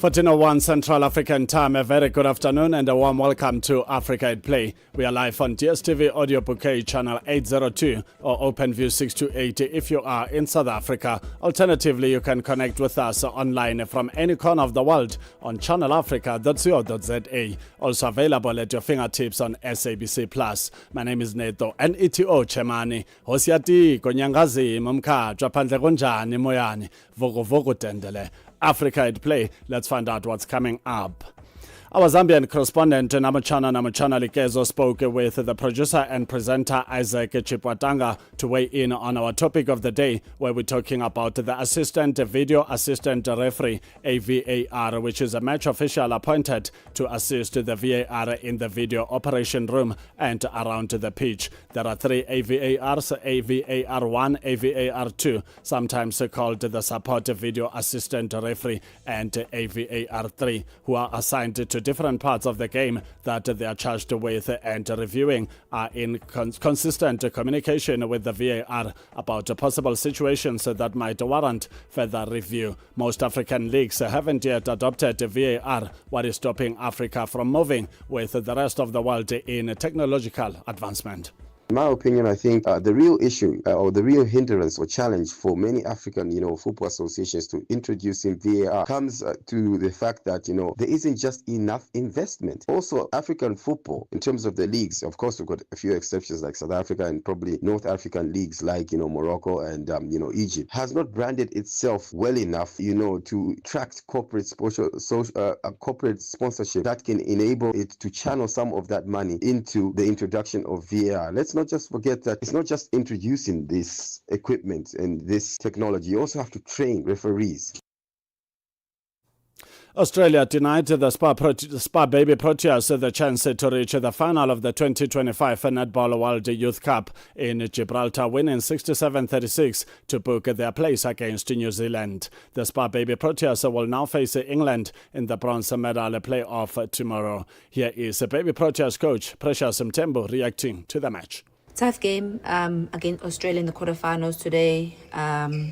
14:01 Central African Time. A very good afternoon and a warm welcome to Africa at Play. We are live on DSTV Audio Bouquet Channel 802 or OpenView 628 if you are in South Africa. Alternatively, you can connect with us online from any corner of the world on channelafrica.co.za. Also available at your fingertips on SABC+. My name is Neto and ETO Chemane. Hosiati konyangazi mumkhatshwa phandle kunjani moyani vogo tendele. Africa at Play. Let's find out what's coming up. Our Zambian correspondent Namuchana Likezo spoke with the producer and presenter Isaac Chipwatanga to weigh in on our topic of the day, where we're talking about the video assistant referee, AVAR, which is a match official appointed to assist the VAR in the video operation room and around the pitch. There are three AVARs, AVAR1, AVAR2, sometimes called the support video assistant referee, and AVAR3, who are assigned to different parts of the game that they are charged with and reviewing, are in consistent communication with the VAR about possible situations that might warrant further review. Most African leagues haven't yet adopted VAR, what is stopping Africa from moving with the rest of the world in technological advancement. In my opinion, I think the real issue or the real hindrance or challenge for many African, football associations to introducing VAR comes to the fact that, there isn't just enough investment. Also, African football, in terms of the leagues, of course, we've got a few exceptions like South Africa and probably North African leagues like, Morocco and, Egypt, has not branded itself well enough, to attract corporate corporate sponsorship that can enable it to channel some of that money into the introduction of VAR. Let's not just forget that it's not just introducing this equipment and this technology. You also have to train referees. Australia denied the Spa Baby Proteas the chance to reach the final of the 2025 Netball World Youth Cup in Gibraltar, winning 67-36 to book their place against New Zealand. The Spa Baby Proteas will now face England in the bronze medal playoff tomorrow. Here is Baby Proteas coach Precious Mtembu reacting to the match. Tough game against Australia in the quarterfinals today.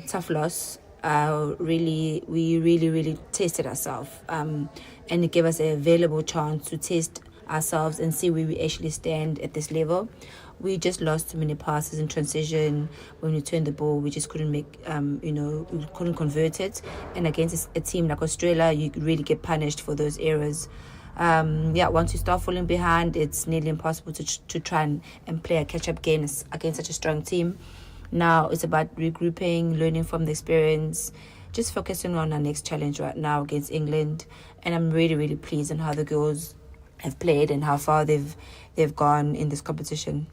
Tough loss. We really tested ourselves, and it gave us a valuable chance to test ourselves and see where we actually stand at this level. We just lost too many passes in transition. When we turned the ball, we just couldn't make, we couldn't convert it. And against a team like Australia, you really get punished for those errors. Once you start falling behind, it's nearly impossible to try and play a catch-up game against such a strong team. Now it's about regrouping, learning from the experience, just focusing on our next challenge right now against England. And I'm really pleased on how the girls have played and how far they've gone in this competition.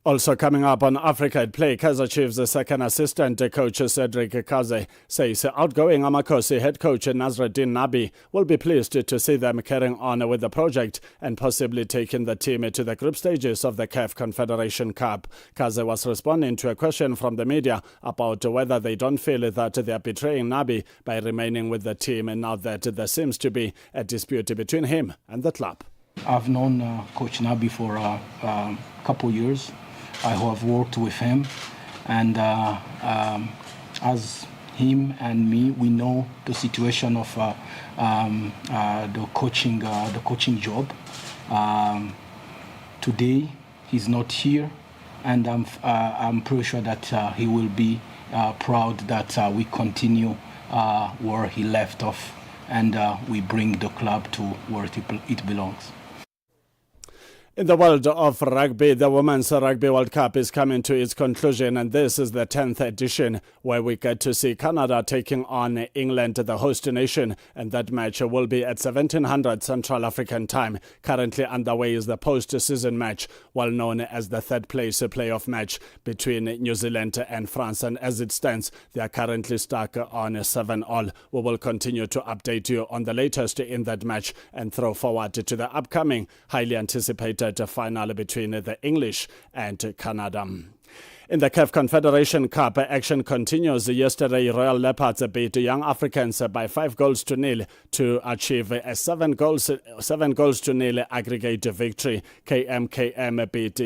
Also coming up on Africa at Play, Kaizer Chiefs' second assistant coach Cedric Kaze says outgoing Amakosi head coach Nasreddin Nabi will be pleased to see them carrying on with the project and possibly taking the team to the group stages of the CAF Confederation Cup. Kaze was responding to a question from the media about whether they don't feel that they are betraying Nabi by remaining with the team now that there seems to be a dispute between him and the club. I've known Coach Nabi for a couple years. I have worked with him, and as him and me, we know the situation of the coaching job. Today, he's not here, and I'm pretty sure that he will be proud that we continue where he left off, and we bring the club to where it belongs. In the world of rugby, the Women's Rugby World Cup is coming to its conclusion, and this is the 10th edition where we get to see Canada taking on England, the host nation, and that match will be at 1700 Central African Time. Currently underway is the post-season match, well known as the third place playoff match between New Zealand and France, and as it stands, they are currently stuck on 7-all. We will continue to update you on the latest in that match and throw forward to the upcoming, highly anticipated final between the English and Canada. In the CAF Confederation Cup, action continues. Yesterday, Royal Leopards beat Young Africans by 5-0 to achieve a 7-0 aggregate victory. KMKM beat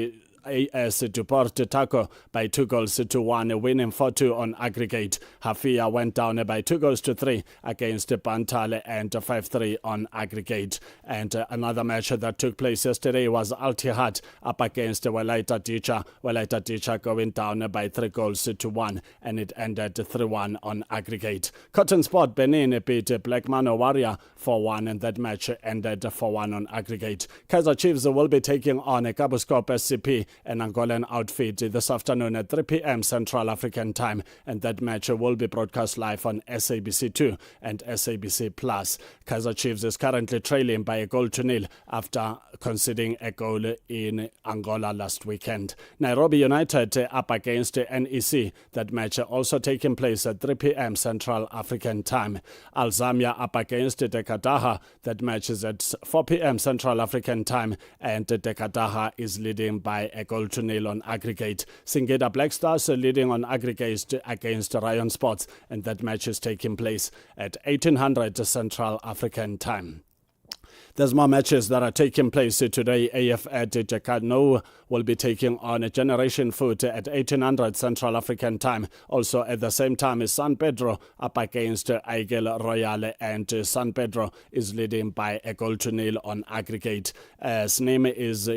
AS Duport Taco by 2-1, winning 4-2 on aggregate. Hafia went down by 2-3 against Bantale and 5-3 on aggregate. And another match that took place yesterday was Al Ittihad up against Welaita Dicha. Welaita Dicha going down by 3-1, and it ended 3-1 on aggregate. Cotton Sport Benin beat Black Mano Warrior 4-1, and that match ended 4-1 on aggregate. Kaizer Chiefs will be taking on a Kabuskop SCP, an Angolan outfit, this afternoon at 3 p.m. Central African time, and that match will be broadcast live on SABC2 and SABC Plus. Kaizer Chiefs is currently trailing by 1-0 after conceding a goal in Angola last weekend. Nairobi United up against NEC, that match also taking place at 3 p.m. Central African time. Alzamia up against Dekadaha, that match is at 4 p.m. Central African time, and Dekadaha is leading by 1-0 on aggregate. Singida Black Stars leading on aggregate against Rayon Sports, and that match is taking place at 1800 Central African time. There's more matches that are taking place today. AF at Jakarta will be taking on a Generation Foot at 1800 Central African time. Also at the same time is San Pedro up against Aigel Royale, and San Pedro is leading by 1-0 on aggregate. Sneme is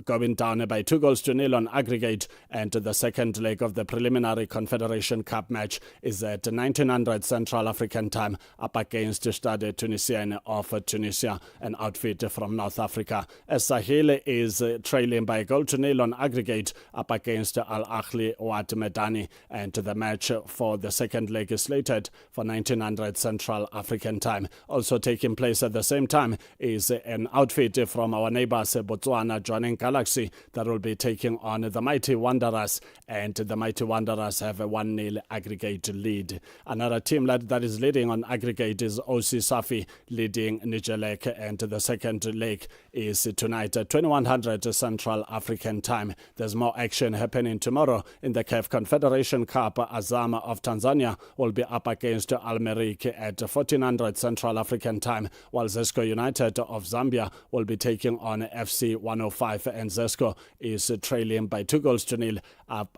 going down by 2-0 on aggregate, and the second leg of the preliminary Confederation Cup match is at 1900 Central African time up against Stade Tunisien of Tunisia, an outfit from North Africa. Sahel is trailing by 1-0 on aggregate up against Al Ahly Wat Medani, and the match for the second leg is slated for 1900 Central African time. Also taking place at the same time is an outfit from our neighbors Botswana, joining Galaxy, that will be taking on the Mighty Wanderers, and the Mighty Wanderers have a 1-0 aggregate lead. Another team that is leading on aggregate is OC Safi, leading Nijelek, and the second leg is tonight at 2100 Central African time. There's more action happening tomorrow in the CAF Confederation Cup. Azam of Tanzania will be up against Almeric at 1400 Central African time, while Zesco United of Zambia will be taking on FC 105, and Zesco is trailing by 2-0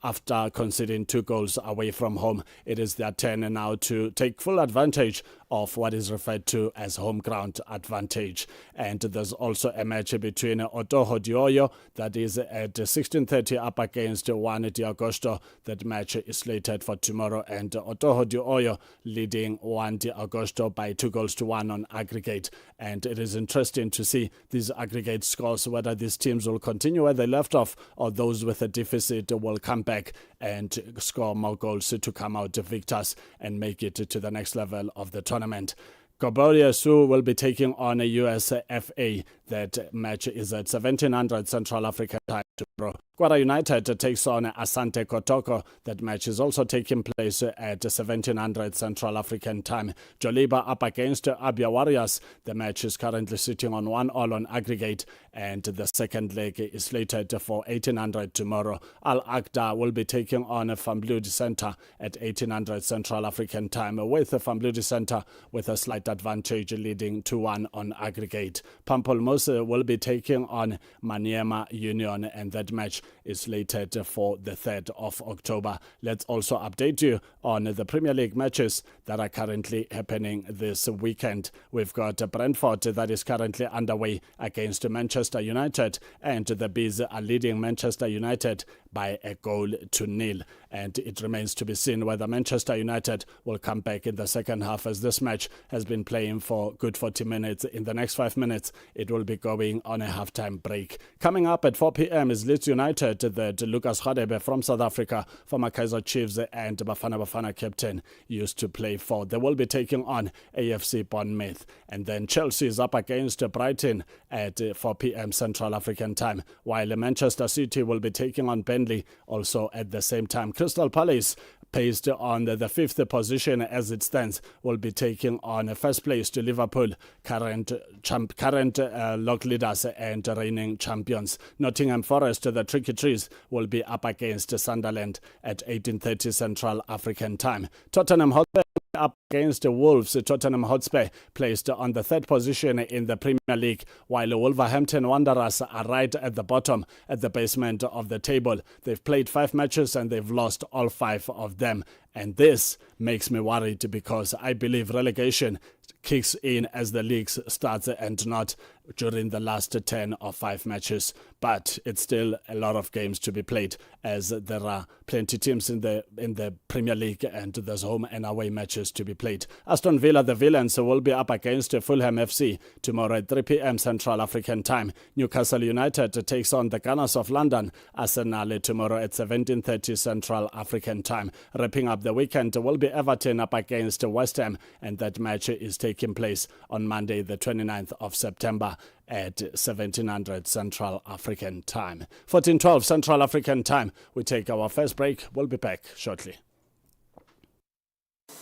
after conceding 2 goals away from home. It is their turn now to take full advantage of what is referred to as home ground advantage. And there's also a match between Otoho Dioyo that is at 16:30 up against Juan de Agosto. That match is slated for tomorrow, and Otoho Dioyo leading Juan de Agosto by 2-1 on aggregate. And it is interesting to see these aggregate scores, whether these teams will continue where they left off, or those with a deficit will come back and score more goals to come out victors and make it to the next level of the tournament. Goboria Su will be taking on a USFA. That match is at 1700 Central African time tomorrow. Kwara United takes on Asante Kotoko. That match is also taking place at 1700 Central African time. Joliba up against Abia Warriors. The match is currently sitting on 1-1 on aggregate, and the second leg is slated for 1800 tomorrow. Al Akda will be taking on Fambludi Center at 1800 Central African time, with Fambludi Center with a slight advantage, leading 2-1 on aggregate. Pampol Mose will be taking on Maniema Union, and that match is slated for the 3rd of October. Let's also update you on the Premier League matches that are currently happening this weekend. We've got Brentford that is currently underway against Manchester United, and the Bees are leading Manchester United by 1-0. And it remains to be seen whether Manchester United will come back in the second half, as this match has been playing for good 40 minutes. In the next 5 minutes, it will be going on a halftime break. Coming up at 4 p.m. is Leeds United, that Lucas Radebe from South Africa, former Kaizer Chiefs and Bafana captain, used to play for. They will be taking on AFC Bournemouth. And then Chelsea is up against Brighton at 4 p.m. Central African time, while Manchester City will be taking on Burnley also at the same time. Crystal Palace, based on the 5th position as it stands, will be taking on first place to Liverpool, current log leaders and reigning champions. Nottingham Forest, the Tricky Trees, will be up against Sunderland at 18:30 Central African time. Tottenham Hotspur up against Wolves. Tottenham Hotspur placed on the third position in the Premier League, while Wolverhampton Wanderers are right at the bottom, at the basement of the table. They've played 5 matches and they've lost all 5 of them. And this makes me worried because I believe relegation kicks in as the league starts and not during the last 10 or 5 matches. But it's still a lot of games to be played, as there are plenty teams in the Premier League and there's home and away matches to be played. Aston Villa, the Villains, will be up against Fulham FC tomorrow at 3 p.m. Central African Time. Newcastle United takes on the Gunners of London. Arsenal tomorrow at 17:30 Central African Time. Wrapping up the weekend will be Everton up against West Ham, and that match is taking place on Monday the 29th of September at 1700 Central African Time. 14:12 Central African Time. We take our first break. We'll be back shortly.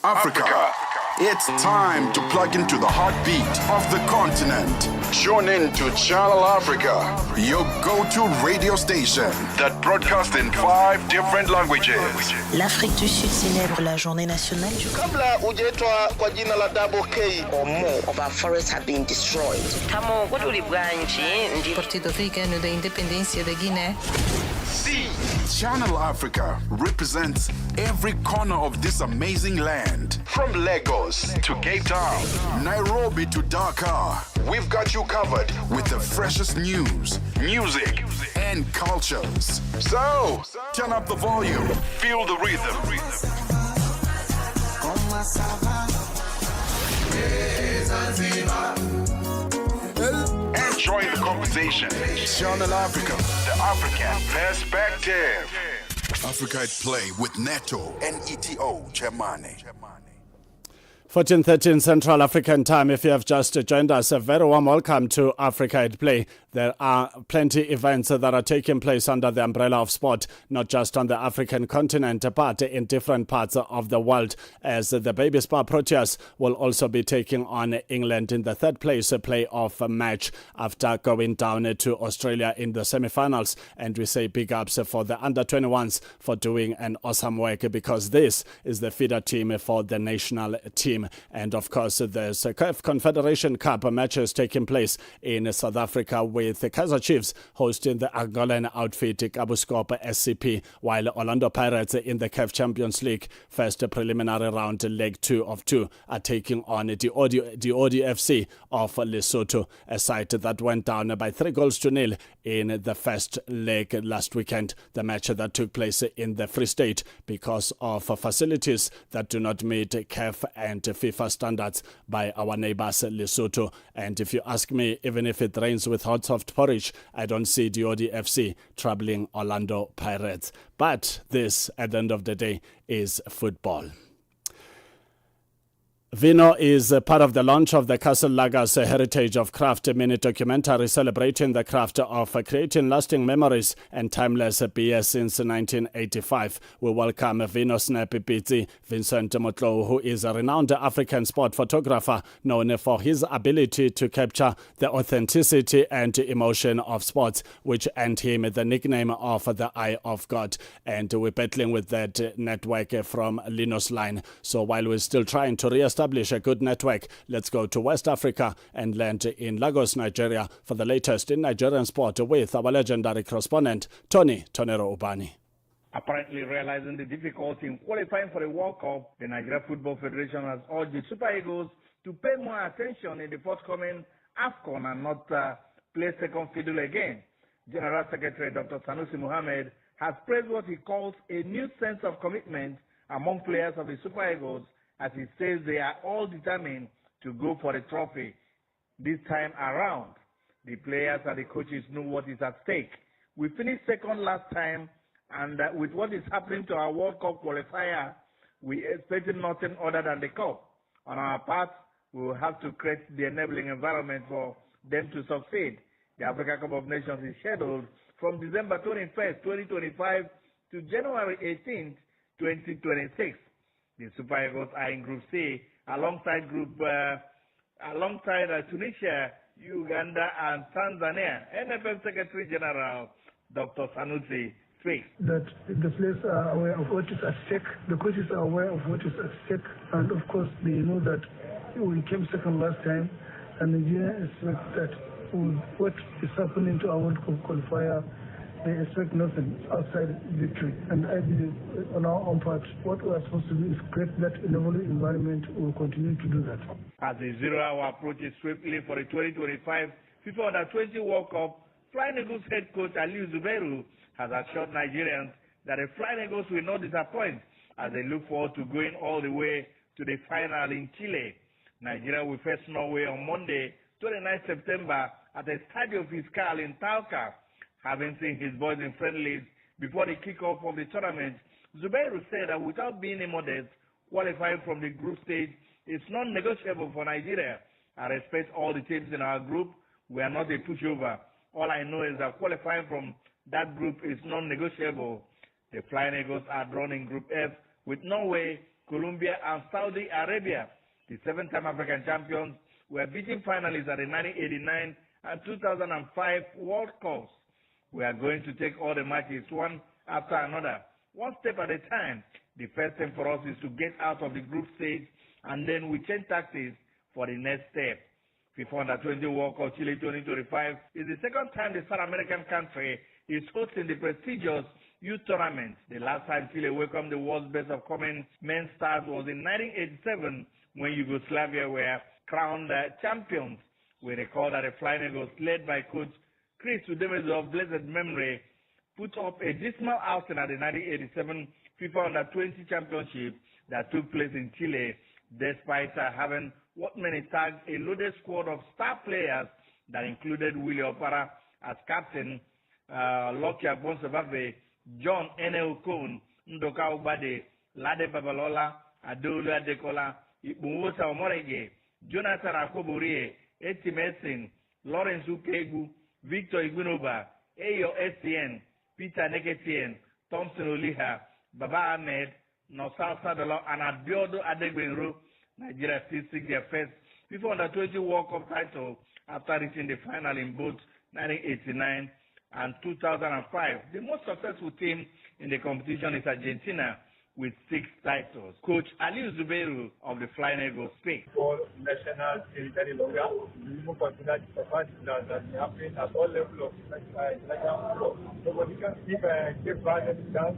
Africa. It's time to plug into the heartbeat of the continent. Tune in to Channel Africa, your go-to radio station that broadcasts in 5 different languages. L'Afrique du Sud célèbre la journée nationale du Kabla hujaitwa kwa jina la Double K or more of our forests have been destroyed. Partido Africano da Independência da Guiné. Channel Africa represents every corner of this amazing land. From Lagos to Cape Town, Nairobi to Dakar, we've got you covered with the freshest news, music, and cultures. So, turn up the volume, feel the rhythm. Enjoy the conversation. Channel Africa, the African perspective. Africa at Play with Neto and ETO Chemane. 14:13 Central African Time. If you have just joined us, a very warm welcome to Africa at Play. There are plenty events that are taking place under the umbrella of sport, not just on the African continent, but in different parts of the world, as the Baby Spa Proteas will also be taking on England in the third place playoff match after going down to Australia in the semi-finals. And we say big ups for the under-21s for doing an awesome work, because this is the feeder team for the national team. And of course, there's a Confederation Cup matches taking place in South Africa, with the Kaizer Chiefs hosting the Angolan outfit Kabuskop SCP, while Orlando Pirates in the CAF Champions League first preliminary round leg 2 of 2 are taking on the ODFC of Lesotho, a side that went down by 3-0 in the first leg last weekend, the match that took place in the Free State because of facilities that do not meet CAF and FIFA standards by our neighbors Lesotho. And if you ask me, even if it rains with hot soft porridge, I don't see the ODFC troubling Orlando Pirates. But this, at the end of the day, is football. Vino is part of the launch of the Castle Lagers Heritage of Craft mini documentary celebrating the craft of creating lasting memories and timeless beer since 1985. We welcome Vino Snappy Pitsi Vincent Motlo, who is a renowned African sport photographer known for his ability to capture the authenticity and emotion of sports, which earned him the nickname of the Eye of God. And we're battling with that network from Linus Line. So while we're still trying to reestablish a good network, let's go to West Africa and land in Lagos, Nigeria for the latest in Nigerian sport with our legendary correspondent, Tony Tonero Ubani. Apparently realizing the difficulty in qualifying for the World Cup, the Nigeria Football Federation has urged the Super Eagles to pay more attention in the forthcoming AFCON and not play second fiddle again. General Secretary Dr. Sanusi Mohammed has praised what he calls a new sense of commitment among players of the Super Eagles, as he says they are all determined to go for the trophy this time around. The players and the coaches know what is at stake. We finished second last time, and with what is happening to our World Cup qualifier, we expected nothing other than the cup. On our part, we will have to create the enabling environment for them to succeed. The Africa Cup of Nations is scheduled from December 21st, 2025 to January 18th, 2026. The Super Eagles are in Group C alongside Tunisia, Uganda, and Tanzania. NFF Secretary General Dr. Sanusi speaks. That the players are aware of what is at stake, the coaches are aware of what is at stake, and of course they know that we came second last time, and Nigeria expects that with what is happening to our World Cup qualifier, they expect nothing outside victory. And I believe on our own part, what we are supposed to do is create that enabling environment. We will continue to do that. As the 0 hour approaches swiftly for the 2025 FIFA Under-20 World Cup, Flying Eagles head coach Aliu Zubairu has assured Nigerians that the Flying Eagles will not disappoint as they look forward to going all the way to the final in Chile. Nigeria will face Norway on Monday, 29 September at the Stadio Fiscal in Talca. Having seen his boys in friendlies before the kickoff of the tournament, Zubairu said that without being immodest, qualifying from the group stage is non-negotiable for Nigeria. I respect all the teams in our group. We are not a pushover. All I know is that qualifying from that group is non-negotiable. The Flying Eagles are drawn in Group F with Norway, Colombia, and Saudi Arabia. The 7-time African champions were beating finalists at the 1989 and 2005 World Cups. We are going to take all the matches one after another, one step at a time. The first thing for us is to get out of the group stage, and then we change tactics for the next step. FIFA Under-20 World Cup Chile 2025 is the second time the South American country is hosting the prestigious youth tournament. The last time Chile welcomed the world's best of coming men's stars was in 1987 when Yugoslavia were crowned champions. We recall that the Flying Eagles, led by coach Chris Udemezi of blessed memory, put up a dismal outing at the 1987 FIFA Under-20 Championship that took place in Chile, despite having what many tagged a loaded squad of star players that included Willie Opara as captain, Lucky Agbonsebabe, John Okon, Ndoka Ubade, Lade Babalola, Adeolu Adekola, Ikpunwosa Omorege, Jonathan Akoborie, Eti Messin, Lawrence Ukegu, Victor Igunoba, Ayo Etienne, Peter Neketien, Thompson Oliha, Baba Ahmed, Nosal Sadalo, and Abiodo Adegbenro. Nigeria still seek their first FIFA Under-20 World Cup title after reaching the final in both 1989 and 2005. The most successful team in the competition is Argentina with 6 titles. Coach Aliu Zubairu of the Flying Eagles speaks. For national territory longer, we will consider the performance that happening at all levels of international football. Nobody can give bad chance.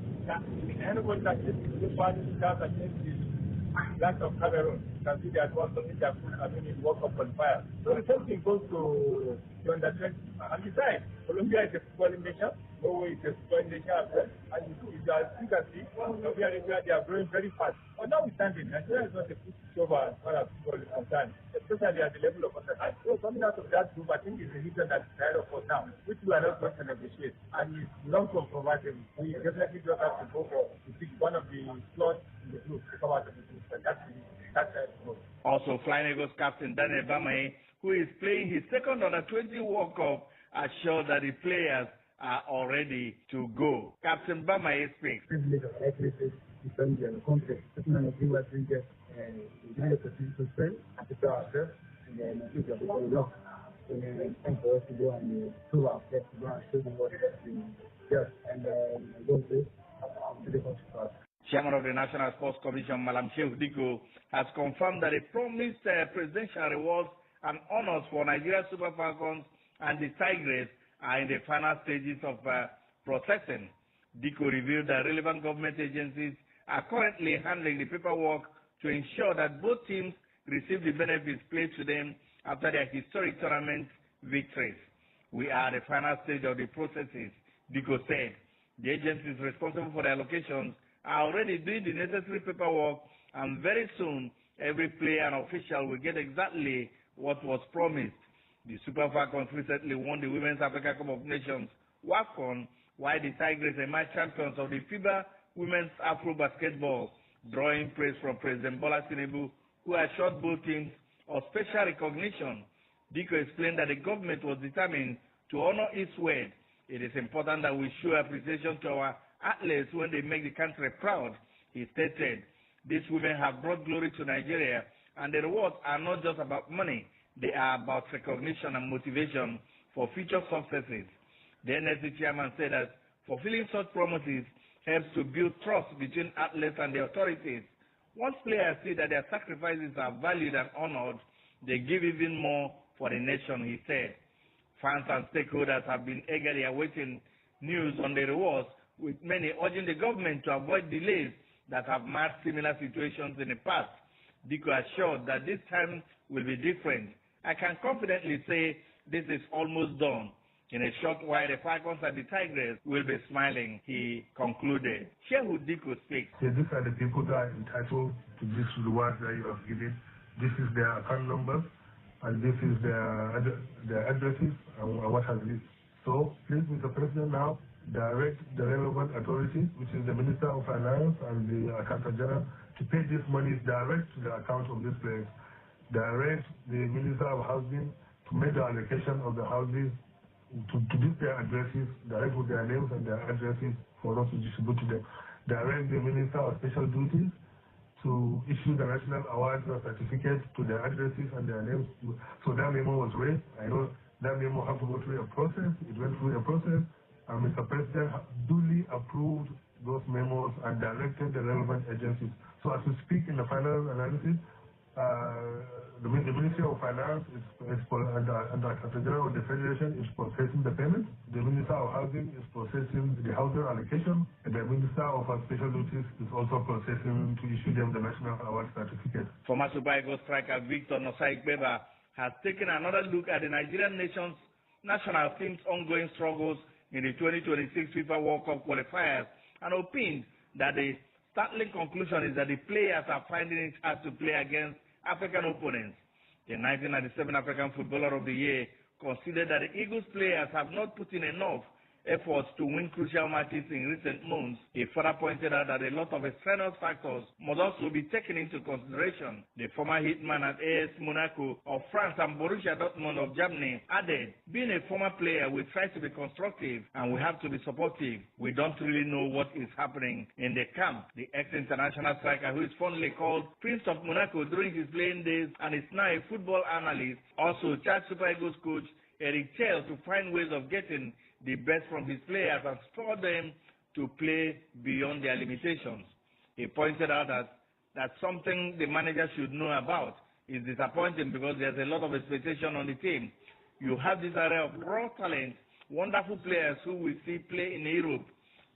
Anybody that gives bad chance against the likes of Cameroon can see that was something that in World Cup qualifier. So the same thing goes to the Under-20. And besides, Colombia is a footballing nation. Norway is a footballing nation as well. And you can see, Colombia and Nigeria, they are growing very fast. But notwithstanding, Nigeria is not a pushover as far as football is concerned, especially at the level of Under-20. So coming out of that group, I think is a region that's tired of us now, which we are not going to negotiate. And it's non-compromisable. We definitely don't have to go for to pick one of the slots in the group to come out of the group. And that's also, Flying Eagles captain Daniel Bamaye, who is playing his second Under-20 World Cup, assured that the players are all ready to go. Captain Bamaye speaks. Privilege of accuracy depends on the context. Personally, we were doing just the opportunity to spend, to prepare ourselves, and then we got to go long. So it's time for us to go and prove ourselves, to go and show them what has been just, and go to the country. Chairman of the National Sports Commission, Malam Sheikh Diko, has confirmed that the promised presidential rewards and honors for Nigeria Super Falcons and the Tigers are in the final stages of processing. Diko revealed that relevant government agencies are currently handling the paperwork to ensure that both teams receive the benefits paid to them after their historic tournament victories. We are at the final stage of the processes, Diko said. The agencies responsible for the allocations are already doing the necessary paperwork, and very soon every player and official will get exactly what was promised. The Super Falcons recently won the Women's Africa Cup of Nations WAFCON, while the Tigers emerged champions of the FIBA Women's Afro Basketball, drawing praise from President Bola Tinubu, who assured both teams of special recognition. Diko explained that the government was determined to honor its word. It is important that we show appreciation to our athletes when they make the country proud, he stated. These women have brought glory to Nigeria, and the rewards are not just about money. They are about recognition and motivation for future successes. The NSC chairman said that Fulfilling such promises helps to build trust between athletes and the authorities. Once players see that their sacrifices are valued and honored, they give even more for the nation, he said. Fans and stakeholders have been eagerly awaiting news on the rewards, with many urging the government to avoid delays that have marked similar situations in the past. Diko assured that this time will be different. I can confidently say this is almost done. In a short while, the Falcons and the Tigers will be smiling, he concluded. Shehu Diko speaks. So these are the people that are entitled to this reward that you have given. This is their account numbers, and this is their addresses and what have you. So please, Mr. President, now direct the relevant authorities, which is the Minister of Finance and the Accountant General, to pay these monies direct to the account of these players. Direct the Minister of Housing to make the allocation of the houses to give their addresses, direct with their names and their addresses for us to distribute to them. Direct the Minister of Special Duties to issue the national awards or certificates to their addresses and their names. So that memo was raised. I know that memo had to go through a process. It went through a process, and Mr. President duly approved those memos and directed the relevant agencies. So as we speak in the final analysis, the Ministry of Finance and the Accountant General of the Federation is processing the payment. The Minister of Housing is processing the housing allocation, and the Minister of Special Duties is also processing to issue them the national award certificate. Former Super Eagles striker Victor Nosai-Gbeba has taken another look at the Nigerian national team's ongoing struggles in the 2026 FIFA World Cup qualifiers and opined that the startling conclusion is that the players are finding it hard to play against African opponents. The 1997 African Footballer of the Year considered that the Eagles players have not put in enough efforts to win crucial matches in recent months. He further pointed out that a lot of external factors must also be taken into consideration. The former hitman at AS Monaco of France and Borussia Dortmund of Germany added, being a former player, we try to be constructive and we have to be supportive. We don't really know what is happening in the camp. The ex-international striker, who is fondly called Prince of Monaco during his playing days and is now a football analyst, also charged Super Eagles coach Eric Chell to find ways of getting the best from his players and spur them to play beyond their limitations. He pointed out that something the manager should know about is disappointing because there's a lot of expectation on the team. You have this array of raw talent, wonderful players who we see play in Europe.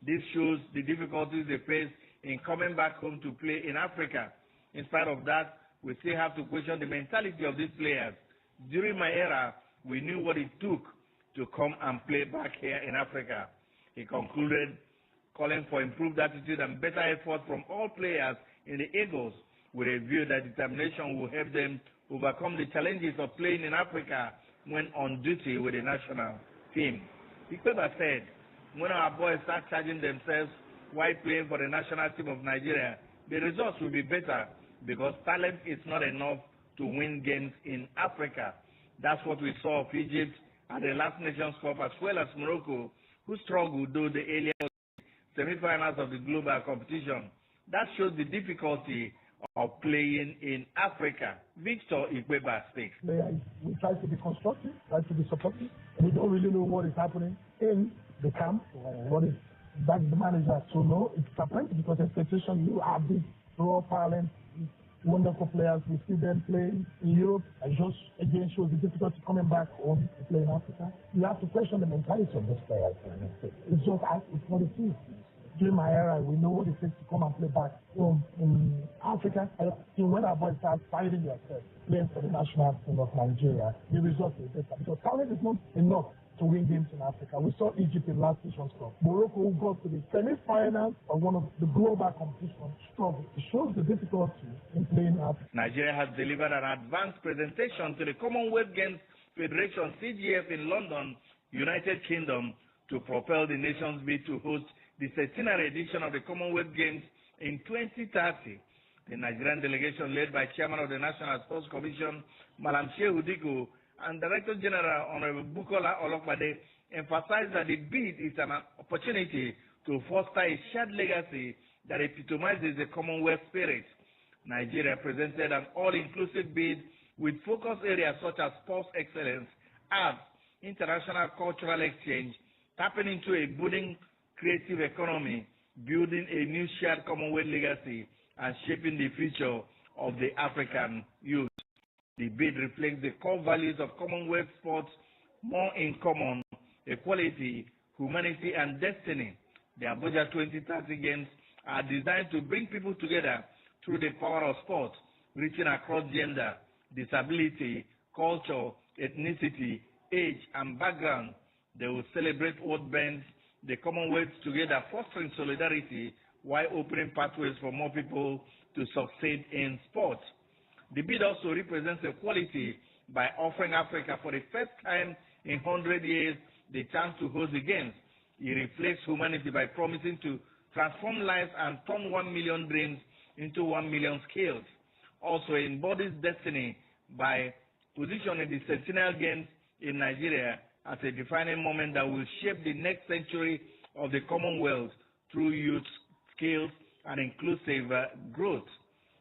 This shows the difficulties they face in coming back home to play in Africa. In spite of that, we still have to question the mentality of these players. During my era, we knew what it took to come and play back here in Africa. He concluded, calling for improved attitude and better effort from all players in the Eagles, with a view that determination will help them overcome the challenges of playing in Africa when on duty with the national team. Ikpeba said, when our boys start charging themselves while playing for the national team of Nigeria, the results will be better because talent is not enough to win games in Africa. That's what we saw of Egypt at the last Nations Cup, as well as Morocco, who struggled though the earlier semi-finals of the global competition. That shows the difficulty of playing in Africa. Victor Ikpeba speaks. We try to be constructive, try to be supportive. We don't really know what is happening in the camp, or what is that the manager to know. It's disappointing because expectation, you have this raw talent, wonderful players. We see them playing in Europe, and just again shows the difficulty coming back home to play in Africa. You have to question the mentality of those players. It's just, it's what it is. During my era, we know what it takes to come and play back home in Africa. And when our boys start fighting themselves, playing for the national team of Nigeria, the result is better. Because talent is not enough to win games in Africa. We saw Egypt in last Nations Cup. Morocco, who got to the semi-finals of one of the global competitions, struggled. It shows the difficulty in playing Africa. Nigeria has delivered an advanced presentation to the Commonwealth Games Federation, CGF, in London, United Kingdom, to propel the nation's bid to host the centenary edition of the Commonwealth Games in 2030. The Nigerian delegation, led by Chairman of the National Sports Commission, Madam Shehu Diko, and Director General Honorable Bukola Olokpade, emphasized that the bid is an opportunity to foster a shared legacy that epitomizes the Commonwealth spirit. Nigeria presented an all-inclusive bid with focus areas such as sports excellence, arts, international cultural exchange, tapping into a booming creative economy, building a new shared Commonwealth legacy, and shaping the future of the African youth. The bid reflects the core values of Commonwealth sports: more in common, equality, humanity, and destiny. The Abuja 2030 Games are designed to bring people together through the power of sport, reaching across gender, disability, culture, ethnicity, age, and background. They will celebrate what binds the Commonwealth together, fostering solidarity while opening pathways for more people to succeed in sport. The bid also represents equality by offering Africa for the first time in 100 years the chance to host the Games. It reflects humanity by promising to transform lives and turn 1 million dreams into 1 million skills. Also embodies destiny by positioning the Centennial Games in Nigeria as a defining moment that will shape the next century of the Commonwealth through youth, skills, and inclusive growth.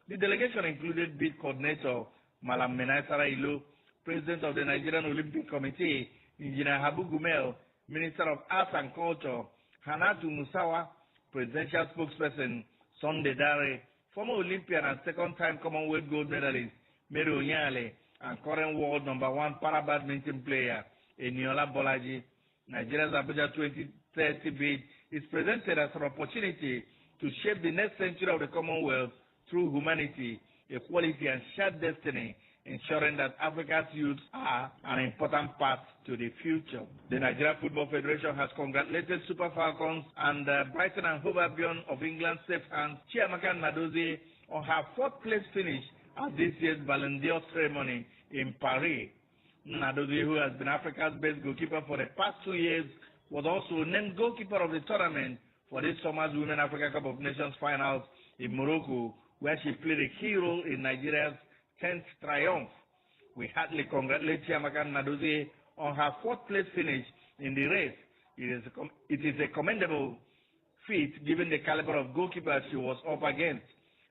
The delegation included bid coordinator Malam Menaisara Ilo, President of the Nigerian Olympic Committee, Engineer Habu Gumel, Minister of Arts and Culture, Hanatu Musawa, Presidential Spokesperson Sunday Dare, former Olympian and second-time Commonwealth gold medalist Mary Onyale, and current world #1 para-badminton player Eniola Bolaji. Nigeria's Abuja 2030 bid is presented as an opportunity to shape the next century of the Commonwealth through humanity, equality, and shared destiny, ensuring that Africa's youth are an important part to the future. The Nigeria Football Federation has congratulated Super Falcons and Brighton and Hove Albion of England's safe hands Chiamaka Nnadozie on her 4th place finish at this year's Ballon d'Or ceremony in Paris. Nnadozie, who has been Africa's best goalkeeper for the past 2 years, was also named goalkeeper of the tournament for this summer's Women Africa Cup of Nations finals in Morocco, where she played a key role in Nigeria's 10th triumph. We heartily congratulate Chiamaka Nnadozie on her 4th place finish in the race. It is a commendable feat given the caliber of goalkeeper she was up against.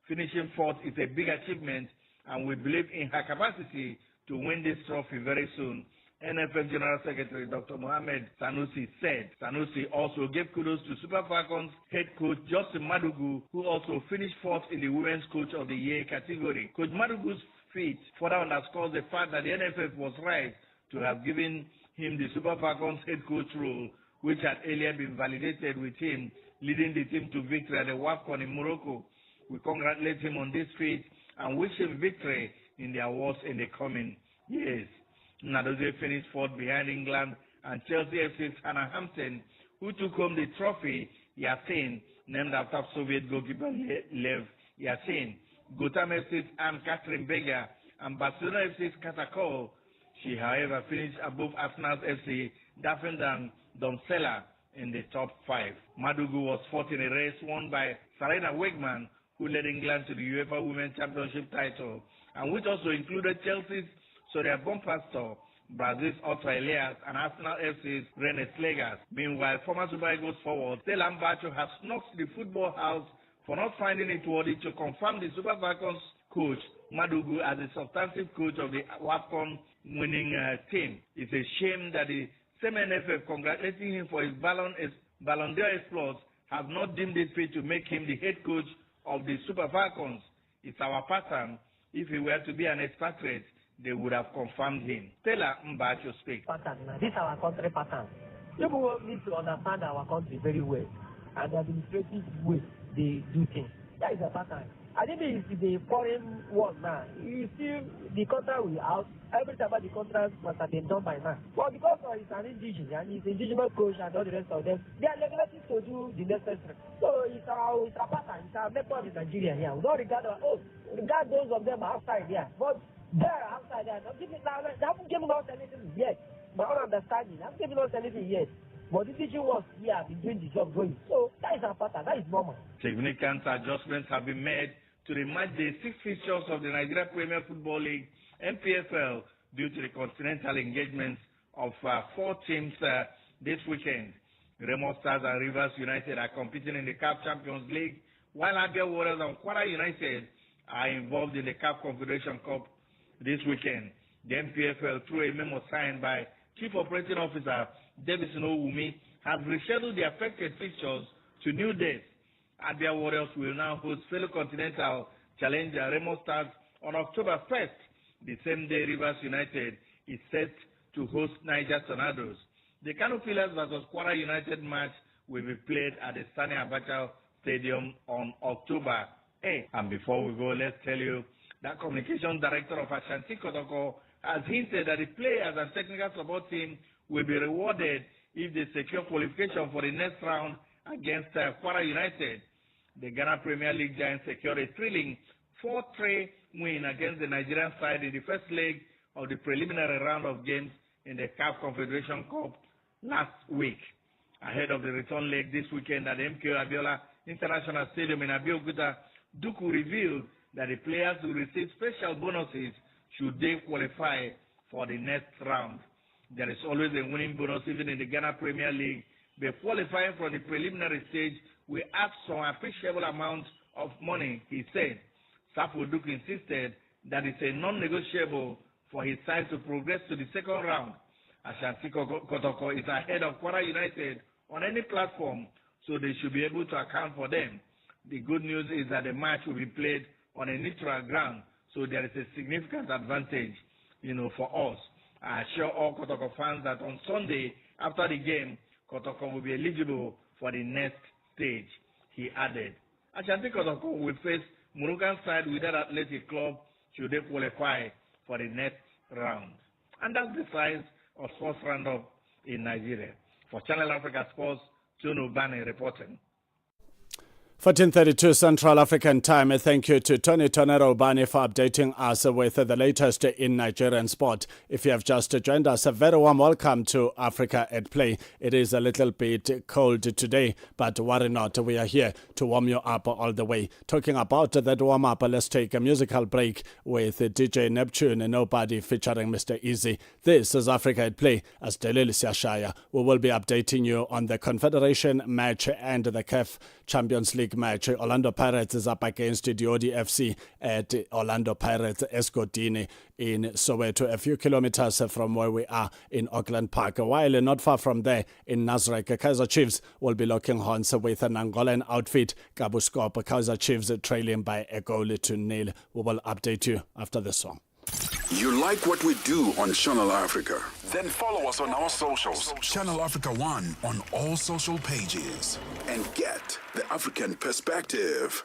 Finishing 4th is a big achievement, and we believe in her capacity to win this trophy very soon, NFF General Secretary Dr. Mohamed Sanusi said. Sanusi also gave kudos to Super Falcons head coach Justin Madugu, who also finished 4th in the Women's Coach of the Year category. Coach Madugu's feat further underscores the fact that the NFF was right to have given him the Super Falcons head coach role, which had earlier been validated with him leading the team to victory at the WAFCON in Morocco. We congratulate him on this feat and wish him victory in the awards in the coming years. Nnadozie finished 4th behind England and Chelsea FC's Hannah Hampton, who took home the trophy Yassin, named after Soviet goalkeeper Lev Yassin, Gotham FC's Anne-Catherine Berger, and Barcelona FC's Katakol. She, however, finished above Arsenal's FC Daffin Domsela in the top 5. Madugu was 4th in a race won by Sarina Wegman, who led England to the UEFA Women's Championship title, and which also included Chelsea's Soria Bonpastor, Brazil's Otto Elias, and Arsenal FC's René Slegers. Meanwhile, former Super Eagles forward Stella Mbacho has knocked the football house for not finding it worthy to confirm the Super Falcons coach Madugu as the substantive coach of the WAFCON winning team. It's a shame that the same NFF congratulating him for his Ballon d'Or exploits have not deemed it fit to make him the head coach of the Super Falcons. It's our pattern. If he were to be an expatriate, they would have confirmed him. Stella Mbacho speaks. This is our country pattern. People need to understand our country very well and the administrative way they do things. That is a pattern. I think it's the foreign one now. You see the contract we have, everything about the contract must have been done by now. But because it's an indigenous and it's indigenous coach and all the rest of them, they are neglected to do the necessary. So it's a pattern, it's a method in Nigeria here. We don't regard those of them outside here. But they're outside there. They haven't given us anything yet. My own understanding, they haven't given us anything yet. But the teaching was here, have been doing the job going. So that is our pattern, that is normal. Significant adjustments have been made to rematch the 6 fixtures of the Nigeria Premier Football League, NPFL, due to the continental engagements of 4 teams this weekend. Remo Stars and Rivers United are competing in the CAF Champions League, while Abia Warriors and Kwara United are involved in the CAF Confederation Cup this weekend. The NPFL, through a memo signed by Chief Operating Officer Davison Owumi, has rescheduled the affected fixtures to new dates. Abia Warriors will now host fellow Continental challenger Remo Stars on October 1st. The same day Rivers United is set to host Niger Tornadoes. The Kano Pillars vs Kwara United match will be played at the Sani Abacha Stadium on October 8th. And before we go, let's tell you that Communications Director of Ashanti Kotoko has hinted that the players and technical support team will be rewarded if they secure qualification for the next round against Kwara United. The Ghana Premier League Giants secured a thrilling 4-3 win against the Nigerian side in the first leg of the preliminary round of games in the CAF Confederation Cup last week. Ahead of the return leg this weekend at the MK Abiola International Stadium in Abeokuta, Duku revealed that the players will receive special bonuses should they qualify for the next round. There is always a winning bonus even in the Ghana Premier League, but qualifying for the preliminary stage will add some appreciable amount of money, he said. Sapo Duku insisted that it's a non-negotiable for his side to progress to the second round. Ashanti Kotoko is ahead of Kwara United on any platform, so they should be able to account for them. The good news is that the match will be played on a neutral ground, so there is a significant advantage, for us. I assure all Kotoko fans that on Sunday, after the game, Kotoko will be eligible for the next stage, he added. Ashanti Kotoko will face Murugan side Wydad Athletic Club should they qualify for the next round. And that's the size of Sports Roundup in Nigeria. For Channel Africa Sports, Tunu Bane reporting. 14:32 Central African Time. Thank you to Tony Tonero Bani for updating us with the latest in Nigerian sport. If you have just joined us, a very warm welcome to Africa at Play. It is a little bit cold today, but worry not, we are here to warm you up all the way. Talking about that warm up, let's take a musical break with DJ Neptune and Nobody featuring Mr. Easy. This is Africa at Play as Delili Siashaya. We will be updating you on the Confederation match and the CAF Champions League match. Orlando Pirates is up against the ODFC at Orlando Pirates Escotini in Soweto, a few kilometers from where we are in Auckland Park. While not far from there in Nasrec, Kaizer Chiefs will be locking horns with an Angolan outfit, Kabuskop. Kaizer Chiefs trailing by a goal to nil. We will update you after the song. You like what we do on Channel Africa? Then follow us on our socials. Channel Africa 1 on all social pages. And get the African perspective.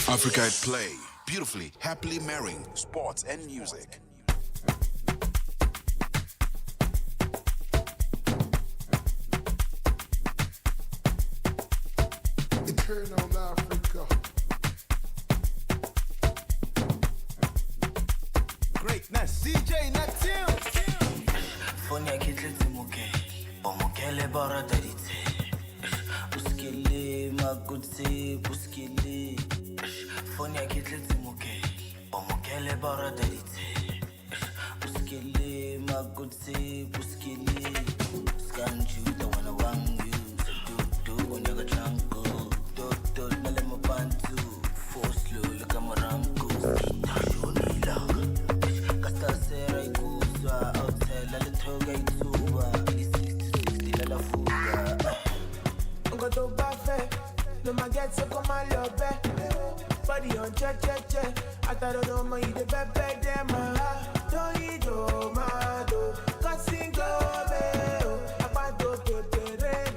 Africa at Play. Beautifully, happily marrying sports and music. Eternal Africa. Greatness. DJ Natil. Fonya kitleti muke. Omukele baradarite. Uskili magutsi uskili. Fonya kitleti muke. Omukele baradarite. Uskili magutsi uskili. Skanju the one around you. So do on your chango. Do nale mabantu. Force slow look at marango. No ma get so come on your bed. Body on che. I thought no ma you the bed them don't eat do ma do. Casting go be. About to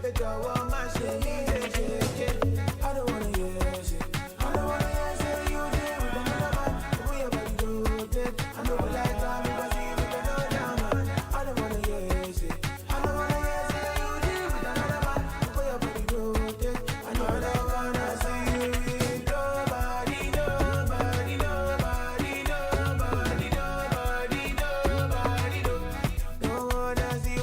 the jaw ma she. I don't wanna hear shit. I don't wanna hear say you did with another man. We about to do it. I know like time because you with another man. I don't wanna hear shit. I don't wanna hear say you did with another man. We about to do it. I know that. Nobody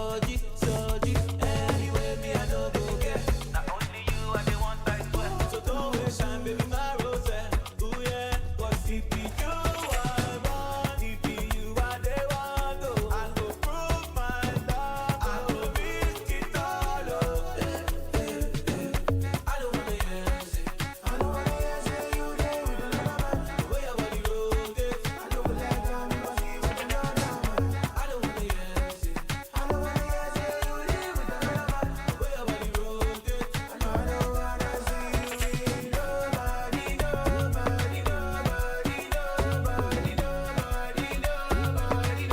soji, soji. Anyway, me I no go get. Not only you I the one I swear. So don't waste time, baby, my rose. Ooh yeah, 'cause if you I want, if you are the one, oh, I go prove my love. I go risk it all. Oh. I don't wanna hear say, I don't wanna hear say you there with another man. The way your body rotates, I don't like how me body with another man. I don't wanna hear say, I don't wanna hear say you there with another man. The way your body rotates, I don't wanna see you with nobody, nobody, nobody, nobody, nobody, nobody, nobody.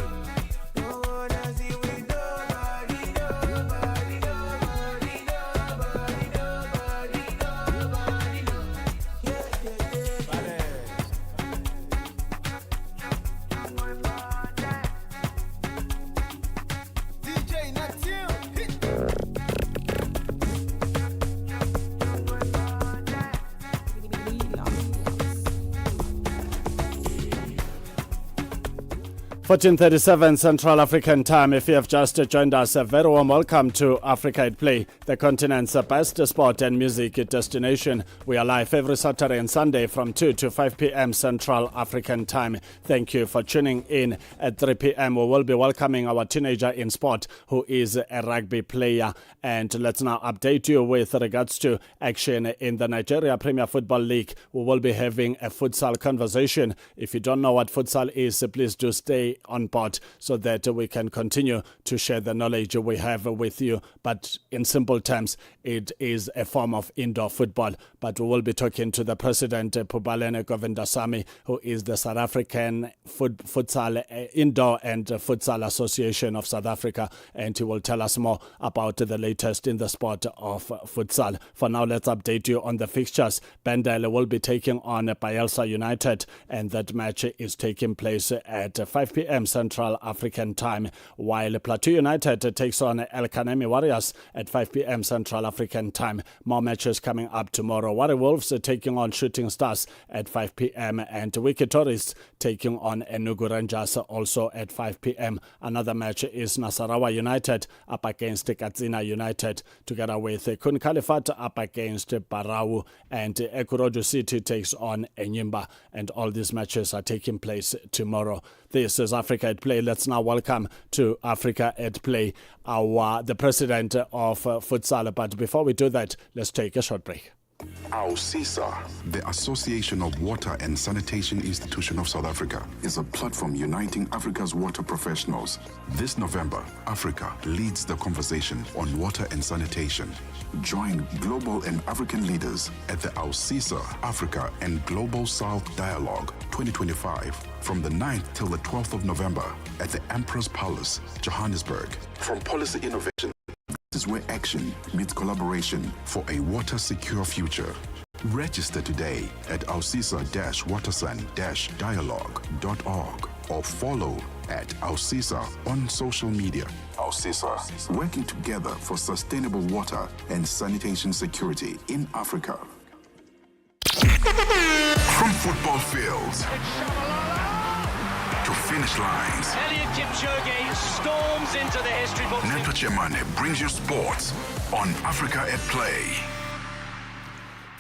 Don't wanna see with nobody, nobody, nobody, nobody, nobody, nobody. Yeah, yeah, yeah. DJ Neptune. Hit. 14:37 Central African Time. If you have just joined us, a very warm welcome to Africa at Play, the continent's best sport and music destination. We are live every Saturday and Sunday from 2 to 5 p.m. Central African Time. Thank you for tuning in. At 3 p.m. we will be welcoming our teenager in sport who is a rugby player. And let's now update you with regards to action in the Nigeria Premier Football League. We will be having a futsal conversation. If you don't know what futsal is, please do stay on board so that we can continue to share the knowledge we have with you. But in simple terms, it is a form of indoor football. But we will be talking to the president, Pubalene Govindasamy, who is the South African Futsal Indoor and Futsal Association of South Africa, and he will tell us more about the latest in the sport of futsal. For now, let's update you on the fixtures. Bendel will be taking on Bayelsa United, and that match is taking place at 5 p.m. Central African Time, while Plateau United takes on El Kanemi Warriors at 5 p.m. Central African Time. More matches coming up tomorrow. Warri Wolves taking on Shooting Stars at 5 p.m. and Wiki Tourists taking on Enugu Rangers also at 5 p.m. Another match is Nasarawa United up against Katsina United, together with Kun Kalifat up against Barau, and Ekurodu City takes on Enyimba, and all these matches are taking place tomorrow. This is Africa at Play. Let's now welcome to Africa at Play the president of futsal. But before we do that, let's take a short break. AUSISA, the Association of Water and Sanitation Institution of South Africa, is a platform uniting Africa's water professionals. This November, Africa leads the conversation on water and sanitation. Join global and African leaders at the AUSISA Africa and Global South Dialogue 2025 from the 9th till the 12th of November at the Emperor's Palace, Johannesburg. From policy innovation, this is where action meets collaboration for a water-secure future. Register today at ausisa-watersan-dialogue.org or follow at AUSISA on social media. AUSISA, working together for sustainable water and sanitation security in Africa. From football fields to finish lines, Eliud Kipchoge storms into the history books. Chemane brings you sports on Africa at Play.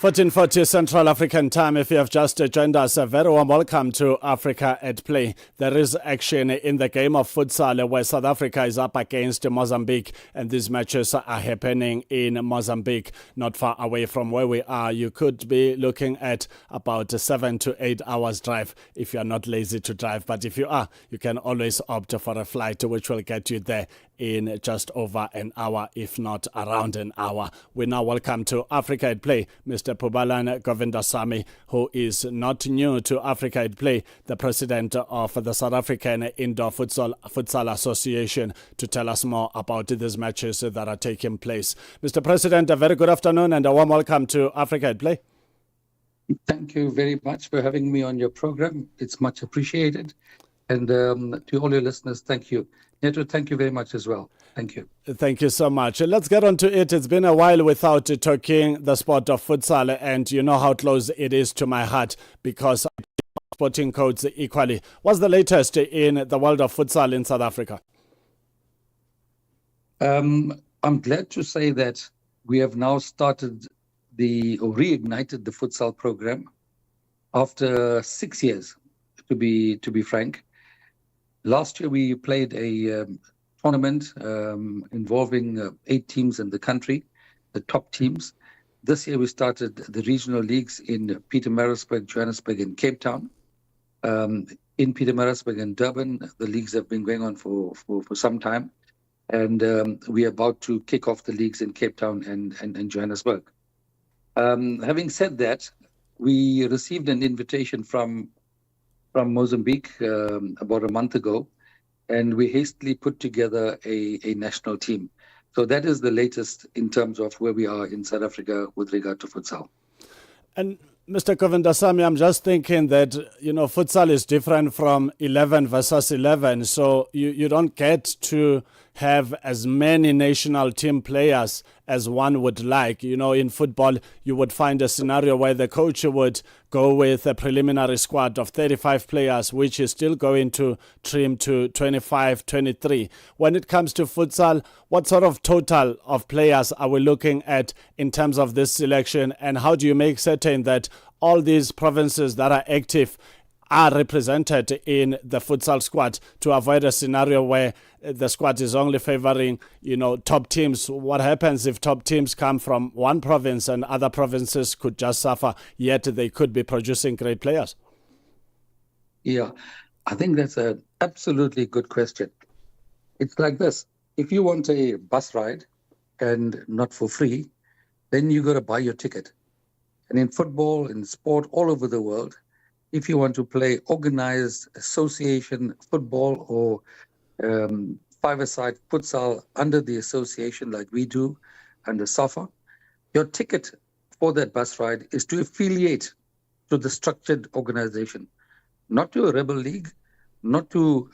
14:40 Central African Time. If you have just joined us, a very warm welcome to Africa at Play. There is action in the game of futsal where South Africa is up against Mozambique, and these matches are happening in Mozambique, not far away from where we are. You could be looking at about 7 to 8 hours drive if you are not lazy to drive. But if you are, you can always opt for a flight which will get you there in just over an hour, if not around an hour. We now welcome to Africa at Play Mr. Pubalene Govindasamy, who is not new to Africa at Play, the president of the South African Indoor Futsal Association, to tell us more about these matches that are taking place. Mr. President, a very good afternoon and a warm welcome to Africa at Play. Thank you very much for having me on your program. It's much appreciated. And to all your listeners, thank you. Neto, thank you very much as well. Thank you. Thank you so much. Let's get on to it. It's been a while without talking the sport of futsal, and you know how close it is to my heart because sporting codes equally. What's the latest in the world of futsal in South Africa? I'm glad to say that we have now started reignited the futsal program after 6 years, to be frank. Last year we played a tournament involving 8 teams in the country, the top teams. This year we started the regional leagues in Pietermaritzburg, Johannesburg, and Cape Town. In Pietermaritzburg and Durban, the leagues have been going on for some time. And we are about to kick off the leagues in Cape Town and Johannesburg. Having said that, we received an invitation from Mozambique about a month ago, and we hastily put together a national team. So that is the latest in terms of where we are in South Africa with regard to futsal. And Mr. Govindasamy, I'm just thinking that, futsal is different from 11 versus 11. So you don't get to have as many national team players as one would like. In football, you would find a scenario where the coach would go with a preliminary squad of 35 players, which is still going to trim to 25, 23. When it comes to futsal, what sort of total of players are we looking at in terms of this selection? And how do you make certain that all these provinces that are active are represented in the futsal squad to avoid a scenario where the squad is only favoring, top teams? What happens if top teams come from one province and other provinces could just suffer, yet they could be producing great players? Yeah, I think that's an absolutely good question. It's like this. If you want a bus ride and not for free, then you got to buy your ticket. And in football, in sport, all over the world, if you want to play organized association football or five-a-side futsal under the association like we do under SAFA, your ticket for that bus ride is to affiliate to the structured organization, not to a rebel league, not to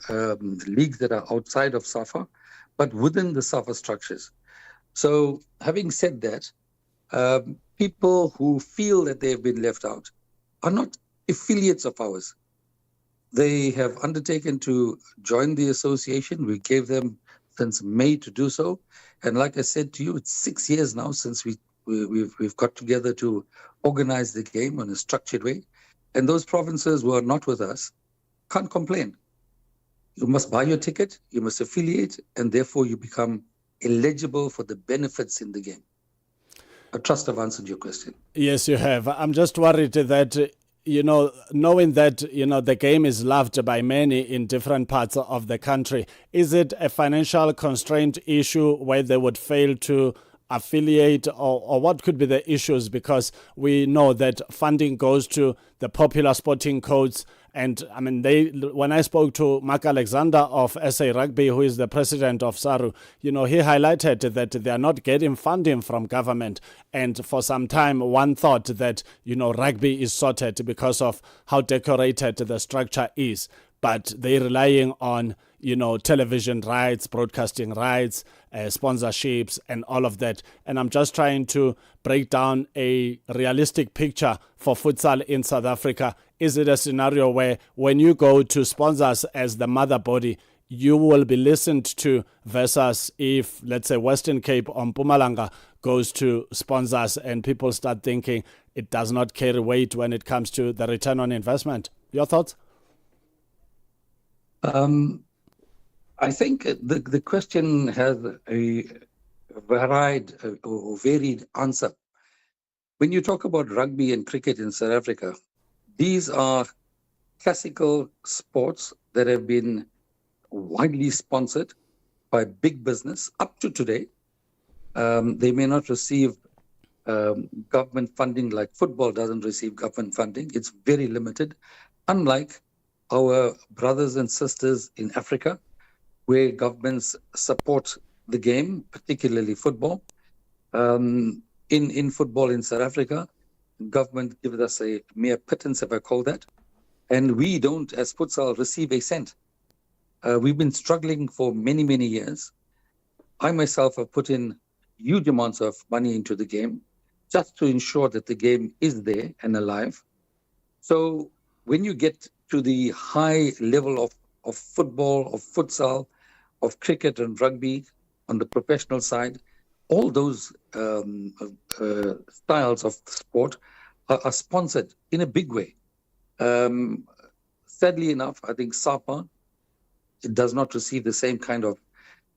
leagues that are outside of SAFA, but within the SAFA structures. So having said that, people who feel that they have been left out are not affiliates of ours. They have undertaken to join the association. We gave them since May to do so. And like I said to you, it's 6 years now since we've got together to organize the game in a structured way. And those provinces who are not with us can't complain. You must buy your ticket, you must affiliate, and therefore you become eligible for the benefits in the game. I trust I've answered your question. Yes, you have. I'm just worried that knowing that, the game is loved by many in different parts of the country, is it a financial constraint issue where they would fail to affiliate, or what could be the issues? Because we know that funding goes to the popular sporting codes. And I mean, when I spoke to Mark Alexander of SA Rugby, who is the president of SARU, he highlighted that they are not getting funding from government. And for some time, one thought that, rugby is sorted because of how decorated the structure is. But they're relying on, television rights, broadcasting rights, sponsorships, and all of that. And I'm just trying to break down a realistic picture for futsal in South Africa. Is it a scenario where when you go to sponsors as the mother body, you will be listened to, versus if, let's say, Western Cape or Mpumalanga goes to sponsors and people start thinking it does not carry weight when it comes to the return on investment? Your thoughts? I think the question has a varied answer. When you talk about rugby and cricket in South Africa, these are classical sports that have been widely sponsored by big business up to today. They may not receive government funding like football doesn't receive government funding. It's very limited, unlike our brothers and sisters in Africa, where governments support the game, particularly football. In football in South Africa, government gives us a mere pittance, if I call that, and we don't, as futsal, receive a cent. We've been struggling for many, many years. I myself have put in huge amounts of money into the game just to ensure that the game is there and alive. So when you get to the high level of football, of futsal, of cricket and rugby, on the professional side, all those styles of sport are sponsored in a big way. Sadly enough, I think SAPA, it does not receive the same kind of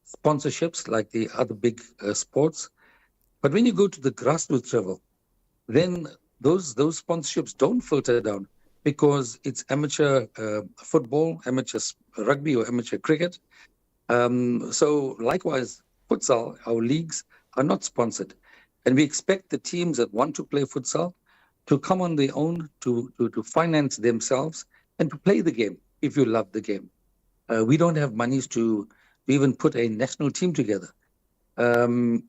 sponsorships like the other big sports. But when you go to the grassroots level, then those sponsorships don't filter down because it's amateur football, amateur rugby or amateur cricket. So likewise, futsal, our leagues are not sponsored. And we expect the teams that want to play futsal to come on their own, to finance themselves and to play the game if you love the game. We don't have monies to even put a national team together.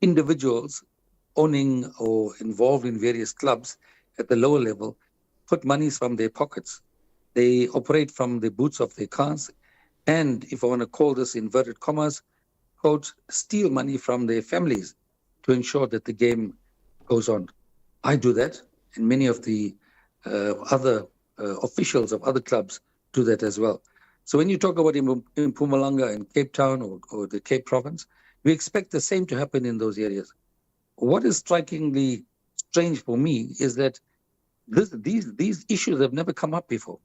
Individuals owning or involved in various clubs at the lower level put monies from their pockets. They operate from the boots of their cars. And if I want to call this inverted commas, quote, steal money from their families to ensure that the game goes on. I do that, and many of the other officials of other clubs do that as well. So when you talk about in Mpumalanga and Cape Town or the Cape Province, we expect the same to happen in those areas. What is strikingly strange for me is that these issues have never come up before.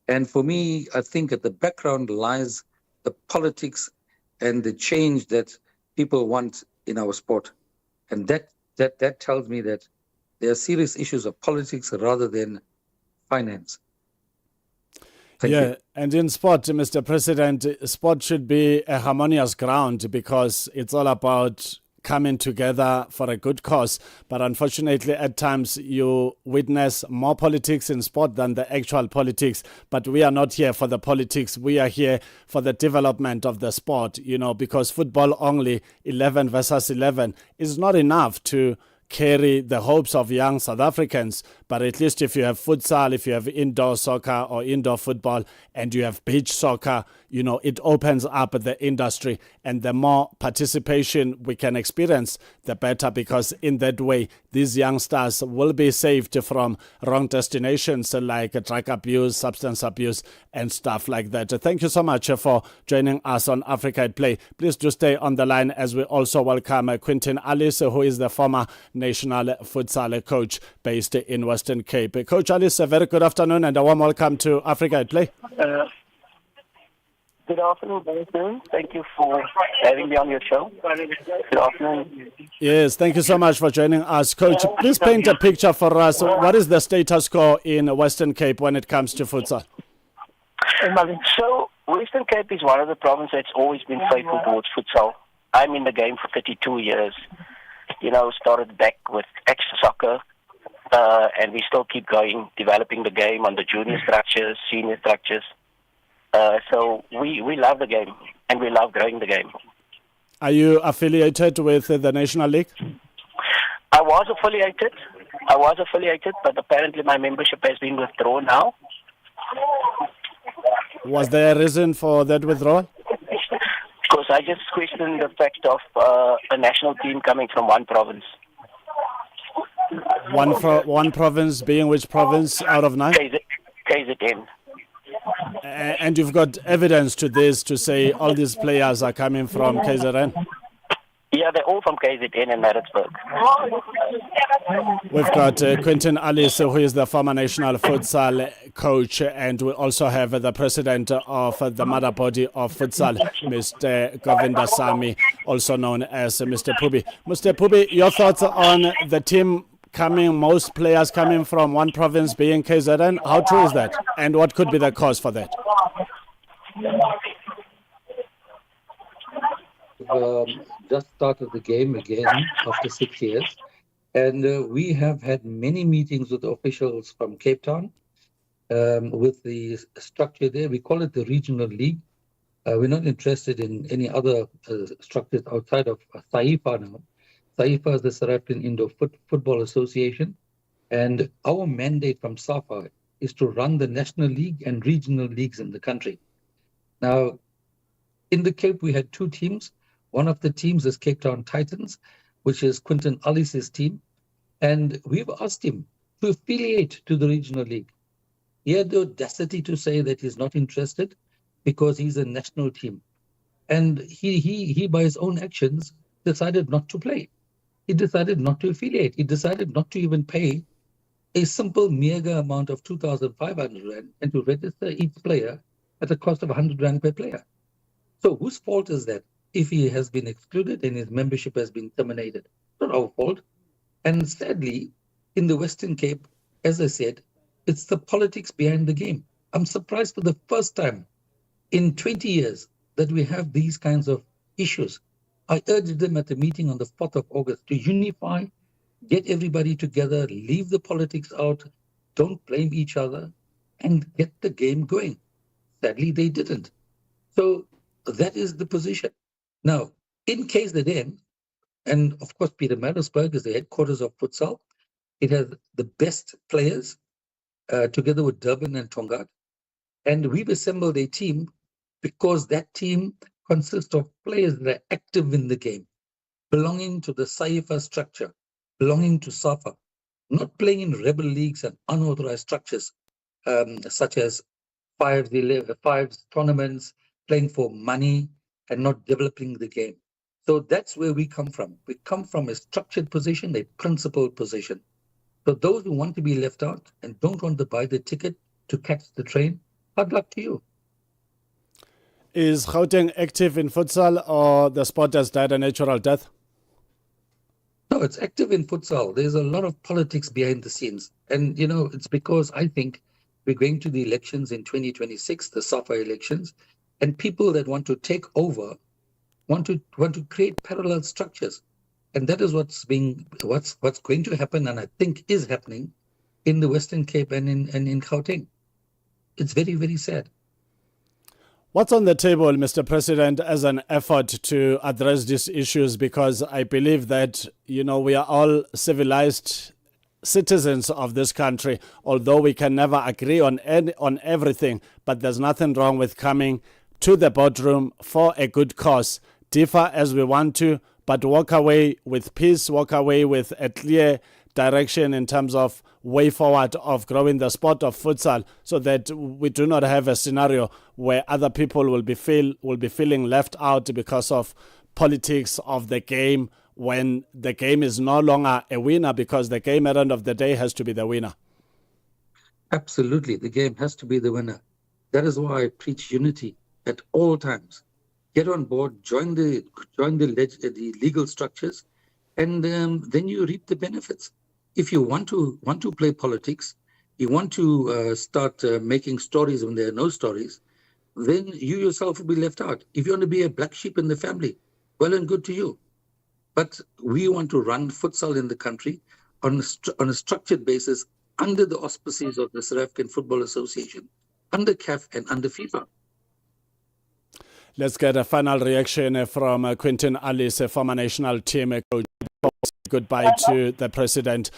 And for me, I think at the background lies the politics and the change that people want in our sport. And that tells me that there are serious issues of politics rather than finance. Thank you. And in sport, Mr. President, sport should be a harmonious ground because it's all about coming together for a good cause. But unfortunately, at times you witness more politics in sport than the actual politics. But we are not here for the politics. We are here for the development of the sport, because football only 11 versus 11 is not enough to carry the hopes of young South Africans. But at least if you have futsal, if you have indoor soccer or indoor football, and you have beach soccer, it opens up the industry. And the more participation we can experience, the better, because in that way, these youngsters will be saved from wrong destinations like drug abuse, substance abuse, and stuff like that. Thank you so much for joining us on Africa at Play. Please do stay on the line as we also welcome Quentin Alice, who is the former national futsal coach based in Western Cape. Coach Alice, a very good afternoon and a warm welcome to Africa at Play. Good afternoon, Jonathan. Thank you for having me on your show. Good afternoon. Yes, thank you so much for joining us. Coach, please paint a picture for us. What is the status quo in Western Cape when it comes to futsal? So, Western Cape is one of the provinces that's always been faithful towards futsal. I'm in the game for 32 years. Started back with extra soccer, and we still keep going, developing the game on the junior structures, senior structures. So we love the game, and we love growing the game. Are you affiliated with the National League? I was affiliated, but apparently my membership has been withdrawn now. Was there a reason for that withdrawal? Because I just questioned the fact of a national team coming from one province. One province being which province out of 9? KZN. And you've got evidence to this to say all these players are coming from KZN? Yeah, they're all from KZN and Maritzburg. We've got Quentin Alice, who is the former national futsal coach, and we also have the president of the mother body of futsal, Mr. Govindasamy, also known as Mr. Pubi. Mr. Pubi, your thoughts on the team most players coming from one province being KZN? How true is that? And what could be the cause for that? Just started the game again after 6 years. And we have had many meetings with officials from Cape Town with the structure there. We call it the Regional League. We're not interested in any other structures outside of SAIFA now. SAIFA is the South African Indoor Football Association. And our mandate from SAFA is to run the National League and regional leagues in the country. Now, in the Cape, we had 2 teams. One of the teams is Cape Town Titans, which is Quentin Alice's team. And we've asked him to affiliate to the Regional League. He had the audacity to say that he's not interested because he's a national team. And he by his own actions decided not to play. He decided not to affiliate. He decided not to even pay a simple meager amount of 2,500 Rand and to register each player at a cost of 100 Rand per player. So whose fault is that if he has been excluded and his membership has been terminated? It's not our fault. And sadly, in the Western Cape, as I said, it's the politics behind the game. I'm surprised for the first time in 20 years that we have these kinds of issues. I urged them at the meeting on the 4th of August to unify, get everybody together, leave the politics out, don't blame each other, and get the game going. Sadly, they didn't. So that is the position. Now, in KZN, and of course, Pietermaritzburg is the headquarters of futsal. It has the best players, together with Durban and Tongaat. And we've assembled a team because that team consists of players that are active in the game, belonging to the SAIFA structure, belonging to SAFA, not playing in rebel leagues and unauthorized structures, such as fives tournaments, playing for money and not developing the game. So that's where we come from. We come from a structured position, a principled position. So those who want to be left out and don't want to buy the ticket to catch the train, hard luck to you. Is Gauteng active in futsal, or the sport has died a natural death? No, it's active in futsal. There's a lot of politics behind the scenes. And, it's because I think we're going to the elections in 2026, the SAFA elections, and people that want to take over want to create parallel structures. And that is what's going to happen, and I think is happening in the Western Cape and in Gauteng. It's very, very sad. What's on the table, Mr. President, as an effort to address these issues? Because I believe that, we are all civilized citizens of this country, although we can never agree on everything. But there's nothing wrong with coming to the boardroom for a good cause, differ as we want to, but walk away with peace, walk away with a clear direction in terms of way forward of growing the sport of futsal, so that we do not have a scenario where other people will be feeling left out because of politics of the game, when the game is no longer a winner, because the game at the end of the day has to be the winner. Absolutely, the game has to be the winner. That is why I preach unity at all times. Get on board, join the legal structures, and then you reap the benefits. If you want to play politics, you want to start making stories when there are no stories, then you yourself will be left out. If you want to be a black sheep in the family, well and good to you. But we want to run futsal in the country on a structured basis under the auspices of the South African Football Association, under CAF and under FIFA. Let's get a final reaction from Quinton Alice, former national team coach. Goodbye to the president.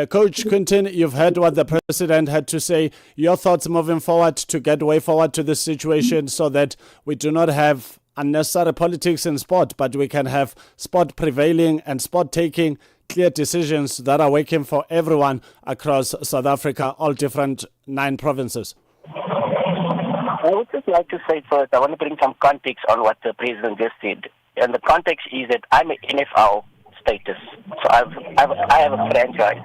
Coach Quinton, you've heard what the president had to say. Your thoughts moving forward to get way forward to this situation, so that we do not have unnecessary politics in sport, but we can have sport prevailing and sport taking clear decisions that are working for everyone across South Africa, all different 9 provinces. I would just like to say first, I want to bring some context on what the president just said. And the context is that I'm an NFL status. So I have a franchise.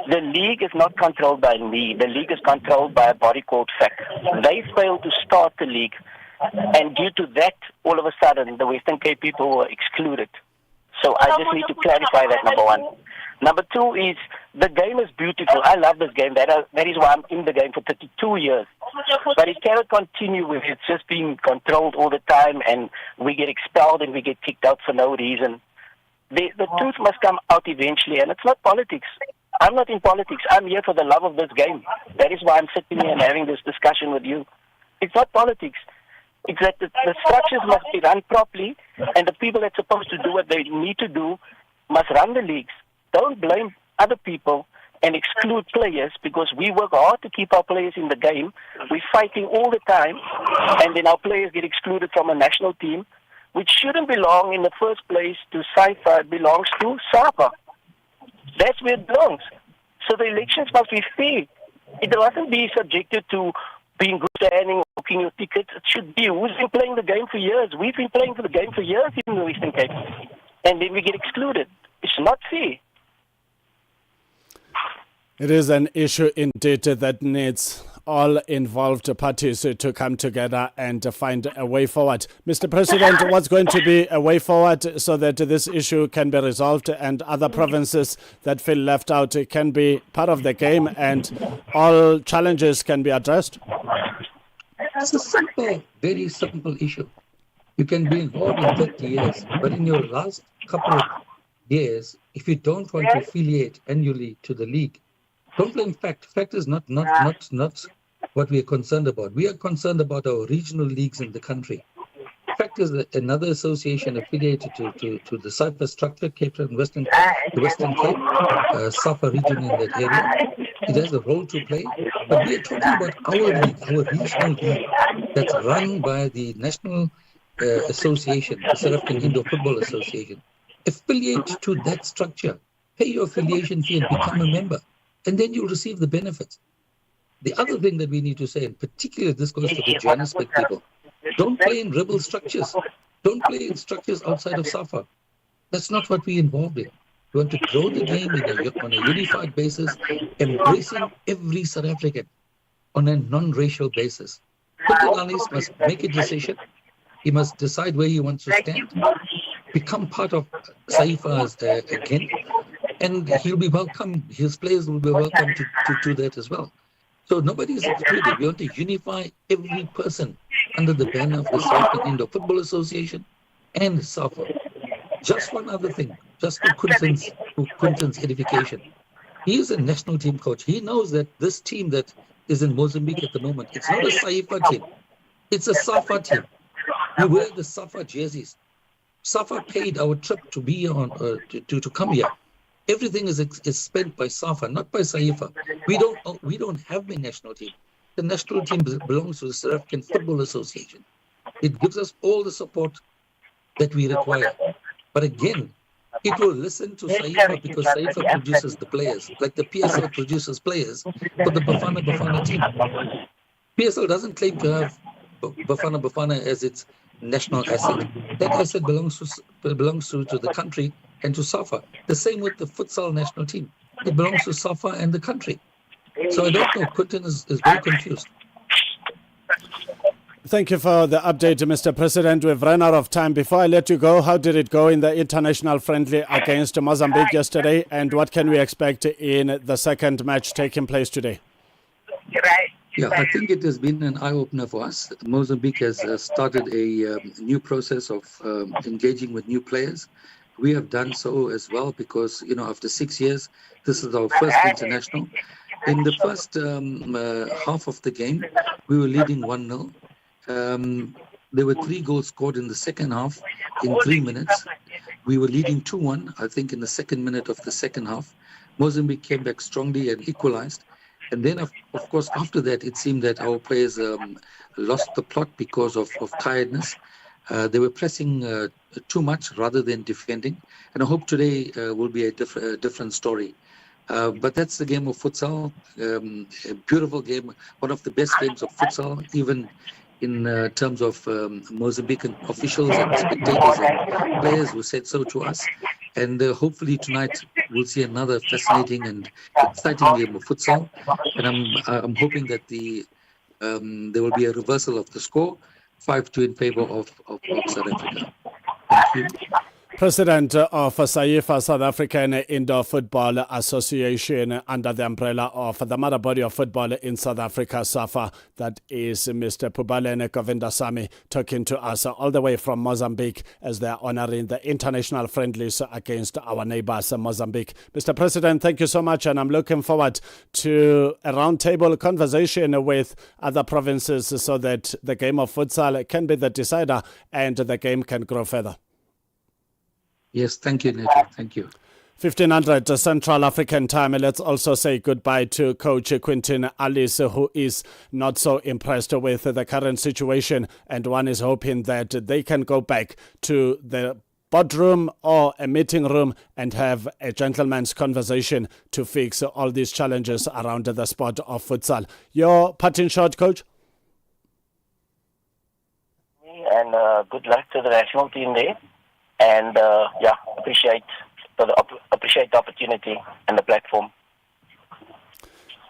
The league is not controlled by me. The league is controlled by a body called FAC. They failed to start the league, and due to that, all of a sudden, the Western Cape people were excluded. So I just need to clarify that, number one. Number two is, the game is beautiful. I love this game. That is why I'm in the game for 32 years. But it cannot continue with it just being controlled all the time, and we get expelled and we get kicked out for no reason. The truth must come out eventually, and it's not politics. I'm not in politics. I'm here for the love of this game. That is why I'm sitting here and having this discussion with you. It's not politics. It's that the structures must be run properly, and the people that's supposed to do what they need to do must run the leagues. Don't blame other people and exclude players, because we work hard to keep our players in the game. We're fighting all the time, and then our players get excluded from a national team, which shouldn't belong in the first place to SAIFA. It belongs to SAFA. That's where it belongs. So the elections must be fair. It mustn't be subjected to being good standing, booking your tickets. It should be who's been playing the game for years. We've been playing for the game for years in the Western Cape. And then we get excluded. It's not fair. It is an issue indeed that needs all involved parties to come together and find a way forward. Mr. President, what's going to be a way forward so that this issue can be resolved and other provinces that feel left out can be part of the game and all challenges can be addressed? It's a simple, very simple issue. You can be involved in 30 years, but in your last couple of years, if you don't want to affiliate annually to the league, don't blame FACT. FACT is not what we are concerned about. We are concerned about our regional leagues in the country. FACT is another association affiliated to the SAFA structure, Cape Town, the Western Cape, SAFA region in that area. It has a role to play, but we are talking about our league, our regional league, that's run by the National Association, the South African Indoor Football Association. Affiliate to that structure, pay your affiliation fee and become a member, and then you'll receive the benefits. The other thing that we need to say, and particularly this goes to the Johannesburg people, don't play in rebel structures. Don't play in structures outside of SAFA. That's not what we're involved in. We want to grow the game on a unified basis, embracing every South African on a non-racial basis. Quinton Alice must make a decision. He must decide where he wants to stand, become part of SAFA again, and he'll be welcome. His players will be welcome to do that as well. So nobody is excluded. We want to unify every person under the banner of the South African Indoor Football Association and SAFA. Just one other thing, just for Quinton's edification. He is a national team coach. He knows that this team that is in Mozambique at the moment, it's not a SAFA team. It's a SAFA team. We wear the SAFA jerseys. SAFA paid our trip to be on to come here. Everything is spent by SAFA, not by SAIFA. We don't have a national team. The national team belongs to the South African Football Association. It gives us all the support that we require. But again, it will listen to SAIFA because SAIFA produces the players, like the PSL produces players for the Bafana team. PSL doesn't claim to have Bafana as its national asset. That asset belongs to the country and to SAFA. The same with the futsal national team. It belongs to SAFA and the country. So I don't know. Quinton is very confused. Thank you for the update, Mr. President. We've run out of time. Before I let you go, how did it go in the international friendly against Mozambique yesterday? And what can we expect in the second match taking place today? Yeah, I think it has been an eye-opener for us. Mozambique has started a new process of engaging with new players. We have done so as well because, after 6 years, this is our first international. In the first half of the game, we were leading 1-0. There were 3 goals scored in the second half in 3 minutes. We were leading 2-1, I think, in the second minute of the second half. Mozambique came back strongly and equalized. And then, of course, after that, it seemed that our players lost the plot because of tiredness. They were pressing too much rather than defending. And I hope today will be a different story. But that's the game of futsal. A beautiful game, one of the best games of futsal, even in terms of Mozambican officials and spectators and players who said so to us. And hopefully tonight we'll see another fascinating and exciting game of futsal. And I'm hoping that there will be a reversal of the score, 5-2 in favor of South Africa. Thank you. President of SAIFA, South African Indoor Football Association, under the umbrella of the mother body of football in South Africa, SAFA. That is Mr. Pubalene Govindasamy talking to us all the way from Mozambique as they are honoring the international friendlies against our neighbors, Mozambique. Mr. President, thank you so much, and I'm looking forward to a roundtable conversation with other provinces so that the game of futsal can be the decider and the game can grow further. Yes, thank you, Neto. Thank you. 1500 Central African time. Let's also say goodbye to Coach Quinton Alice, who is not so impressed with the current situation, and one is hoping that they can go back to the boardroom or a meeting room and have a gentleman's conversation to fix all these challenges around the sport of futsal. Your parting shot, Coach? and good luck to the national team there. And appreciate the opportunity and the platform.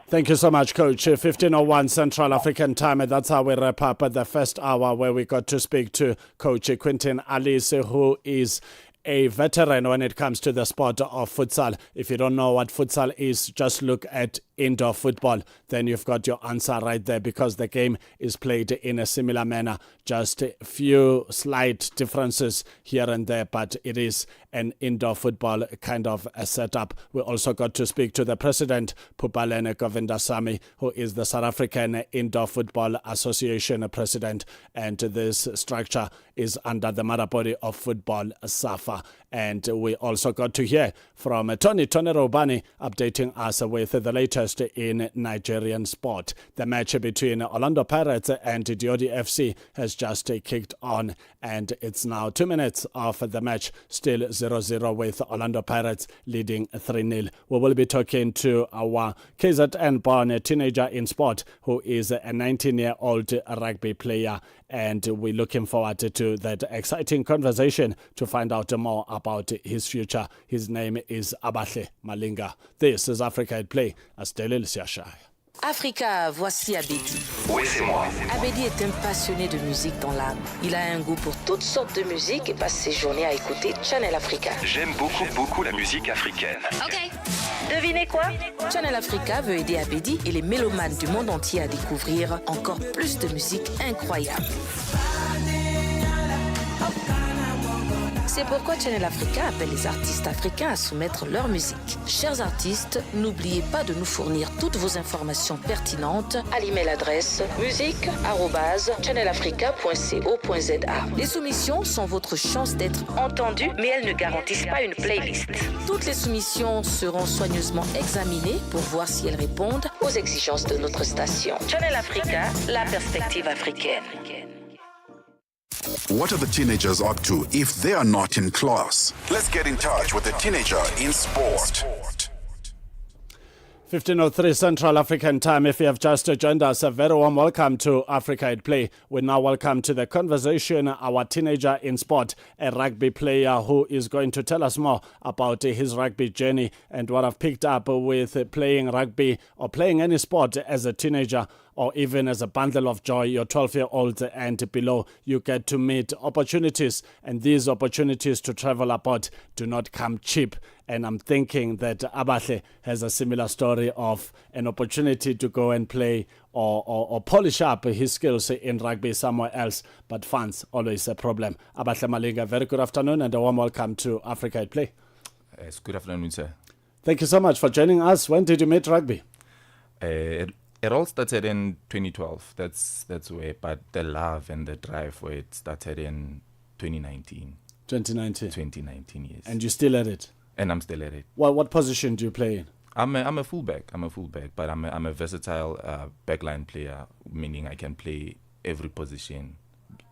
Thank you so much, Coach. 15:01 Central African Time. And that's how we wrap up the first hour, where we got to speak to Coach Quinton Alice, who is a veteran when it comes to the sport of futsal. If you don't know what futsal is, just look at indoor football. Then you've got your answer right there, because the game is played in a similar manner. Just a few slight differences here and there, but it is an indoor football kind of a setup. We also got to speak to the president, Pupalene Govindasamy, who is the South African Indoor Football Association president, and this structure is under the mother body of football, SAFA. And we also got to hear from Tony Robani updating us with the latest in Nigerian sport. The match between Orlando Pirates and Diodi FC has just kicked on, and it's now 2 minutes of the match, still 0-0 with Orlando Pirates leading 3-0. We will be talking to our KZN-born teenager in sport, who is a 19-year-old rugby player, and we're looking forward to that exciting conversation to find out more about his future. His name is Abahle Malinga. This is Africa at Play. Astelil Siashai. Africa, voici Abedi. Oui, c'est moi. Abedi est un passionné de musique dans l'âme. Il a un goût pour toutes sortes de musique et passe ses journées à écouter Channel Africa. J'aime beaucoup la musique africaine. Ok. Devinez quoi? Channel Africa veut aider Abedi et les mélomanes du monde entier à découvrir encore plus de musique incroyable. C'est pourquoi Channel Africa appelle les artistes africains à soumettre leur musique. Chers artistes, n'oubliez pas de nous fournir toutes vos informations pertinentes à l'email adresse musique@channelafrica.co.za. Les soumissions sont votre chance d'être entendues, mais elles ne garantissent pas une playlist. Toutes les soumissions seront soigneusement examinées pour voir si elles répondent aux exigences de notre station. Channel Africa, la perspective africaine. What are the teenagers up to if they are not in class? Let's get in touch with the teenager in sport. 15:03 Central African Time. If you have just joined us, a very warm welcome to Africa at Play. We now welcome to the conversation our teenager in sport, a rugby player who is going to tell us more about his rugby journey and what I've picked up with playing rugby or playing any sport as a teenager, or even as a bundle of joy. You're 12-year-old and below, you get to meet opportunities, and these opportunities to travel abroad do not come cheap. And I'm thinking that Abahle has a similar story of an opportunity to go and play or polish up his skills in rugby somewhere else, but funds always a problem. Abahle Malinga, very good afternoon and a warm welcome to Africa at Play. It's good afternoon, sir. Thank you so much for joining us. When did you meet rugby? It all started in 2012. That's where, but the love and the drive for it started in 2019. 2019, yes. And you're still at it? And I'm still at it. Well, what position do you play in? I'm a fullback. But I'm a versatile backline player, meaning I can play every position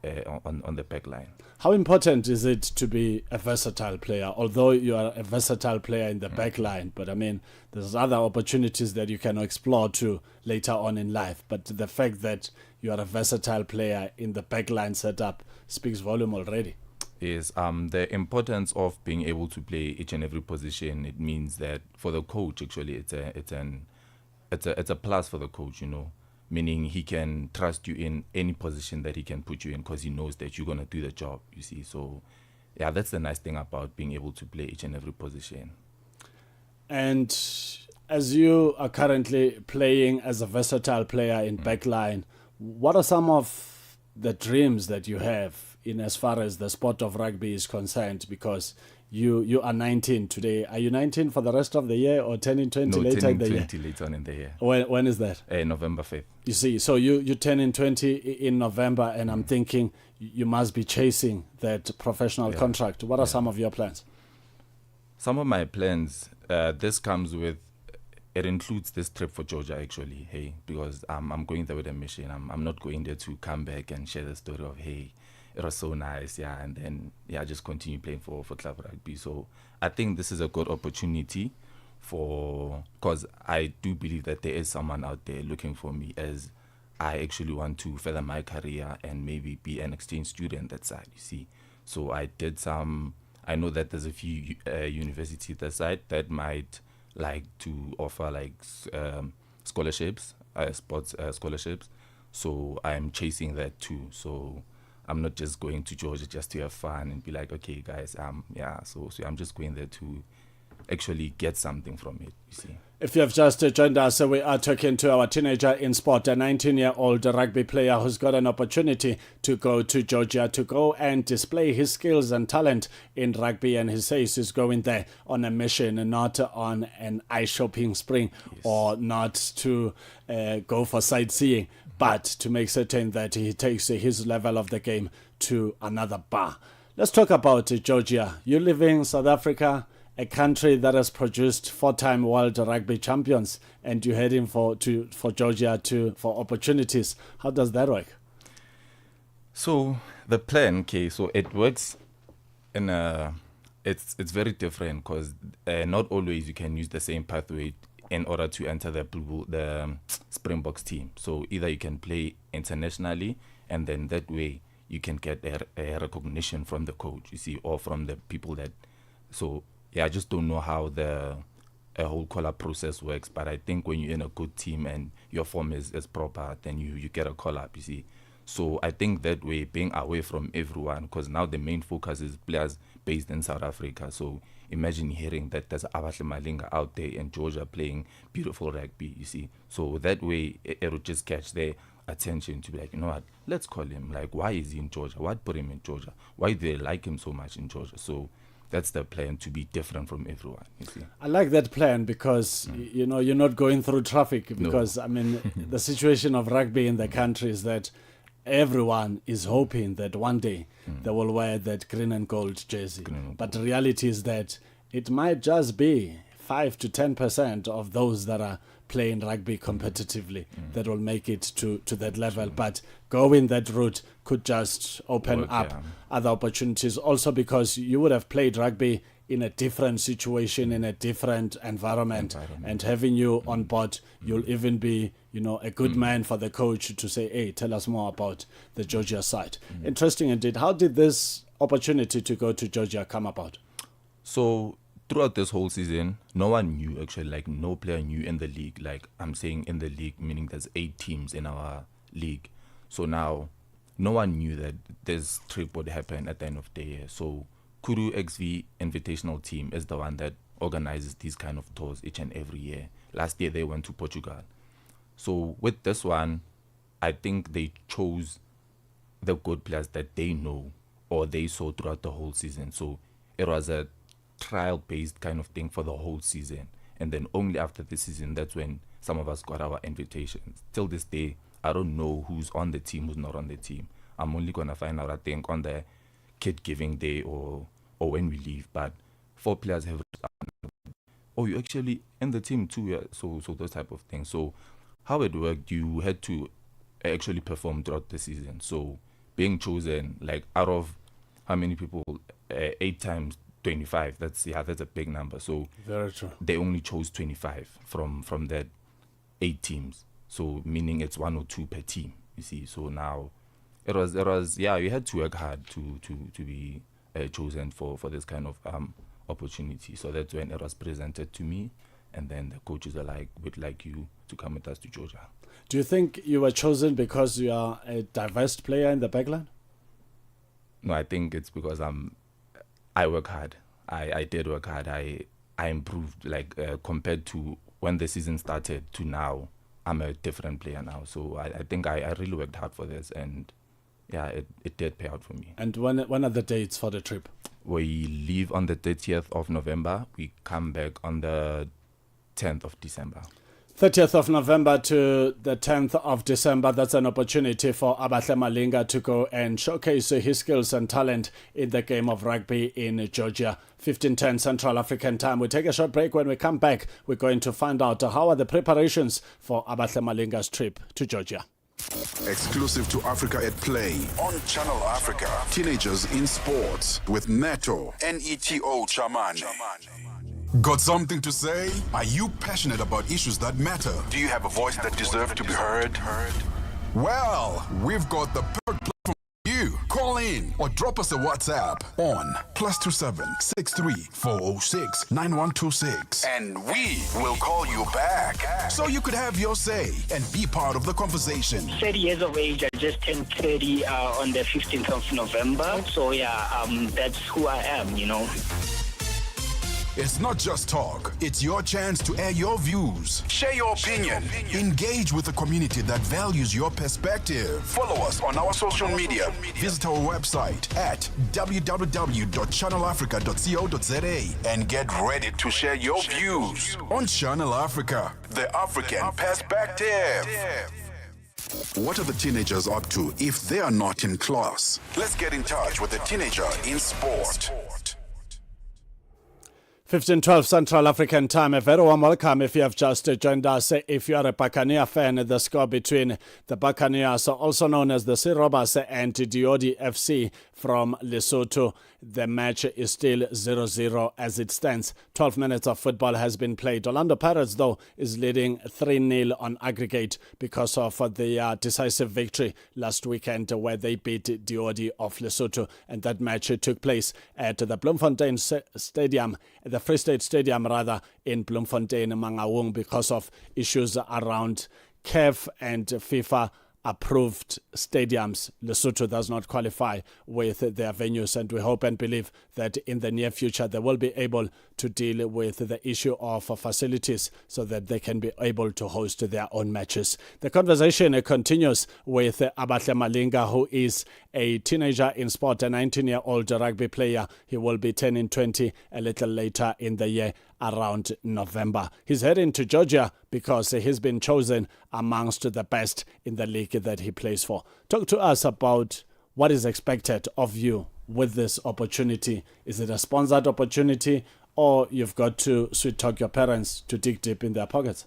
on the backline. How important is it to be a versatile player? Although you are a versatile player in the backline, but I mean, there's other opportunities that you can explore to later on in life. But the fact that you are a versatile player in the backline setup speaks volume already. Is the importance of being able to play each and every position. It means that for the coach, actually, it's a plus for the coach, you know, meaning he can trust you in any position that he can put you in because he knows that you're gonna do the job. You see, so yeah, that's the nice thing about being able to play each and every position. And as you are currently playing as a versatile player in backline, what are some of the dreams that you have in as far as the sport of rugby is concerned? Because you are 19 today. Are you 19 for the rest of the year or turning 20 later in the year? 20 later on in the year. When is that? November 5th. You see, so you turn in 20 in November, and I'm thinking you must be chasing that professional contract. What are some of your plans? Some of my plans, this comes with, it includes this trip for Georgia, actually, hey, because I'm going there with a mission. I'm not going there to come back and share the story of, hey, it was so nice, yeah, and then, yeah, just continue playing for club rugby. So I think this is a good opportunity because I do believe that there is someone out there looking for me as I actually want to further my career and maybe be an exchange student that side, you see. So I did some, I know that there's a few universities that side that might like to offer like scholarships, sports scholarships. So I'm chasing that too. So I'm not just going to Georgia just to have fun and be like, okay, guys, so I'm just going there to actually get something from it, you see. If you have just joined us, we are talking to our teenager in sport, a 19-year-old rugby player who's got an opportunity to go to Georgia to go and display his skills and talent in rugby. And he says he's going there on a mission and not on an ice shopping spree, or not to go for sightseeing, but to make certain that he takes his level of the game to another bar. Let's talk about Georgia. You live in South Africa, a country that has produced 4-time world rugby champions, and you're heading for Georgia for opportunities. How does that work? So the plan, so it works in it's very different, because not always you can use the same pathway in order to enter the Springboks team. So either you can play internationally, and then that way you can get a recognition from the coach, you see, or from the people that. So yeah, I just don't know how the whole call-up process works, but I think when you're in a good team and your form is proper, then you get a call-up, you see. So I think that way, being away from everyone, because now the main focus is players based in South Africa. So imagine hearing that there's Abahle Malinga out there in Georgia playing beautiful rugby, you see. So that way, it would just catch their attention to be like, you know what, let's call him. Like, why is he in Georgia? What put him in Georgia? Why do they like him so much in Georgia? So that's the plan, to be different from everyone, you see. I like that plan because, you know, you're not going through traffic, because, I mean, the situation of rugby in the country is that everyone is hoping that one day they will wear that green and gold jersey. But the reality is that it might just be 5 to 10% of those that are playing rugby competitively that will make it to that level. But going that route could just open up other opportunities. Also because you would have played rugby in a different situation, in a different environment. And having you on board, you'll even be, you know, a good man for the coach to say, hey, tell us more about the Georgia side. Interesting indeed. How did this opportunity to go to Georgia come about? So throughout this whole season, no one knew, actually, like no player knew in the league. Like I'm saying in the league, meaning there's 8 teams in our league. So now no one knew that this trip would happen at the end of the year. So Kuru XV Invitational Team is the one that organizes these kind of tours each and every year. Last year they went to Portugal. So with this one, I think they chose the good players that they know or they saw throughout the whole season. So it was a trial-based kind of thing for the whole season. And then only after the season, that's when some of us got our invitations. Till this day, I don't know who's on the team, who's not on the team. I'm only going to find out, I think, on the kit giving day or when we leave. But 4 players have, oh, you actually in the team too, yeah. So those type of things. So how it worked, you had to actually perform throughout the season. So being chosen, like out of how many people, 8 times 25, that's a big number. So very true. They only chose 25 from that 8 teams. So meaning it's 1 or 2 per team, you see. So now it was you had to work hard to be chosen for this kind of opportunity. So that's when it was presented to me, and then the coaches are like, we'd like you to come with us to Georgia. Do you think you were chosen because you are a diverse player in the backline? No, I think it's because I work hard. I did work hard. I improved, like compared to when the season started to now. I'm a different player now. So I think I really worked hard for this, and yeah, it did pay out for me. And when are the dates for the trip? We leave on the 30th of November. We come back on the 10th of December. 30th of November to the 10th of December. That's an opportunity for Abahle Malinga to go and showcase his skills and talent in the game of rugby in Georgia. 15:10 Central African time. We take a short break. When we come back, we're going to find out how are the preparations for Abahle Malinga's trip to Georgia. Exclusive to Africa at Play on Channel Africa. Teenagers in sports with Neto, N-E-T-O, Chemane. Got something to say? Are you passionate about issues that matter? Do you have a voice that deserves to be heard? Well, we've got the perfect platform for you. Call in or drop us a WhatsApp on +27 63 406 9126 and we will call you back so you could have your say and be part of the conversation. 30 years of age. I just turned 30 on the 15th of November. So yeah, that's who I am, you know. It's not just talk. It's your chance to air your views, share your opinion, engage with a community that values your perspective. Follow us on our social media. Visit our website at www.channelafrica.co.za and get ready to share your views on Channel Africa, the African perspective. What are the teenagers up to if they are not in class? Let's get in touch with the teenager in sport. 15:12 Central African Time. A very warm welcome if you have just joined us. If you are a Buccaneer fan, the score between the Buccaneers, also known as the Sea Robbers, and Diodi FC from Lesotho. The match is still 0-0 as it stands. 12 minutes of football has been played. Orlando Pirates, though, is leading 3-0 on aggregate because of the decisive victory last weekend where they beat Diodi of Lesotho. And that match took place at the Bloemfontein Stadium, the Free State Stadium rather, in Bloemfontein, Mangaung, because of issues around CAF and FIFA approved stadiums. Lesotho does not qualify with their venues, and we hope and believe that in the near future they will be able to deal with the issue of facilities so that they can be able to host their own matches. The conversation continues with Abahle Malinga, who is a teenager in sport, a 19-year-old rugby player. He will be turning 20 a little later in the year, around November. He's heading to Georgia because he's been chosen amongst the best in the league that he plays for. Talk to us about what is expected of you with this opportunity. Is it a sponsored opportunity, or you've got to sweet talk your parents to dig deep in their pockets?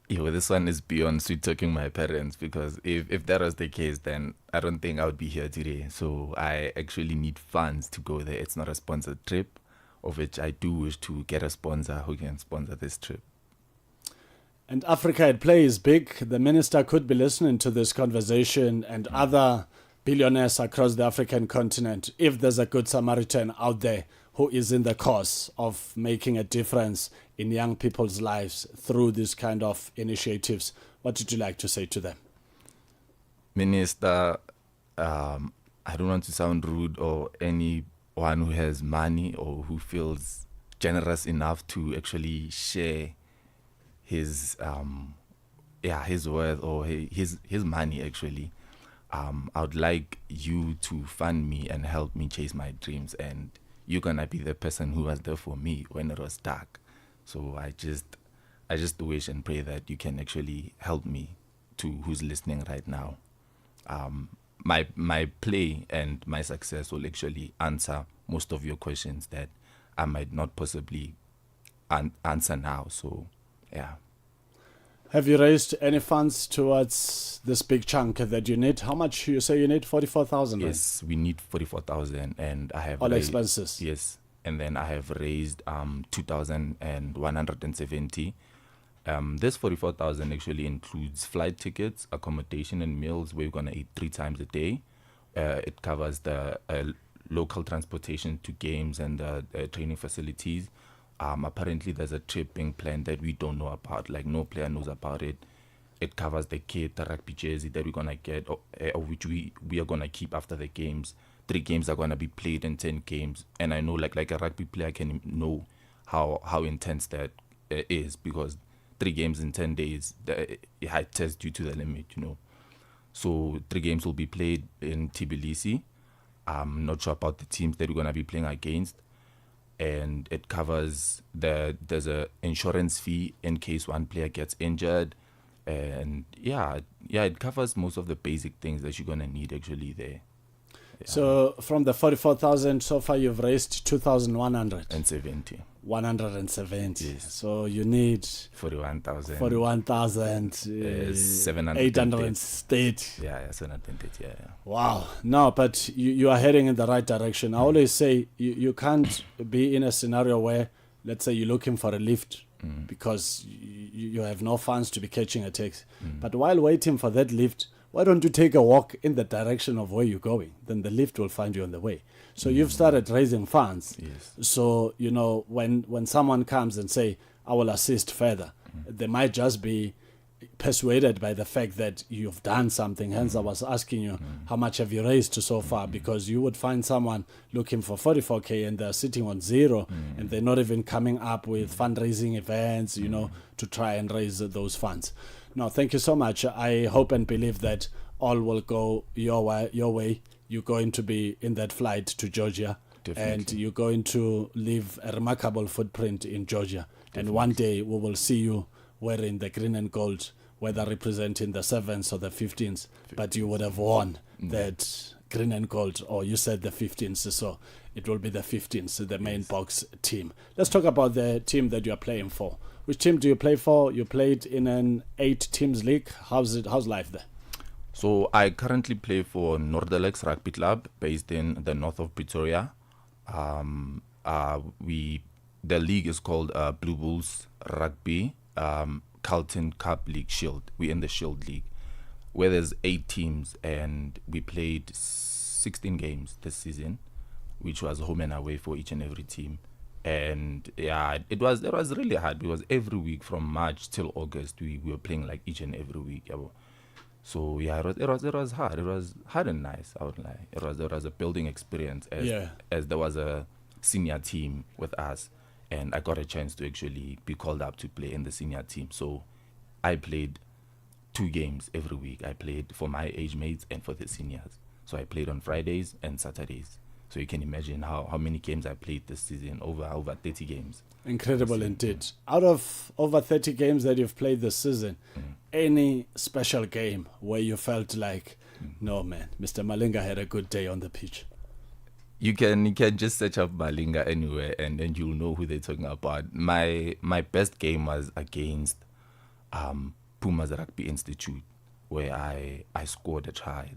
Yeah, this one is beyond sweet talking my parents, because if that was the case, then I don't think I would be here today. So I actually need funds to go there. It's not a sponsored trip, of which I do wish to get a sponsor who can sponsor this trip. And Africa at Play is big. The minister could be listening to this conversation, and other billionaires across the African continent. If there's a good Samaritan out there who is in the cause of making a difference in young people's lives through this kind of initiatives, what would you like to say to them? Minister, I don't want to sound rude, or anyone who has money or who feels generous enough to actually share his worth or his money actually. I would like you to fund me and help me chase my dreams, and you're gonna be the person who was there for me when it was dark. So I just wish and pray that you can actually help me, to who's listening right now. My play and my success will actually answer most of your questions that I might not possibly answer now. So yeah. Have you raised any funds towards this big chunk that you need? How much you say you need? 44,000? Yes, we need 44,000, and I have all expenses. Yes, and then I have raised 2,170. This 44,000 actually includes flight tickets, accommodation, and meals. We're gonna eat 3 times a day. It covers the local transportation to games and training facilities. Apparently there's a trip being planned that we don't know about, like no player knows about it. It covers the kit, the rugby jersey that we're gonna get, or which we are gonna keep after the games. 3 games are gonna be played in 10 games, and I know like a rugby player can know how intense that is, because 3 games in 10 days, it tests you to the limit, you know. So 3 games will be played in Tbilisi. I'm not sure about the teams that we're gonna be playing against. And it covers there's a insurance fee in case one player gets injured, and it covers most of the basic things that you're gonna need actually there. Yeah. So from the 44,000 so far, you've raised 2,170. 170. Yes. So you need 41,000. 800 state. Yeah, 730. Yeah. Wow. No, but you are heading in the right direction. I always say you can't be in a scenario where, let's say, you're looking for a lift because you have no funds to be catching a taxi. But while waiting for that lift, why don't you take a walk in the direction of where you're going? Then the lift will find you on the way. So you've started raising funds. Yes. So, you know, when someone comes and say, I will assist further, they might just be persuaded by the fact that you've done something. Hence, I was asking you, how much have you raised so far? Because you would find someone looking for 44K and they're sitting on zero, and they're not even coming up with fundraising events, you know, to try and raise those funds. No, thank you so much. I hope and believe that all will go your way. You're going to be in that flight to Georgia. Definitely. And you're going to leave a remarkable footprint in Georgia. Definitely. And one day we will see you wearing the green and gold, whether representing the 7s or the 15s, but you would have worn that green and gold, or you said the 15s, so it will be the 15s, the main box team. Let's talk about the team that you're playing for. Which team do you play for? You played in an 8-teams league. How's life there? So I currently play for Noordelijks Rugby Club based in the north of Pretoria. The league is called Blue Bulls Rugby Carlton Cup League Shield. We're in the Shield League, where there's 8 teams, and we played 16 games this season, which was home and away for each and every team. And yeah, it was really hard because every week from March till August we were playing like each and every week. So yeah, it was hard. It was hard and nice. I would lie. It was a building experience as there was a senior team with us, and I got a chance to actually be called up to play in the senior team. So I played 2 games every week. I played for my age mates and for the seniors. So I played on Fridays and Saturdays. So you can imagine how many games I played this season, over 30 games. Incredible indeed. Out of over 30 games that you've played this season, any special game where you felt like, no man, Mr. Malinga had a good day on the pitch? You can just search up Malinga anywhere and then you'll know who they're talking about. My best game was against Puma's Rugby Institute, where I scored a try.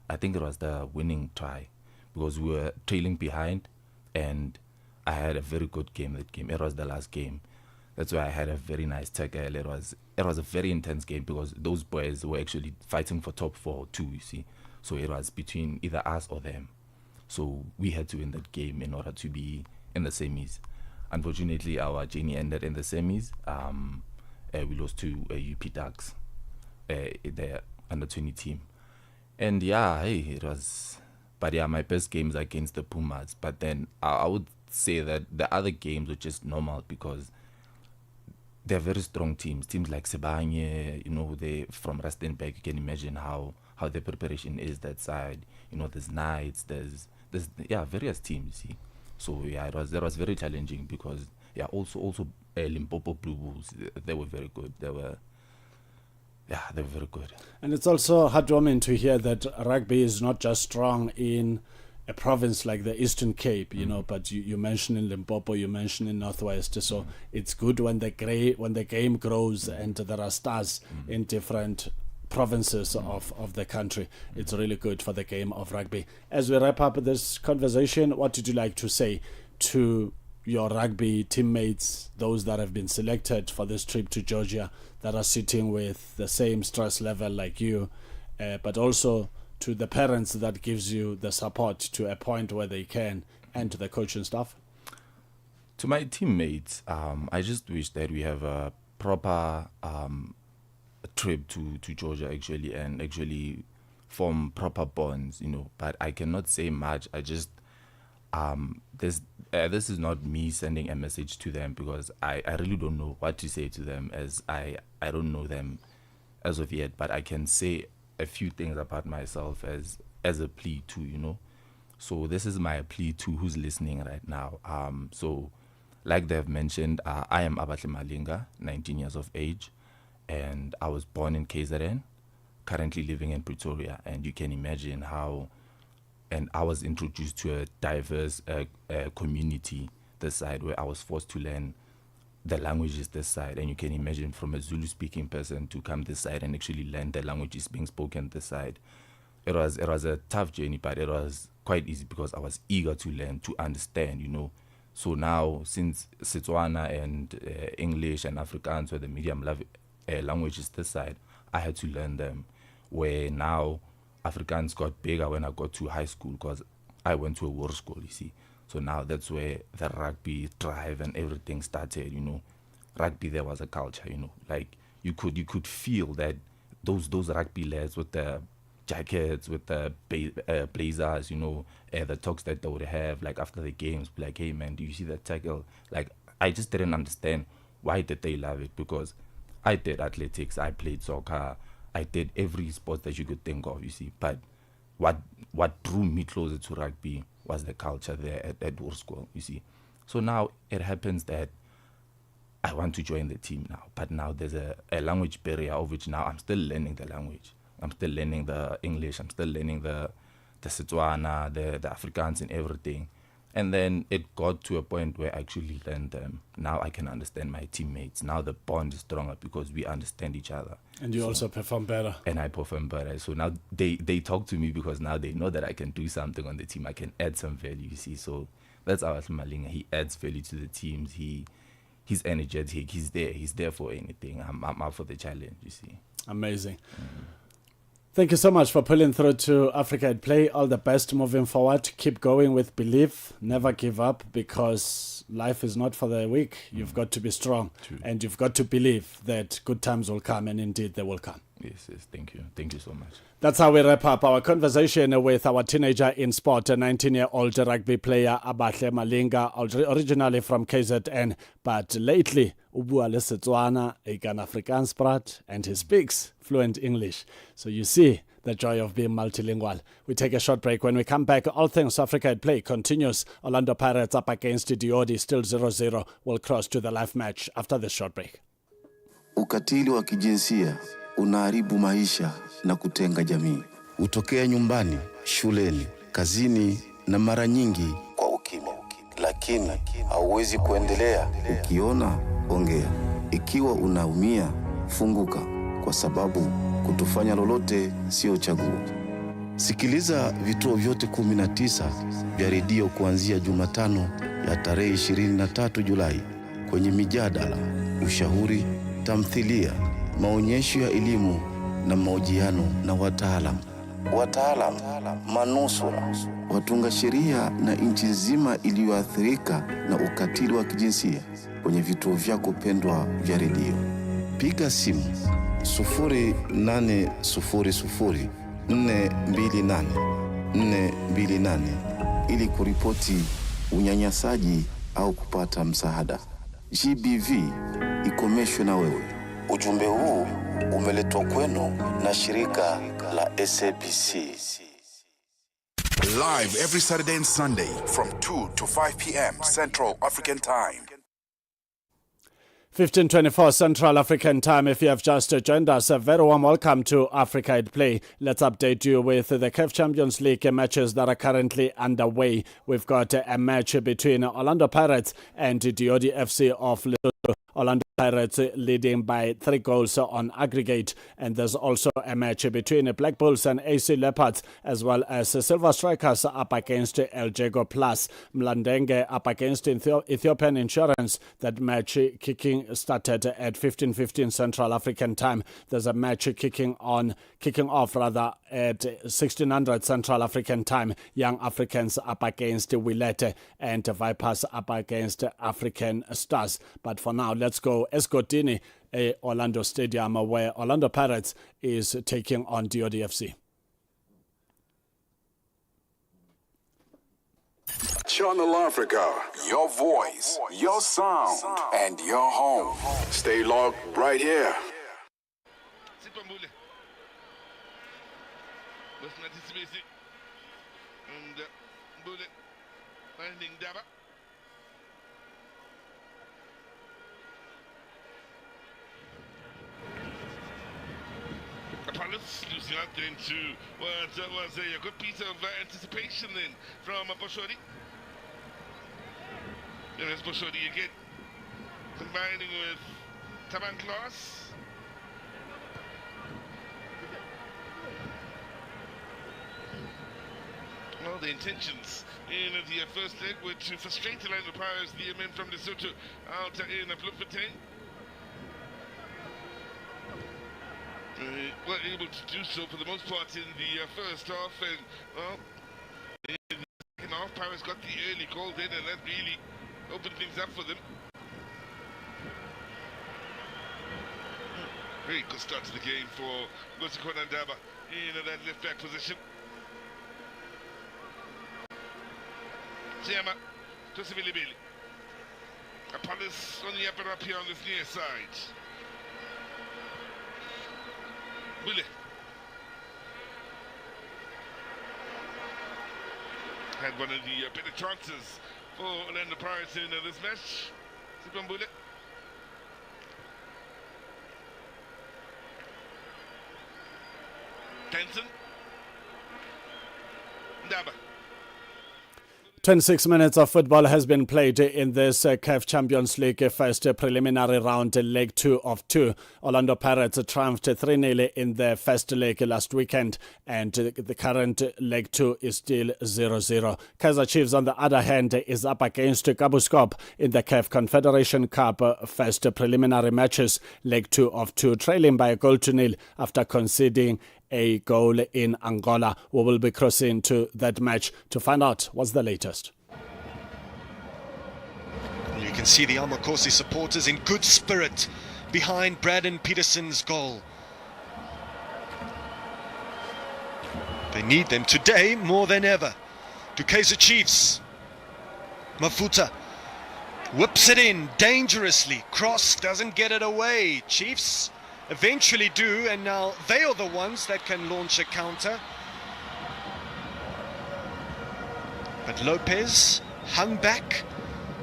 I think it was the winning try, because we were trailing behind, and I had a very good game that game. It was the last game. That's why I had a very nice tackle. It was a very intense game because those boys were actually fighting for top 4 too, you see. So it was between either us or them. So we had to win that game in order to be in the semis. Unfortunately, our journey ended in the semis. We lost to UP Ducks, the under 20 team. And yeah, it was... But yeah, my best games against the Pumas. But then I would say that the other games were just normal because they're very strong teams. Teams like Sebanye, you know, they from Rustenburg. You can imagine how the preparation is that side. You know, there's Knights, there's various teams. See, so yeah, it was very challenging because also Limpopo Blue Bulls, they were very good. They were very good. And it's also heartwarming to hear that rugby is not just strong in a province like the Eastern Cape, you know, but you mentioned in Limpopo, you mentioned in Northwest. So it's good when the game grows and there are stars in different provinces of the country. It's really good for the game of rugby. As we wrap up this conversation, what would you like to say to your rugby teammates, those that have been selected for this trip to Georgia, that are sitting with the same stress level like you, but also to the parents that gives you the support to a point where they can, and to the coaching staff? To my teammates, I just wish that we have a proper trip to Georgia and actually form proper bonds, you know. But I cannot say much. I just this is not me sending a message to them because I really don't know what to say to them, as I don't know them as of yet. But I can say a few things about myself as a plea to, you know. So this is my plea to who's listening right now. So like they've mentioned, I am Abatle Malinga, 19 years of age, and I was born in KZN, currently living in Pretoria. And you can imagine how, and I was introduced to a diverse community this side, where I was forced to learn the languages this side. And you can imagine, from a Zulu speaking person to come this side and actually learn the languages being spoken this side. It was a tough journey, but it was quite easy because I was eager to learn, to understand, you know. So now, since Setswana and English and Afrikaans were the medium languages this side, I had to learn them. where now Afrikaans got bigger when I got to high school, because I went to a war school, you see. So now that's where the rugby drive and everything started, you know. Rugby, there was a culture, you know. Like you could feel that those rugby lads with the jackets, with the blazers, you know, the talks that they would have, like after the games, be like, hey man, do you see that tackle? Like, I just didn't understand why did they love it, because I did athletics, I played soccer, I did every sport that you could think of, you see. But what drew me closer to rugby was the culture there at war school, you see. So now it happens that I want to join the team now, but now there's a language barrier, of which now I'm still learning the language. I'm still learning the English, I'm still learning the Setswana, the Afrikaans and everything. And then it got to a point where I actually learned them. Now I can understand my teammates. Now the bond is stronger because we understand each other. And you also perform better. And I perform better. So now they talk to me because now they know that I can do something on the team. I can add some value, you see. So that's our Malinga. He adds value to the teams. He's energetic. He's there. He's there for anything. I'm up for the challenge, you see. Amazing. Thank you so much for pulling through to Africa at Play. All the best moving forward. Keep going with belief. Never give up, because life is not for the weak. You've got to be strong. True. And you've got to believe that good times will come, and indeed they will come. Yes, thank you. Thank you so much. That's how we wrap up our conversation with our teenager in sport, a 19-year-old rugby player, Abahle Malinga, originally from KZN, but lately, ubua le Setswana, an Afrikaans brat, and he speaks fluent English. So you see the joy of being multilingual. We take a short break. When we come back, all things Africa at Play continues. Orlando Pirates up against Diodi, still 0-0. We'll cross to the live match after this short break. Ukatili wa kijinsia unaharibu maisha na kutenga jamii. Hutokea nyumbani, shuleni, kazini na mara nyingi kwa ukimya. Lakini hauwezi kuendelea. Ukiona, ongea. Ikiwa unaumia, funguka, kwa sababu kutofanya lolote sio chaguo. Sikiliza vituo vyote 19 vya redio kuanzia Jumatano ya tarehe 23 Julai kwenye mijadala, ushauri, tamthilia, maonyesho ya elimu na mahojiano na wataalamu, manusura, watunga sheria na nchi nzima iliyoathirika na ukatili wa kijinsia kwenye vituo vyako pendwa vya redio. Piga simu 0800-428-428 ili kuripoti unyanyasaji au kupata msaada. GBV, ikomeshwe na wewe. Ujumbe huu umeletwa kwenu na shirika la SABC. Live every Saturday and Sunday from 2 to 5 p.m. Central African Time. 15:24 Central African Time. If you have just joined us, a very warm welcome to Africa at Play. Let's update you with the CAF Champions League matches that are currently underway. We've got a match between Orlando Pirates and Diodi FC of Lesotho. Orlando Pirates leading by 3 goals on aggregate, and there's also a match between Black Bulls and AC Leopards, as well as Silver Strikers up against El Jago Plus, Mlandenge up against Ethiopian Insurance. That match started at 15:15 Central African Time. There's a match kicking off at 1600 Central African Time. Young Africans up against Willete and Vipers up against African Stars. But for now, let's go Escotini, Orlando Stadium, where Orlando Pirates is taking on Diodi FC. Channel Africa, your voice, your sound, and your home. Stay logged right here. Lucian into what was a good piece of anticipation then from Boshori. And it's Boshori again, combining with Taban Klaas. Well, the intentions in the first leg were to frustrate the Orlando Pirates, the men from Lesotho out in Bloemfontein. were able to do so for the most part in the first half, and well, in the second half, Paris got the early goal in, and that really opened things up for them. Very good start to the game for Ngosikona Ndaba in that left back position. Siama to Sibilibili. Apollos on the upper up here on this near side. Bule. Had one of the better chances for Orlando Pirates in this match. Sipon Bule. Tenson. Ndaba. 26 minutes of football has been played in this CAF Champions League first preliminary round, leg 2 of 2. Orlando Pirates triumphed 3-0 in their first leg last weekend, and the current leg 2 is still 0-0. Kaizer Chiefs, on the other hand, is up against Kabuskop in the CAF Confederation Cup first preliminary matches, leg 2 of 2, trailing by a goal to nil after conceding a goal in Angola. We will be crossing to that match to find out what's the latest. You can see the Amakosi supporters in good spirit behind Braden Peterson's goal. They need them today more than ever. To Kaizer Chiefs. Mafuta whips it in dangerously. Cross doesn't get it away. Chiefs eventually do, and now they are the ones that can launch a counter. But Lopez hung back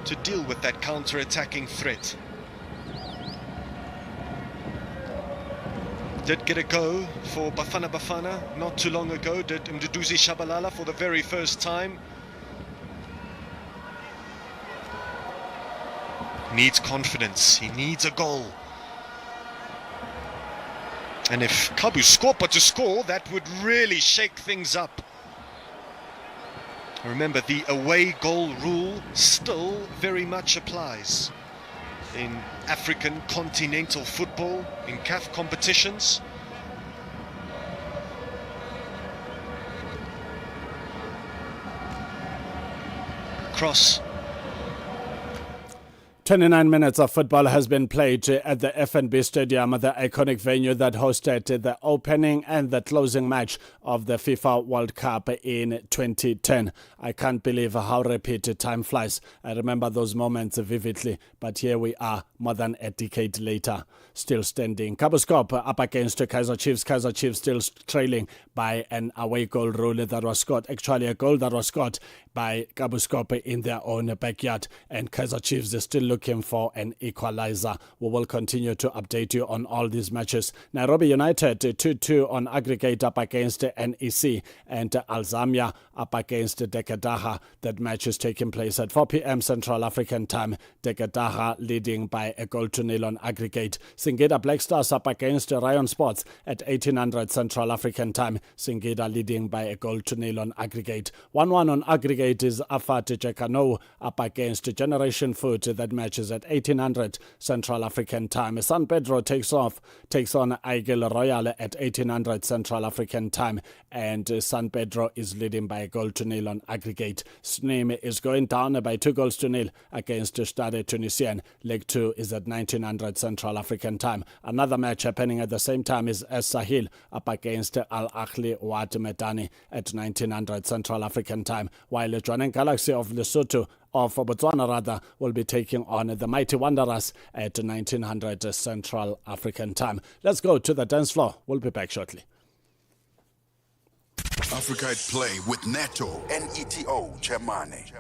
to deal with that counter-attacking threat. Did get a go for Bafana not too long ago. Did Mduduzi Shabalala for the very first time. Needs confidence. He needs a goal. And if Kabuskop were to score, that would really shake things up. Remember, the away goal rule still very much applies in African continental football, in CAF competitions. Cross. 29 minutes of football has been played at the FNB Stadium, the iconic venue that hosted the opening and the closing match of the FIFA World Cup in 2010. I can't believe how rapid time flies. I remember those moments vividly, but here we are, more than a decade later, still standing. Kabuskop up against Kaizer Chiefs. Kaizer Chiefs still trailing by an away goal rule that was scored. Actually, a goal that was scored by Kabuskop in their own backyard, and Kaizer Chiefs is still looking for an equalizer. We will continue to update you on all these matches. Nairobi United 2-2 on aggregate up against NEC, and Alzamia up against Dekadaha. That match is taking place at 4 p.m. Central African time. Dekadaha leading by a goal to nil on aggregate. Singida Black Stars up against Rayon Sports at 1800 Central African time. Singida leading by a goal to nil on aggregate. 1-1 on aggregate is Afat Jekano up against Generation Foot. That match is at 1800 Central African time. San Pedro takes on Aigel Royal at 1800 Central African time, and San Pedro is leading by a goal to nil on aggregate. Sneem is going down by 2 goals to nil against Stade Tunisien. Leg 2 is at 1900 Central African time. Another match happening at the same time is Es Sahil up against Al Ahly Wad Medani at 1900 Central African time, while Jwaneng Galaxy of Lesotho, of Botswana rather, will be taking on the Mighty Wanderers at 1900 Central African time. Let's go to the dance floor. We'll be back shortly. Africa at Play with Neto, N-E-T-O, Chemane.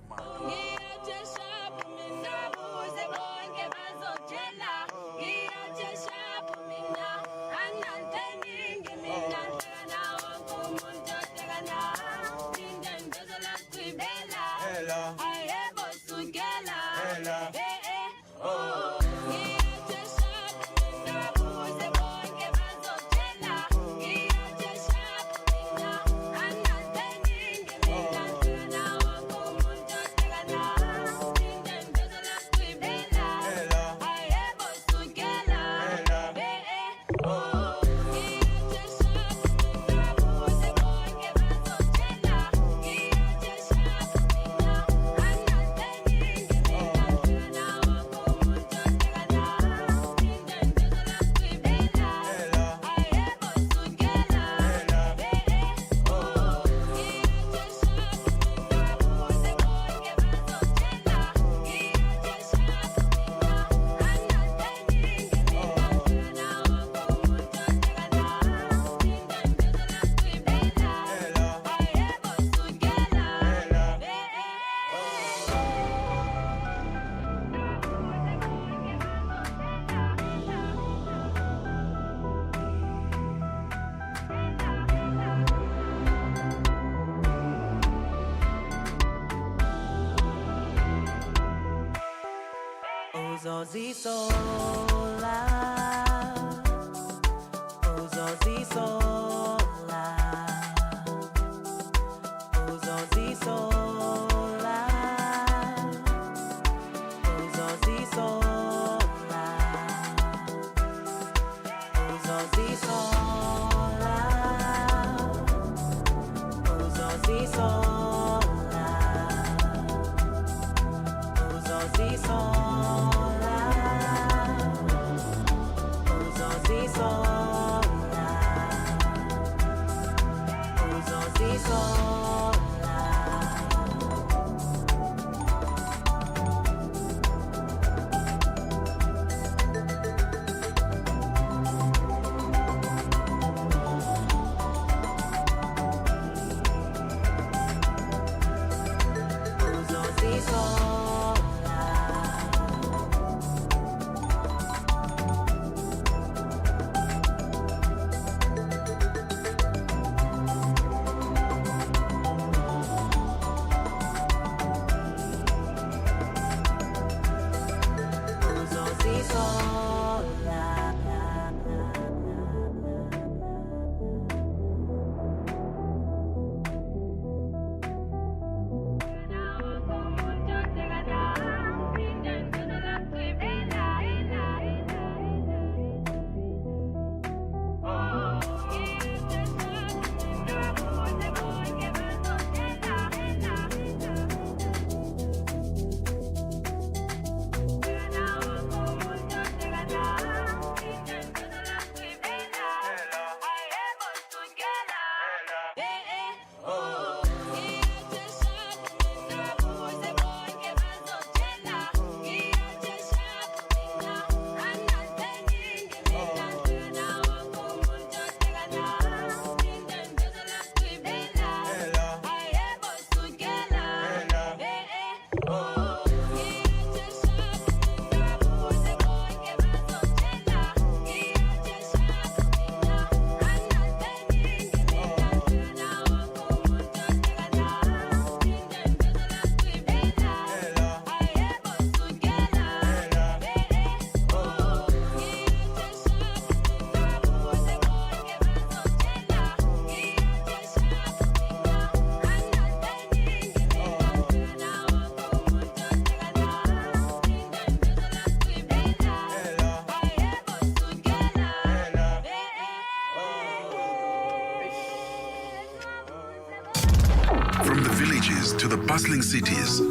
From the villages to the bustling cities,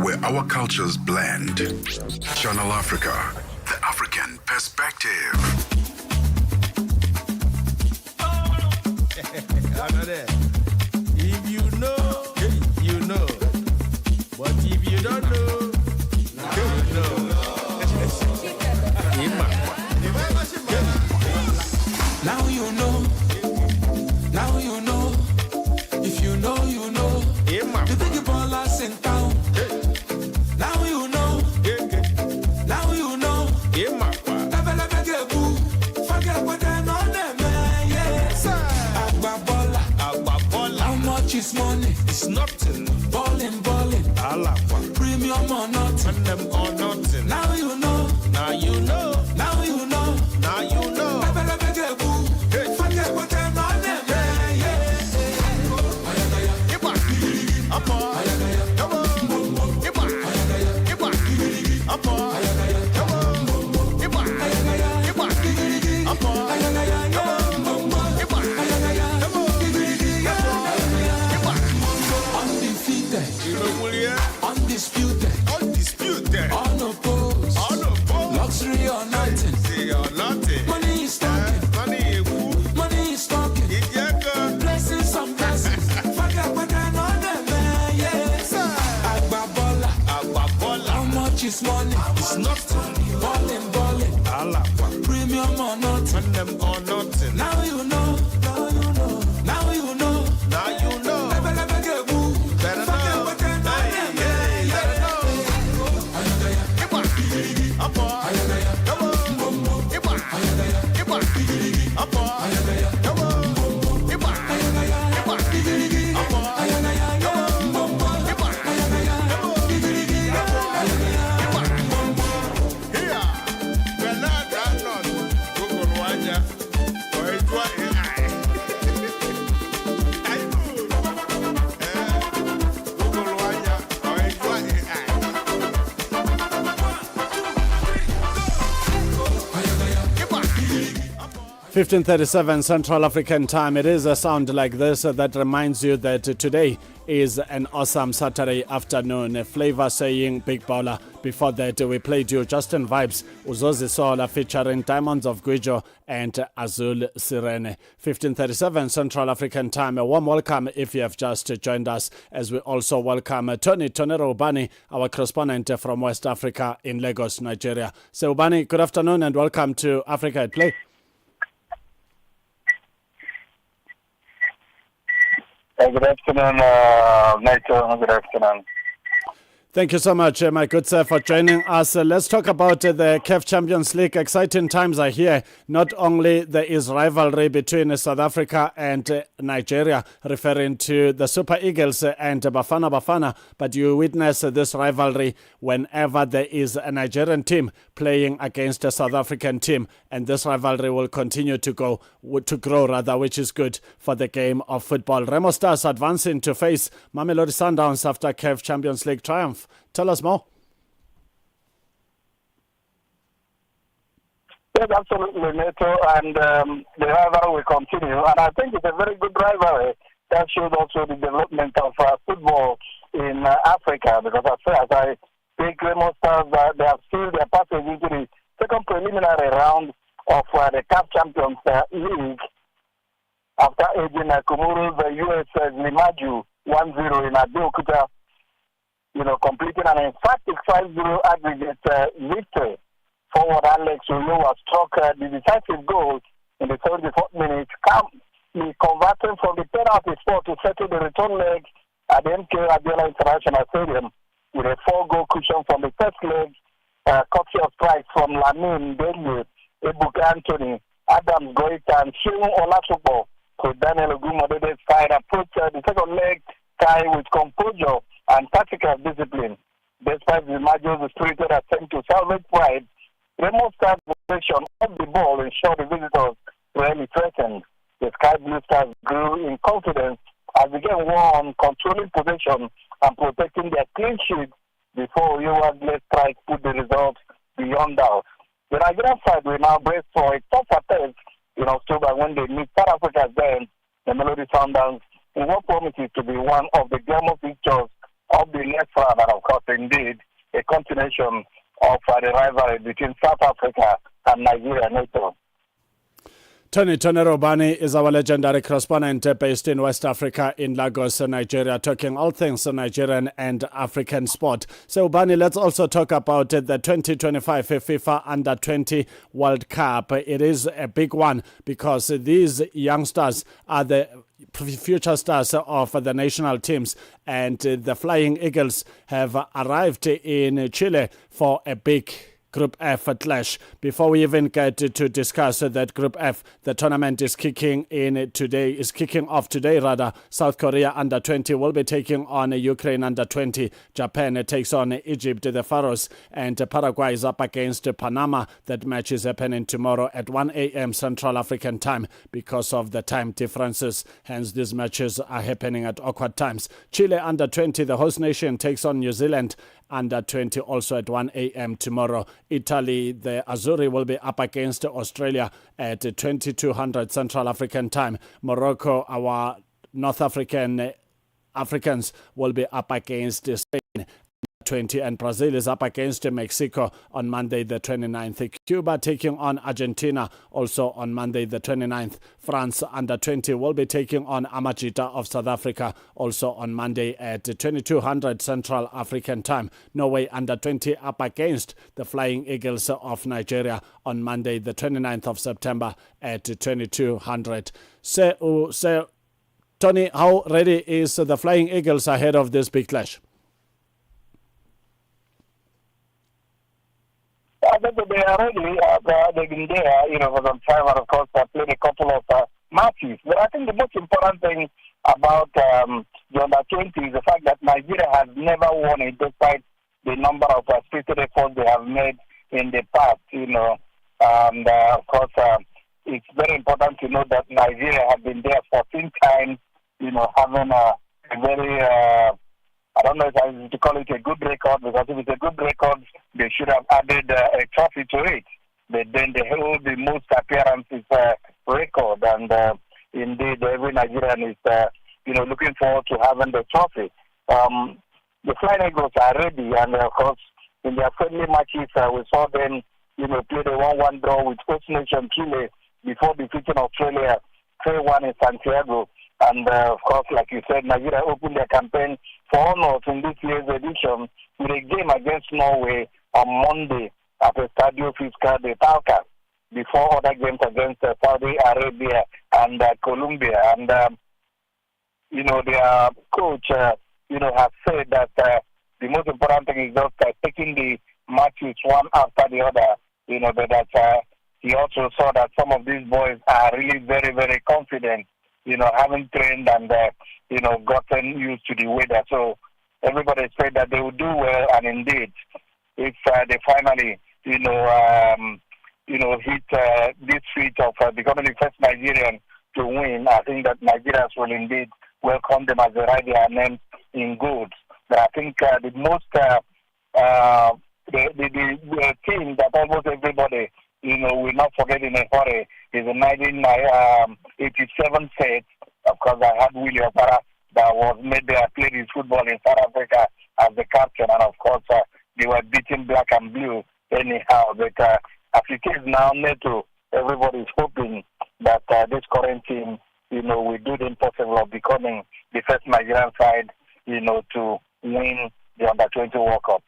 where our cultures blend. Channel Africa, the African perspective. If you know, you know. But if you don't know, you know. Now you know. Now you know. If you know, you know. The big ballers in town. Now you know. Now you know. Forget what I know them, yes. How much is money? It's nothing. Ballin'. Alapa. Premium or nothing. And them or nothing. Now you know. Now you know. Now you know. Now you know. Forget what I know them, yes. Undisputed, unopposed, luxury or nothing, money is talking, blessings on blessings, forget what I know them, yes. Agbabola, how much is money? It's nothing. Ballin', premium or nothing, And them or nothing. now you know, now you know, now you know, Now you know. Better forget what I know them, 15:37 Central African Time. It is a sound like this that reminds you that today is an awesome Saturday afternoon. Flavor saying Big Baller. Before that, we played you Justin Vibes, Uzozi Sola featuring Diamonds of Guijo and Azul Sirene. 15:37 Central African Time. A warm welcome if you have just joined us, as we also welcome Tony Tonero Ubani, our correspondent from West Africa in Lagos, Nigeria. So Ubani, good afternoon and welcome to Africa at Play. Good afternoon, Naito. Good afternoon. Thank you so much, my good sir, for joining us. Let's talk about the CAF Champions League. Exciting times are here. Not only there is rivalry between South Africa and Nigeria, referring to the Super Eagles and Bafana, but you witness this rivalry whenever there is a Nigerian team playing against a South African team, and this rivalry will continue to grow, which is good for the game of football. Remo Stars advancing to face Mamelodi Sundowns after CAF Champions League triumph. Tell us more. Yes, absolutely, Neto, and the rivalry will continue. And I think it's a very good rivalry that shows also the development of football in Africa. Because as I think Remo Stars, they have still their passage into the second preliminary round of the CAF Champions League after edging Kumuru, the US Limaju 1-0 in Abeokuta. Completing an emphatic 5-0 aggregate victory. Forward Alex Olowa struck the decisive goal in the 74th minute, converting from the penalty spot to settle the return leg at the MK Abiola International Stadium with a 4-goal cushion from the first leg, courtesy of strikes from Lamin, Delio, Ebuka Anthony, Adams Goita, and Sheung Olasupo to Daniel Ogumodede's side approach the second leg tie with composure and tactical discipline. Despite the Majo's spirited attempt to salvage pride, Remo Stars' possession of the ball ensured the visitors rarely threatened. The Sky Blue Stars grew in confidence as the game won, controlling possession and protecting their clean sheet before Yowa's late strike put the result beyond doubt. The Nigerian side will now brace for a tougher test in October when they meet South Africa's then the Mamelodi Sundowns in what promises to be one of the glamour pictures of the next round, and of course, indeed, a continuation of the rivalry between South Africa and Nigeria. NATO. Tony Robani is our legendary correspondent based in West Africa in Lagos, Nigeria, talking all things Nigerian and African sport. So, Bani, let's also talk about the 2025 FIFA Under-20 World Cup. It is a big one because these youngsters are the future stars of the national teams, and the Flying Eagles have arrived in Chile for a big Group F clash. Before we even get to discuss that Group F, the tournament is kicking off today. South Korea Under-20 will be taking on Ukraine Under-20. Japan takes on Egypt, the Faroes, and Paraguay is up against Panama. That match is happening tomorrow at 1 a.m. Central African Time because of the time differences. Hence, these matches are happening at awkward times. Chile Under-20, the host nation, takes on New Zealand Under-20 also at 1 a.m. tomorrow. Italy, the Azzurri, will be up against Australia at 2200 Central African Time. Morocco, our North Africans, will be up against Spain 20, and Brazil is up against Mexico on Monday the 29th. Cuba taking on Argentina also on Monday the 29th. France Under-20 will be taking on Amajita of South Africa also on Monday at 2200 Central African Time. Norway Under-20 up against the Flying Eagles of Nigeria on Monday the 29th of September at 2200. So Tony, how ready is the Flying Eagles ahead of this big clash? I think that they are ready. They've been there, for some time, and of course, played a couple of matches. But I think the most important thing about the Under-20 is the fact that Nigeria has never won it, despite the number of spirited efforts they have made in the past. And of course, it's very important to know that Nigeria has been there 14 times. Having a very I don't know if I need to call it a good record, because if it's a good record, they should have added a trophy to it. But then they hold the most appearances record. And indeed, every Nigerian is, looking forward to having the trophy. The Flying Eagles are ready, and of course, in their friendly matches, we saw them, play the 1-1 draw with host nation Chile before defeating Australia 3-1 in Santiago. And of course, like you said, Nigeria opened their campaign for honors in this year's edition with a game against Norway on Monday at the Stadio Fiscal de Talca, before other games against Saudi Arabia and Colombia. And, their coach, has said that the most important thing is just taking the matches one after the other, but that he also saw that some of these boys are really very, very confident, having trained and, gotten used to the weather. So everybody said that they would do well, and indeed, if they finally, hit this feat of becoming the first Nigerian to win, I think that Nigerians will indeed welcome them as they write their names in gold. But I think the most, the team that almost everybody, will not forget in a hurry is the 1987 set. Of course, I had Willie Opara that was made there, played his football in South Africa as the captain, and of course, they were beating black and blue anyhow. But as it is now, NATO, everybody is hoping that this current team, will do the impossible of becoming the first Nigerian side, to win the Under-20 World Cup.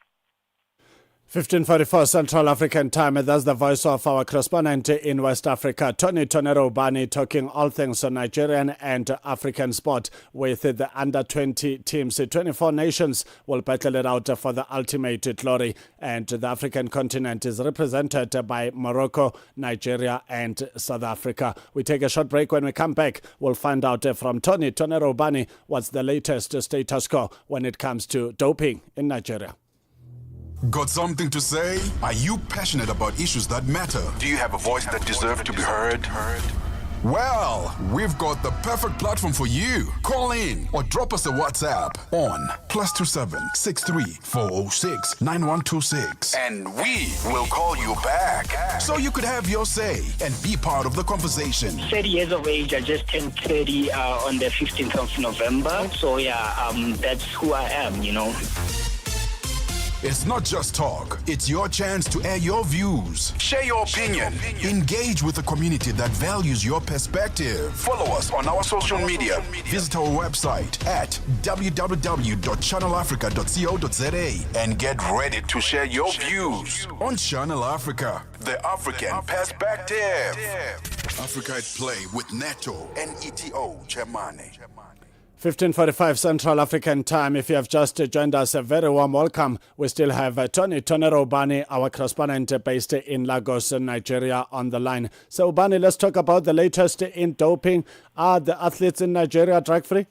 15:44 Central African Time. That's the voice of our correspondent in West Africa, Tony Tonero Bani, talking all things on Nigerian and African sport with the under-20 teams. 24 nations will battle it out for the ultimate glory, and the African continent is represented by Morocco, Nigeria, and South Africa. We take a short break. When we come back, we'll find out from Tony Tonero Bani what's the latest status quo when it comes to doping in Nigeria. Got something to say? Are you passionate about issues that matter? Do you have a voice that deserves to be heard? Well, we've got the perfect platform for you. Call in or drop us a WhatsApp on +27 63 406 9126. And we will call you back. So you could have your say and be part of the conversation. 30 years of age. I just turned 30 on the 15th of November. So that's who I am, It's not just talk. It's your chance to air your views. Share your opinion. Engage with a community that values your perspective. Follow us on our social media. Visit our website at www.channelafrica.co.za and get ready to share your views on Channel Africa, the African perspective. Africa at Play with Neto and ETO Chemane. 15:45 Central African Time. If you have just joined us, a very warm welcome. We still have Tony Tonero Bani, our correspondent based in Lagos, Nigeria, on the line. So, Bani, let's talk about the latest in doping. Are the athletes in Nigeria drug-free?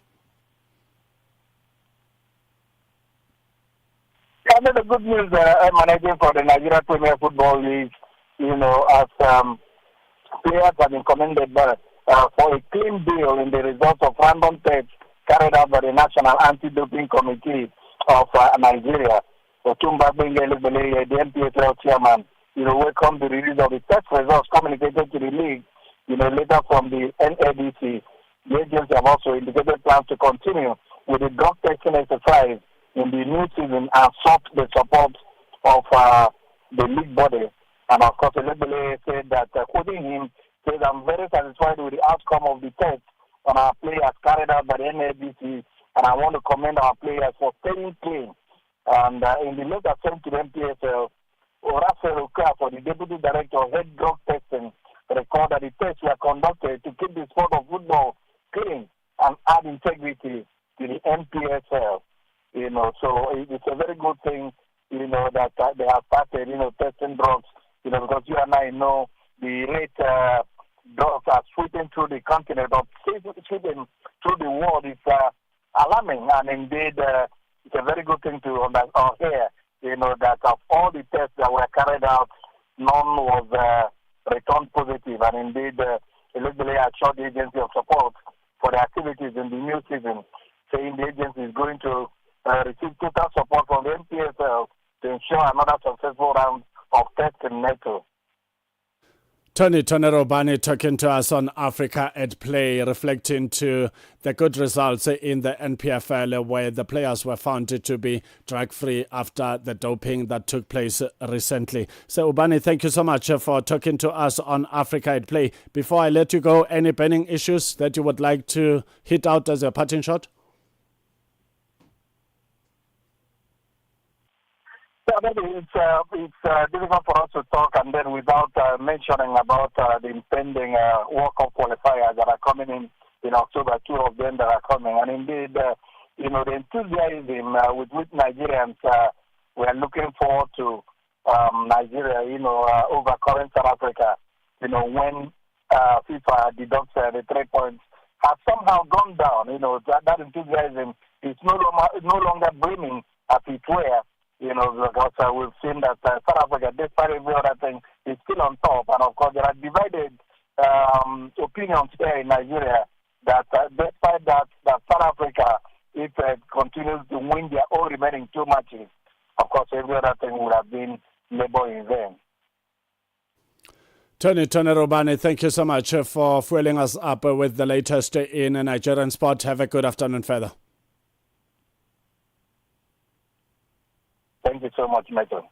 Yeah, the good news managing for the Nigeria Premier Football League, as players have been commended for a clean deal in the results of random tests carried out by the National Anti-Doping Committee of Nigeria. So Tumba Bengelebele, the NPSL chairman, welcomed the release of the test results communicated to the league, later from the NADC. The agency have also indicated plans to continue with the drug testing exercise in the new season and sought the support of the league body. And of course, Elebele said that, quoting him, says, "I'm very satisfied with the outcome of the test on our players carried out by the NABC, and I want to commend our players for staying clean." And in the letter sent to the MPSL, Rafael Okafor, the Deputy Director of Head Drug Testing, recorded that the tests were conducted to keep the sport of football clean and add integrity to the MPSL. So it's a very good thing, that they have started, testing drugs, because you and I know the rate drugs are sweeping through the continent, but sweeping through the world is alarming, and indeed it's a very good thing to hear, that of all the tests that were carried out, none was returned positive, and indeed Elizabeth assured the agency of support for the activities in the new season, saying the agency is going to receive total support from the MPSL to ensure another successful round of tests in NATO. Tony Robani talking to us on Africa at Play, reflecting to the good results in the NPFL where the players were found to be drug-free after the doping that took place recently. So Ubani, thank you so much for talking to us on Africa at Play. Before I let you go, any burning issues that you would like to hit out as a parting shot? Yeah, maybe it's difficult for us to talk and then without mentioning about the impending World Cup qualifiers that are coming in October, 2 of them that are coming. And indeed, the enthusiasm with which Nigerians were looking forward to Nigeria, overcoming South Africa, when FIFA deducts the 3 points, has somehow gone down. That enthusiasm is no longer brimming as it were. Because we've seen that South Africa, despite every other thing, is still on top. And of course, there are divided opinions here in Nigeria that despite that South Africa, if it continues to win their all remaining 2 matches, of course, every other thing would have been labor in vain. Tony Robani, thank you so much for fueling us up with the latest in Nigerian sport. Have a good afternoon further. Thank you so much, Michael.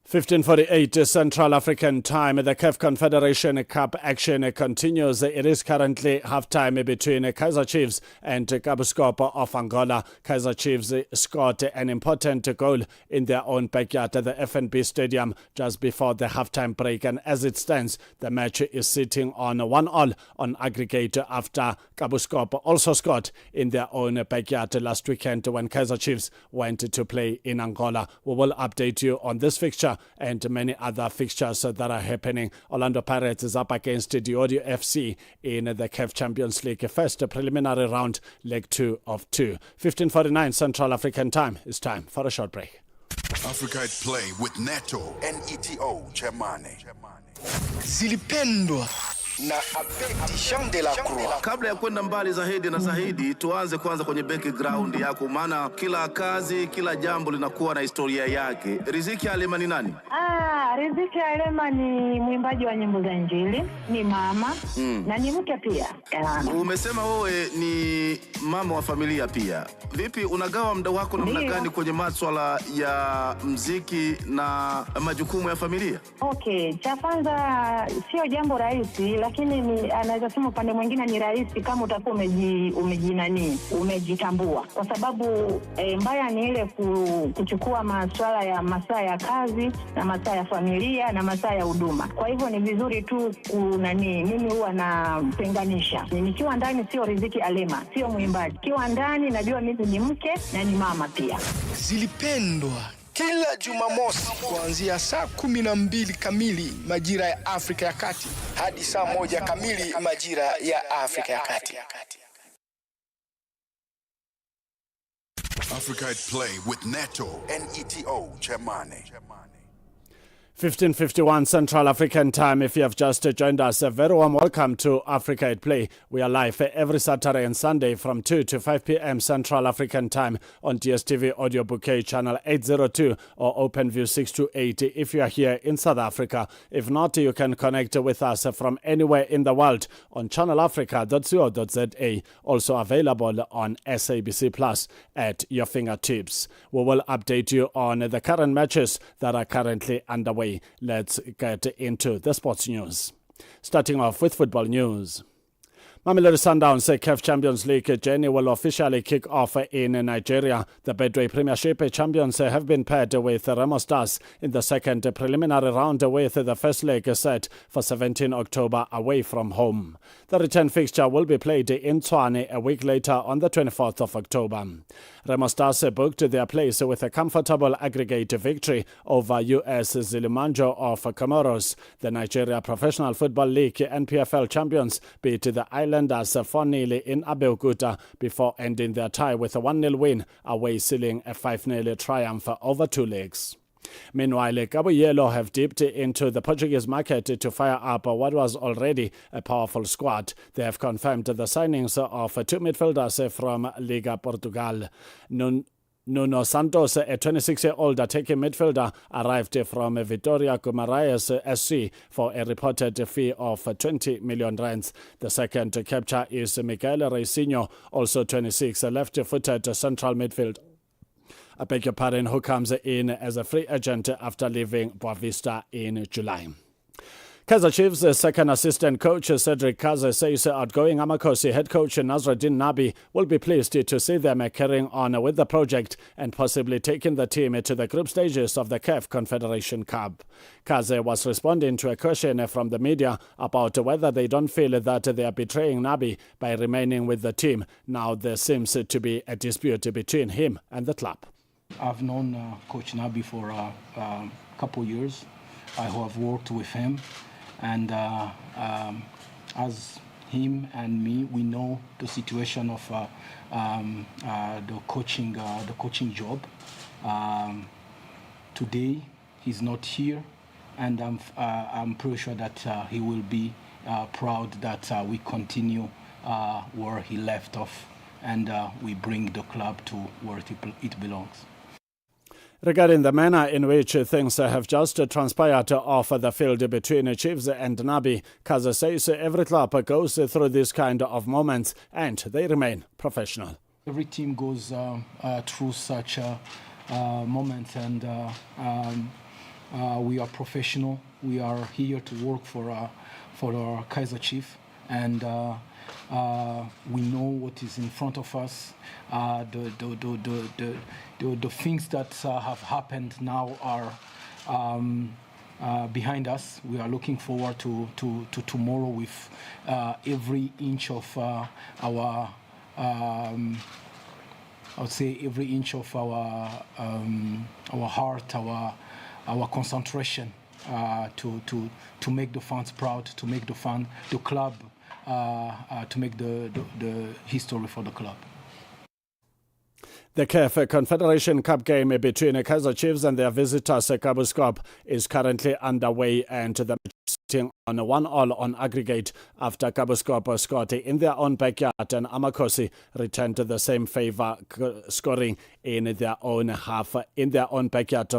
15:48 Central African Time. The CAF Confederation Cup action continues. It is currently halftime between Kaizer Chiefs and Kabuskop of Angola. Kaizer Chiefs scored an important goal in their own backyard at the FNB Stadium just before the halftime break. And as it stands, the match is sitting on 1-1 on aggregate after Kabuskop also scored in their own backyard last weekend when Kaizer Chiefs went to play in Angola. We will update you on this fixture and many other fixtures that are happening. Orlando Pirates is up against Diodio FC in the CAF Champions League first preliminary round, leg 2 of 2. 15:49 Central African Time. It's time for a short break. Africa at Play with Neto and ETO Chemane. Zilipendwa na Abedi Jean de la Croix. Kabla ya kwenda mbali zaidi, tuanze kwanza kwenye background yako, maana kila kazi, kila jambo linakuwa na historia yake. Riziki Alema ni nani? Riziki Alema ni mwimbaji wa nyimbo za Injili, ni mama na ni mke pia. Umesema wewe ni mama wa familia pia. Vipi unagawa muda wako namna gani kwenye masuala ya muziki na majukumu ya familia? Okay, cha kwanza sio jambo rahisi, lakini anaweza sema upande mwingine ni rahisi kama utakuwa umejitambua. Kwa sababu mbaya ni ile kuchukua masuala ya masaa ya kazi na masaa ya familia na masaa ya huduma. Kwa hivyo ni vizuri tu mimi huwa natenganisha. Nikiwa ndani sio Riziki Alema, sio mwimbaji. Nikiwa ndani najua mimi ni mke na ni mama pia. Zilipendwa kila Jumamosi kuanzia saa 12 kamili majira ya Afrika ya Kati hadi saa 1 kamili majira ya Afrika ya Kati. Africa at Play with Neto and ETO Chemane. 15:51 Central African Time. If you have just joined us, a very warm welcome to Africa at Play. We are live every Saturday and Sunday from 2 to 5 p.m. Central African Time on DSTV Audio Bouquet Channel 802 or OpenView 628 if you are here in South Africa. If not, you can connect with us from anywhere in the world on channelafrica.co.za. Also available on SABC Plus at your fingertips. We will update you on the current matches that are currently underway. Let's get into the sports news. Starting off with football news. Mamelodi Sundowns CAF Champions League journey will officially kick off in Nigeria. The Betway Premiership champions have been paired with Remo Stars in the second preliminary round, with the first leg set for 17 October away from home. The return fixture will be played in Tshwane a week later on the 24th of October. Remo Stars booked their place with a comfortable aggregate victory over US Zilimanjo of Comoros. The Nigeria Professional Football League NPFL champions beat the Islanders 4-0 in Abeokuta before ending their tie with a 1-0 win away, sealing a 5-0 triumph over 2 legs. Meanwhile, Cabo Yellow have dipped into the Portuguese market to fire up what was already a powerful squad. They have confirmed the signings of 2 midfielders from Liga Portugal. Nuno Santos, a 26-year-old attacking midfielder, arrived from Vitória Guimarães SC for a reported fee of 20 million rands. The second capture is Miguel Reisinho, also 26, a left-footed central midfield. I beg your pardon, who comes in as a free agent after leaving Boavista in July. Kaizer Chiefs' second assistant coach Cedric Kaze says outgoing Amakosi head coach Nasreddin Nabi will be pleased to see them carrying on with the project and possibly taking the team to the group stages of the CAF Confederation Cup. Kaze was responding to a question from the media about whether they don't feel that they are betraying Nabi by remaining with the team. Now there seems to be a dispute between him and the club. I've known Coach Nabi for a couple years. I have worked with him. And as him and me, we know the situation of the coaching job. Today, he's not here, and I'm pretty sure that he will be proud that we continue where he left off, and we bring the club to where it belongs. Regarding the manner in which things have just transpired off the field between Chiefs and Nabi, Kaze says every club goes through this kind of moments and they remain professional. Every team goes through such moments, and we are professional. We are here to work for our Kaizer Chief, and we know what is in front of us. The things that have happened now are behind us. We are looking forward to tomorrow with every inch of our I would say every inch of our heart, our concentration to make the fans proud, to make the club, to make the history for the club. The CAF Confederation Cup game between Kaizer Chiefs and their visitors Kabuskop is currently underway, and the match is sitting on 1-1 on aggregate after Kabuskop scored in their own backyard and Amakosi returned to the same favour, scoring in their own backyard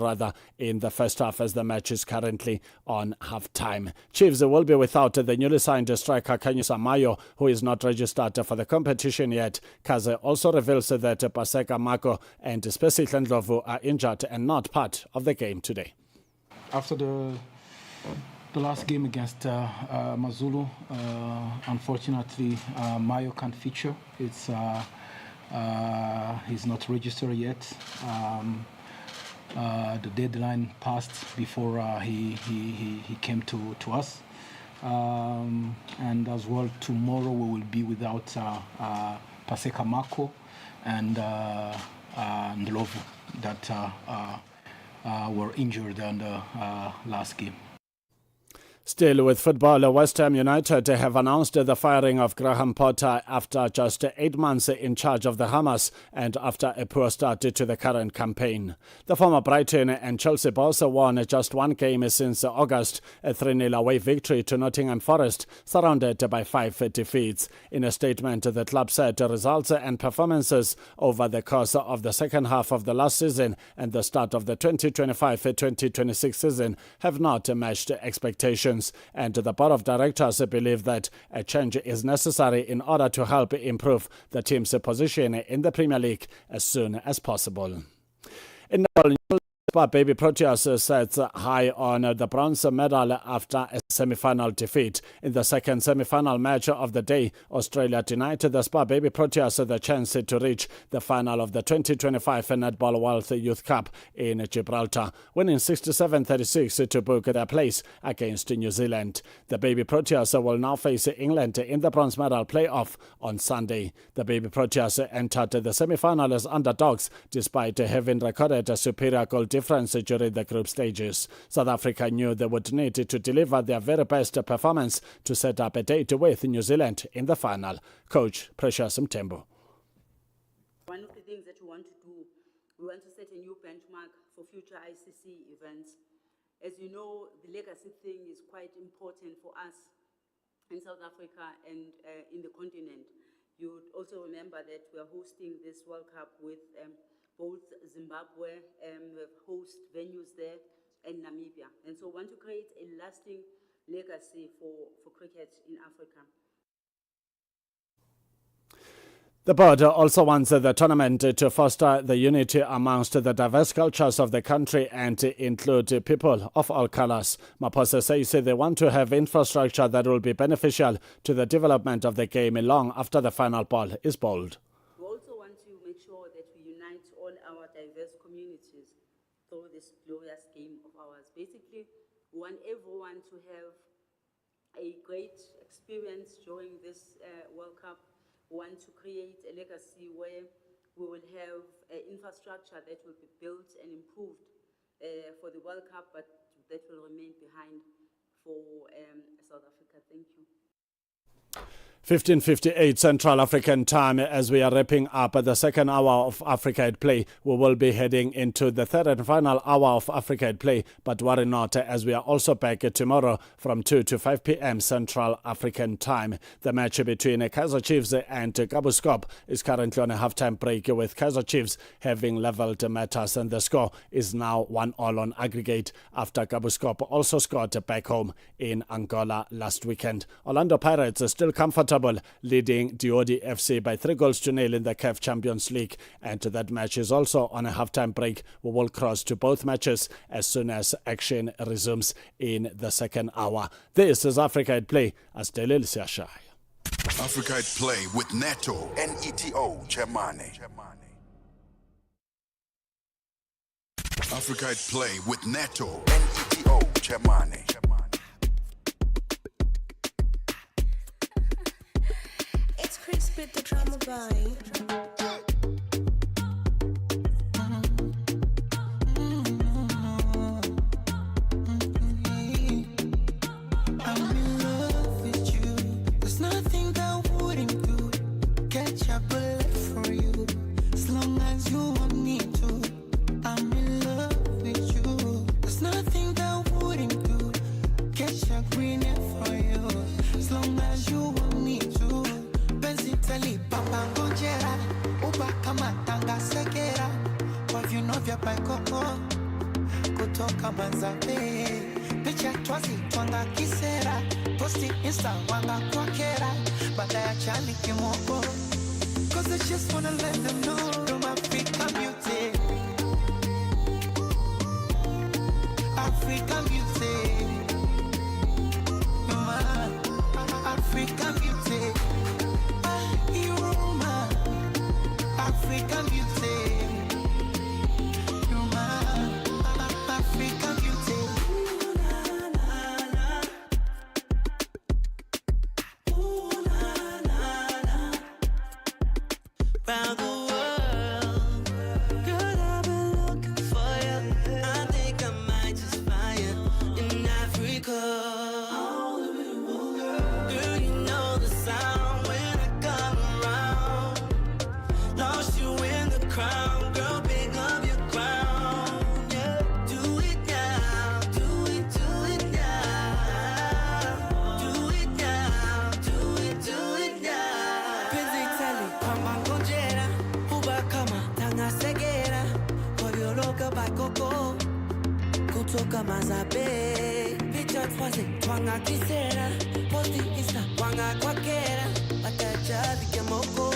in the first half, as the match is currently on half-time. Chiefs will be without the newly signed striker Kanyisa Mayo, who is not registered for the competition yet. Kaze also reveals that Paseka Mako and Spesi Ndlovu are injured and not part of the game today. After the last game against Mazulu, unfortunately, Mayo can't feature. He's not registered yet. The deadline passed before he came to us. And as well, tomorrow we will be without Paseka Mako and Ndlovu that were injured in the last game. Still with football, West Ham United have announced the firing of Graham Potter after just 8 months in charge of the Hammers and after a poor start to the current campaign. The former Brighton and Chelsea boss won just one game since August, a 3-0 away victory to Nottingham Forest, surrounded by 5 defeats. In a statement, the club said results and performances over the course of the second half of the last season and the start of the 2025-2026 season have not matched expectations. And the board of directors believe that a change is necessary in order to help improve the team's position in the Premier League as soon as possible. In Baby Proteas sets high on the bronze medal after a semi-final defeat. In the second semi-final match of the day, Australia denied the Spar Baby Proteas the chance to reach the final of the 2025 Netball World Youth Cup in Gibraltar, winning 67-36 to book their place against New Zealand. The Baby Proteas will now face England in the bronze medal playoff on Sunday. The Baby Proteas entered the semi-final as underdogs despite having recorded a superior goal difference during the group stages. South Africa knew they would need to deliver their very best performance to set up a date with New Zealand in the final. Coach Precious Mtembo. One of the things that we want to do, we want to set a new benchmark for future ICC events. As you know, the legacy thing is quite important for us in South Africa and in the continent. You would also remember that we are hosting this World Cup with both Zimbabwe, we have host venues there, and Namibia. And so we want to create a lasting legacy for cricket in Africa. The board also wants the tournament to foster the unity amongst the diverse cultures of the country and include people of all colors. Maphosa says they want to have infrastructure that will be beneficial to the development of the game long after the final ball is bowled. We also want to make sure that we unite all our diverse communities through this glorious game of ours. Basically, we want everyone to have a great experience during this World Cup. We want to create a legacy where we will have infrastructure that will be built and improved for the World Cup, but that will remain behind for South Africa. Thank you. 15:58 Central African Time. As we are wrapping up the second hour of Africa at Play, we will be heading into the third and final hour of Africa at Play. But worry not, as we are also back tomorrow from 2 to 5 p.m. Central African Time. The match between Kaizer Chiefs and Kabuskop is currently on a halftime break, with Kaizer Chiefs having leveled matters, and the score is now 1-1 on aggregate after Kabuskop also scored back home in Angola last weekend. Orlando Pirates are still comfortable, leading Diodi FC by 3-0 in the CAF Champions League, and that match is also on a halftime break. We will cross to both matches as soon as action resumes in the second hour. This is Africa at Play. Astelil Siashai. Africa at Play with Neto and ETO Chemane. Africa at Play with Neto and ETO Chemane. Spit the drama by. Kutoka Manzabe, picha twazi twanga kisera, posti insta wanga kwa kera, baada ya chali kimoko. Cause I just wanna let them know I'm African beauty. African beauty. You're my African beauty. You're my African beauty. African beauty. Ooh, na, na, na. Ooh, na, na, na. Round the world, girl, I've been looking for you. I think I might just find you in Africa. Girl, you know the sound when I come around. Lost you in the crowd, girl, pick up your crown. Kutoka Mazabe, picha twazi twanga kisera, posti insta wanga kwa kera, bataja vikemoko.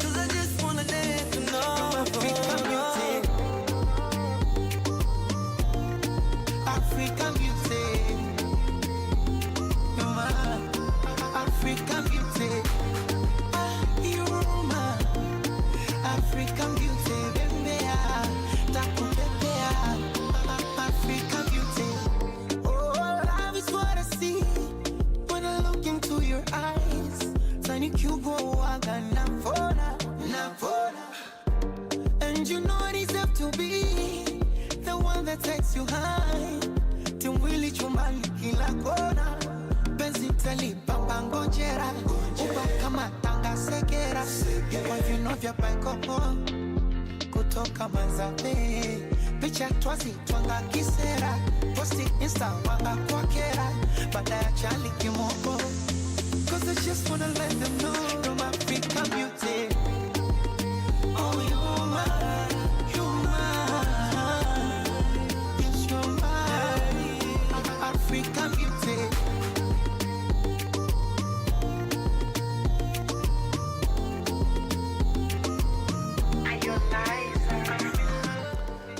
Cause I just wanna let you know African beauty. African beauty. You're my African beauty. You're my African beauty. African beauty. Oh, love is what I see when I look into your eyes. Tiny Cubo, Navona. And you know I deserve to be the one that takes you high. Timwili chumbani kila kona. Benzi tali pamba ngojera. Uba kama tanga segera. Kwa vino vya paikoko. Kutoka Manzabe, picha twazi twanga kisera, posti insta wanga kwa kera, baada ya chali kimoko. Cause I just wanna let them know I'm African beauty. Oh, you're my beauty.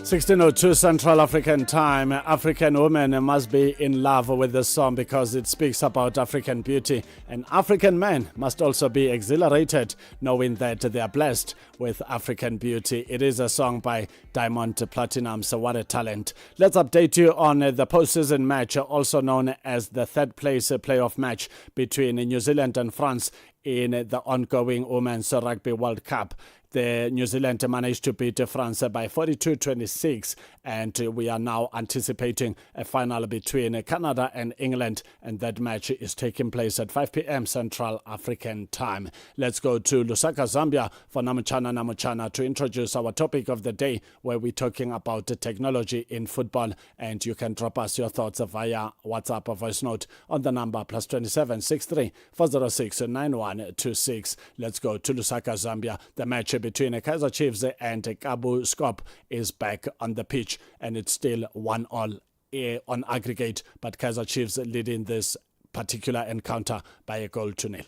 16:02 Central African Time. African women must be in love with this song because it speaks about African beauty. And African men must also be exhilarated knowing that they are blessed with African beauty. It is a song by Diamond Platnumz. So what a talent. Let's update you on the postseason match, also known as the third place playoff match between New Zealand and France in the ongoing Women's Rugby World Cup. The New Zealand managed to beat France by 42-26, and we are now anticipating a final between Canada and England, and that match is taking place at 5 p.m. Central African Time. Let's go to Lusaka, Zambia for Namuchana to introduce our topic of the day, where we're talking about technology in football, and you can drop us your thoughts via WhatsApp or voice note on the number +27 63 406 9126. Let's go to Lusaka, Zambia. The match between Kaizer Chiefs and Kabu Skop is back on the pitch, and it's still 1-1 on aggregate, but Kaizer Chiefs leading this particular encounter by a goal to 0.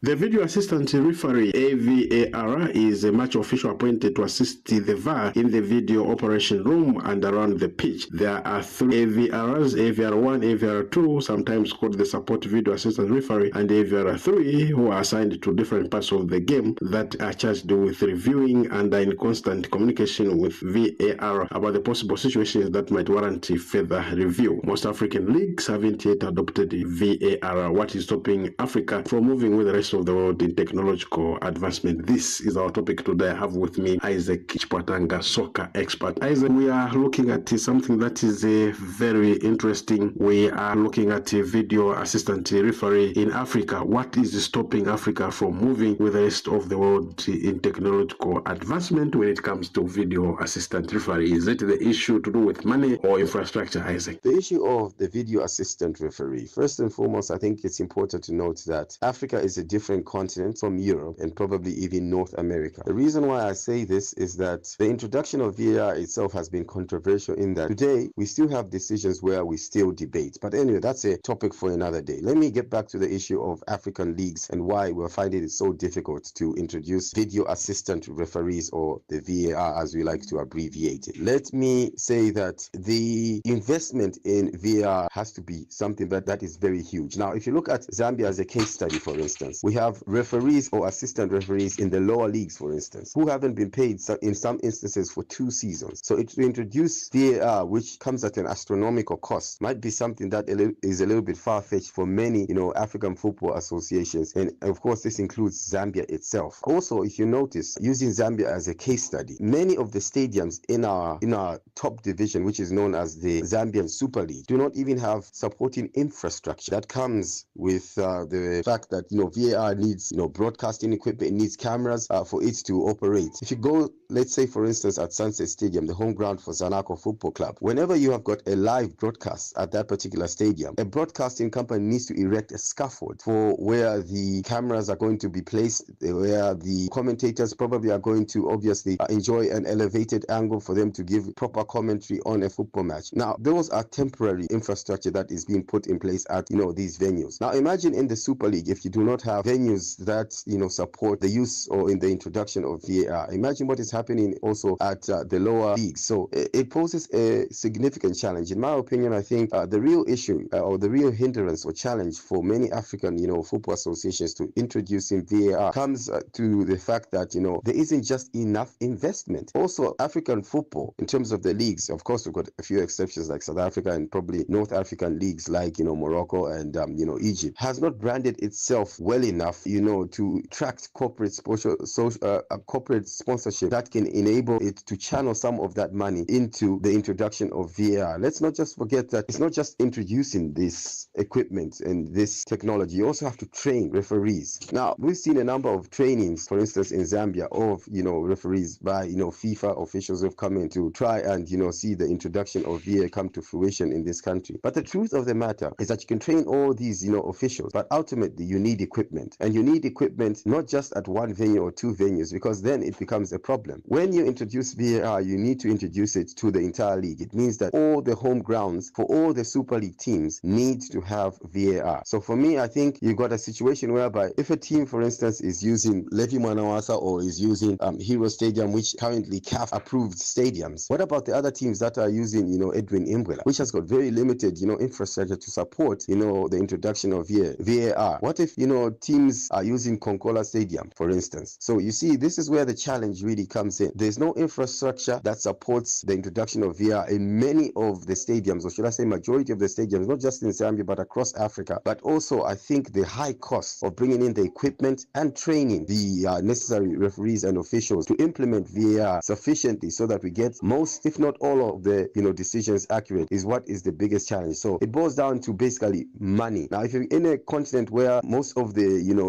The video assistant referee AVAR is a match official appointed to assist the VAR in the video operation room and around the pitch. There are 3 AVRs, AVR1, AVR2, sometimes called the support video assistant referee, and AVR3, who are assigned to different parts of the game that are charged with reviewing and are in constant communication with VAR about the possible situations that might warrant further review. Most African leagues haven't yet adopted VAR. What is stopping Africa from moving with the rest of the world in technological advancement? This is our topic today. I have with me Isaac Chipatanga, soccer expert. Isaac, we are looking at something that is very interesting. We are looking at a video assistant referee in Africa. What is stopping Africa from moving with the rest of the world in technological advancement when it comes to video assistant referee? Is it the issue to do with money or infrastructure, Isaac? The issue of the video assistant referee, first and foremost, I think it's important to note that Africa is a different continent from Europe and probably even North America. The reason why I say this is that the introduction of VAR itself has been controversial in that today we still have decisions where we still debate. But anyway, that's a topic for another day. Let me get back to the issue of African leagues and why we're finding it so difficult to introduce video assistant referees, or the VAR as we like to abbreviate it. Let me say that the investment in VAR has to be something that is very huge. Now, if you look at Zambia as a case study, for instance, we have referees or assistant referees in the lower leagues, for instance, who haven't been paid in some instances for 2 seasons. So to introduce VAR, which comes at an astronomical cost, might be something that is a little bit far-fetched for many, African football associations. And of course, this includes Zambia itself. Also, if you notice, using Zambia as a case study, many of the stadiums in our top division, which is known as the Zambian Super League, do not even have supporting infrastructure. That comes with the fact that, VAR needs, broadcasting equipment, it needs cameras for it to operate. If you go, let's say, for instance, at Sunset Stadium, the home ground for Zanaco Football Club, whenever you have got a live broadcast at that particular stadium, a broadcasting company needs to erect a scaffold for where the cameras are going to be placed, where the commentators probably are going to obviously enjoy an elevated angle for them to give proper commentary on a football match. Now, those are temporary infrastructure that is being put in place at, these venues. Now, imagine in the Super League, if you do not have venues that, support the use or in the introduction of VAR. Imagine what is happening also at the lower leagues. So it poses a significant challenge. In my opinion, I think the real issue or the real hindrance or challenge for many African, football associations to introducing VAR comes to the fact that, there isn't just enough investment. Also, African football, in terms of the leagues, of course, we've got a few exceptions like South Africa and probably North African leagues like, Morocco and, Egypt, has not branded itself well enough, to attract corporate sponsorship that can enable it to channel some of that money into the introduction of VAR. Let's not just forget that it's not just introducing this equipment and this technology. You also have to train referees. Now, we've seen a number of trainings, for instance, in Zambia of, referees by, FIFA officials who have come in to try and, see the introduction of VAR come to fruition in this country. But the truth of the matter is that you can train all these, officials, but ultimately you need equipment. equipment. And you need equipment not just at one venue or two venues, because then it becomes a problem. When you introduce VAR, you need to introduce it to the entire league. It means that all the home grounds for all the Super League teams need to have VAR. So for me, I think you've got a situation whereby if a team, for instance, is using Levi Mwanawasa or is using Hero Stadium, which currently CAF approved stadiums, what about the other teams that are using, Edwin Imbwela, which has got very limited, infrastructure to support, the introduction of VAR? What if, teams are using Konkola Stadium, for instance? So you see, this is where the challenge really comes in. There's no infrastructure that supports the introduction of VAR in many of the stadiums, or should I say majority of the stadiums, not just in Zambia, but across Africa. But also, I think the high cost of bringing in the equipment and training the necessary referees and officials to implement VAR sufficiently so that we get most, if not all of the, decisions accurate is what is the biggest challenge. So it boils down to basically money. Now, if you're in a continent where most of the,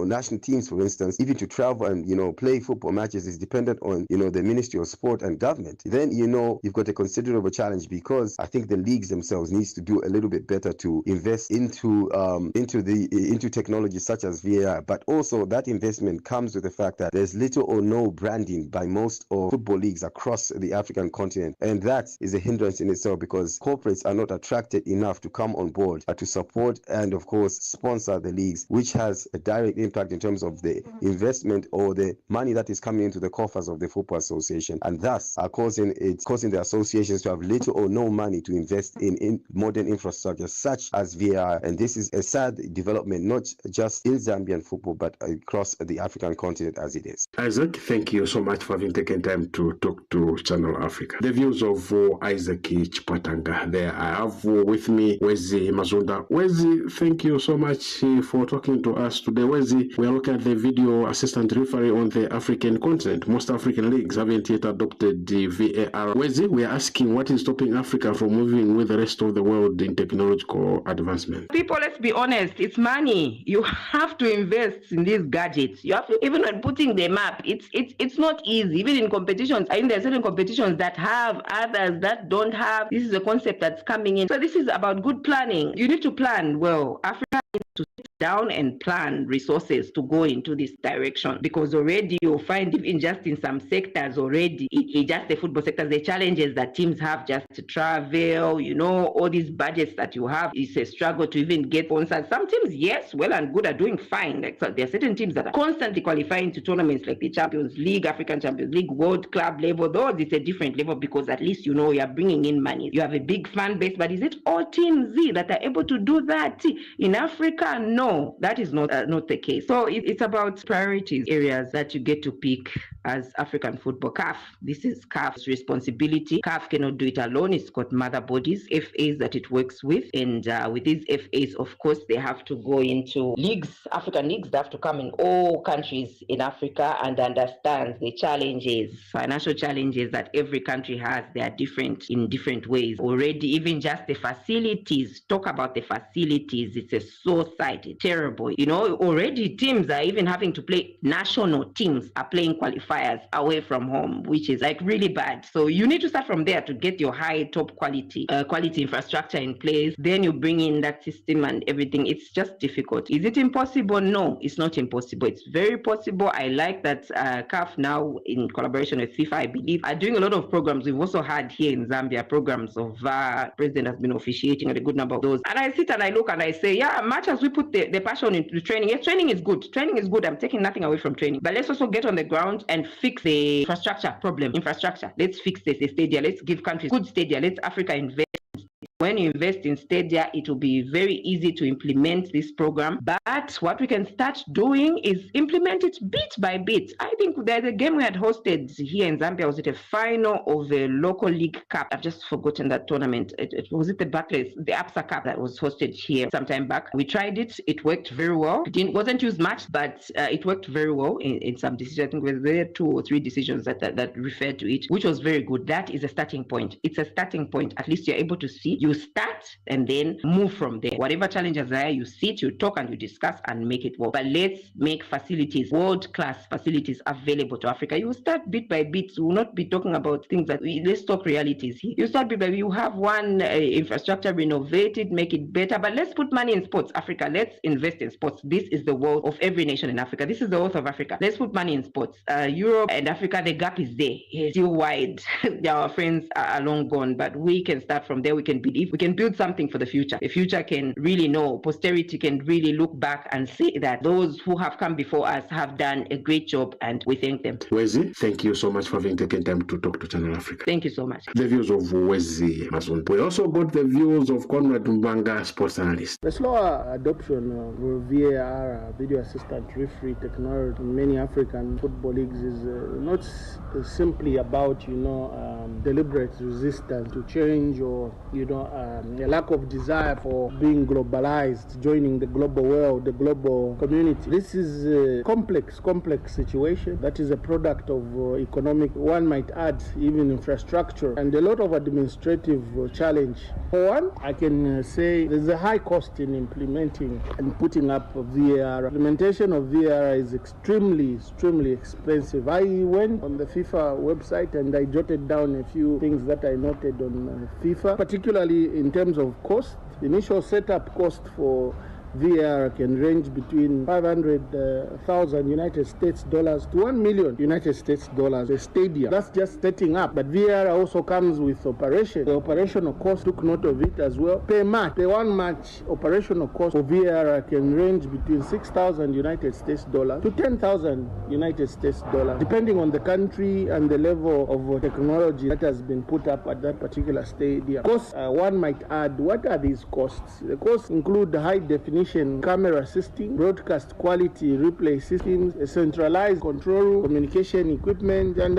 national teams, for instance, even to travel and, play football matches is dependent on, the Ministry of Sport and government, then, you've got a considerable challenge, because I think the leagues themselves needs to do a little bit better to invest into technology such as VAR. But also that investment comes with the fact that there's little or no branding by most of football leagues across the African continent. And that is a hindrance in itself, because corporates are not attracted enough to come on board to support and, of course, sponsor the leagues, which has a direct impact in terms of the investment or the money that is coming into the coffers of the Football Association, and thus are causing the associations to have little or no money to invest in modern infrastructure such as VAR. And this is a sad development, not just in Zambian football, but across the African continent as it is. Isaac, thank you so much for having taken time to talk to Channel Africa. The views of Isaac Chipatanga there. I have with me Wezi Mazunda. Wezi, thank you so much for talking to us today. Wezi, we are looking at the video assistant referee on the African continent. Most African leagues haven't yet adopted the VAR. Wezi, we are asking what is stopping Africa from moving with the rest of the world in technological advancement? People, let's be honest, it's money. You have to invest in these gadgets. You have to, even when putting them up, it's not easy. Even in competitions, I think there are certain competitions that have, others that don't have. This is a concept that's coming in. So this is about good planning. You need to plan well. Africa needs to sit down and plan resources to go into this direction, because already you'll find even just in some sectors already, just the football sectors, the challenges that teams have just to travel, all these budgets that you have, it's a struggle to even get sponsors. Some teams, yes, well and good, are doing fine. Like, so there are certain teams that are constantly qualifying to tournaments like the Champions League, African Champions League, World Club level. Those, it's a different level, because at least you're bringing in money. You have a big fan base, but is it all Team Z that are able to do that in Africa? No, that is not the case. So it's about priorities, areas that you get to pick as African football. CAF, this is CAF's responsibility. CAF cannot do it alone. It's got mother bodies, FAs that it works with. And with these FAs, of course, they have to go into leagues, African leagues. They have to come in all countries in Africa and understand the challenges, financial challenges that every country has. They are different in different ways. Already, even just the facilities, talk about the facilities, it's a sore site, terrible. Already teams are even having to play, national teams are playing qualifiers away from home, which is like really bad. So you need to start from there to get your high top quality infrastructure in place. Then you bring in that system and everything. It's just difficult. Is it impossible? No, it's not impossible. It's very possible. I like that CAF now, in collaboration with FIFA, I believe, are doing a lot of programs. We've also had here in Zambia programs of President has been officiating at a good number of those. And I sit and I look and I say, yeah, much as we put the passion into training, yes, training is good. Training is good. I'm taking nothing away from training. But let's also get on the ground and fix the infrastructure problem. Let's fix the stadia. Let's give countries good stadia. Let's Africa invest. When you invest in stadia, it will be very easy to implement this program. But what we can start doing is implement it bit by bit. I think there's a game we had hosted here in Zambia. Was it a final of a local league cup? I've just forgotten that tournament. Was it the Barclays, the APSA Cup that was hosted here some time back? We tried it. It worked very well. It wasn't used much, but it worked very well in some decisions. I think there were 2 or 3 decisions that referred to it, which was very good. That is a starting point. It's a starting point. At least you're able to see. You start and then move from there. Whatever challenges are, you sit, you talk, and you discuss and make it work. But let's make facilities, world-class facilities, available to Africa. You start bit by bit. We will not be talking about things let's talk realities here. You start bit by bit. You have one infrastructure renovated, make it better, but let's put money in sports. Africa, let's invest in sports. This is the wealth of every nation in Africa. This is the wealth of Africa. Let's put money in sports. Europe and Africa, the gap is there. It's still wide. Our friends are long gone, but we can start from there. We can build something for the future. The future can really know, posterity can really look back and say that those who have come before us have done a great job, and we thank them. Wezi, thank you so much for having taken time to talk to Channel Africa. Thank you so much. The views of Wezi Mazun. We also got the views of Conrad Mbanga, sports analyst. The slower adoption of VAR, video assistant referee technology, in many African football leagues is not simply about, deliberate resistance to change or, a lack of desire for being globalized, joining the global world, the global community. This is a complex situation that is a product of economic, one might add, even infrastructure, and a lot of administrative challenge. For one, I can say there's a high cost in implementing and putting up VAR. Implementation of VAR is extremely expensive. I went on the FIFA website and I jotted down a few things that I noted on FIFA, particularly in terms of cost. The initial setup cost for VAR can range between 500,000 United States dollars to 1 million United States dollars a stadium. That's just setting up. But VAR also comes with operation. The operational cost, took note of it as well. Per one match operational cost for VAR can range between 6,000 United States dollars to 10,000 United States dollars, depending on the country and the level of technology that has been put up at that particular stadium. Costs, one might add, what are these costs? The costs include high definition camera system, broadcast quality replay systems, a centralized control room, communication equipment, and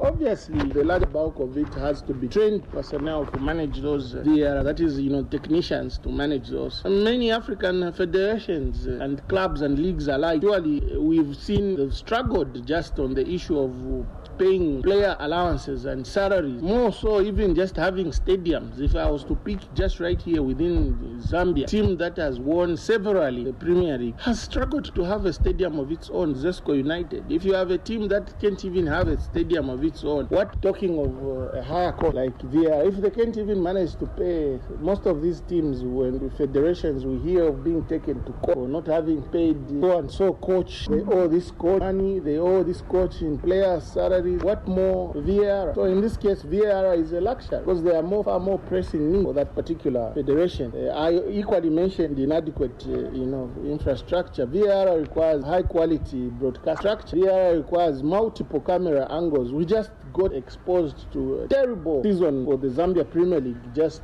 obviously the large bulk of it has to be trained personnel to manage those VAR, that is, technicians to manage those. And many African federations and clubs and leagues alike, surely we've seen they've struggled just on the issue of paying player allowances and salaries, more so even just having stadiums. If I was to pick just right here within Zambia, a team that has won severally the Premier League has struggled to have a stadium of its own, Zesco United. If you have a team that can't even have a stadium of its own, what talking of a higher cost like VAR, if they can't even manage to pay, most of these teams, when the federations we hear of being taken to court for not having paid so and so coach, they owe this coach money, they owe this coach in players' salaries. What more VAR? So in this case, VAR is a luxury because there are far more pressing needs for that particular federation. I equally mentioned inadequate, infrastructure. VAR requires high quality broadcast structure. VAR requires multiple camera angles. We just got exposed to a terrible season for the Zambia Premier League just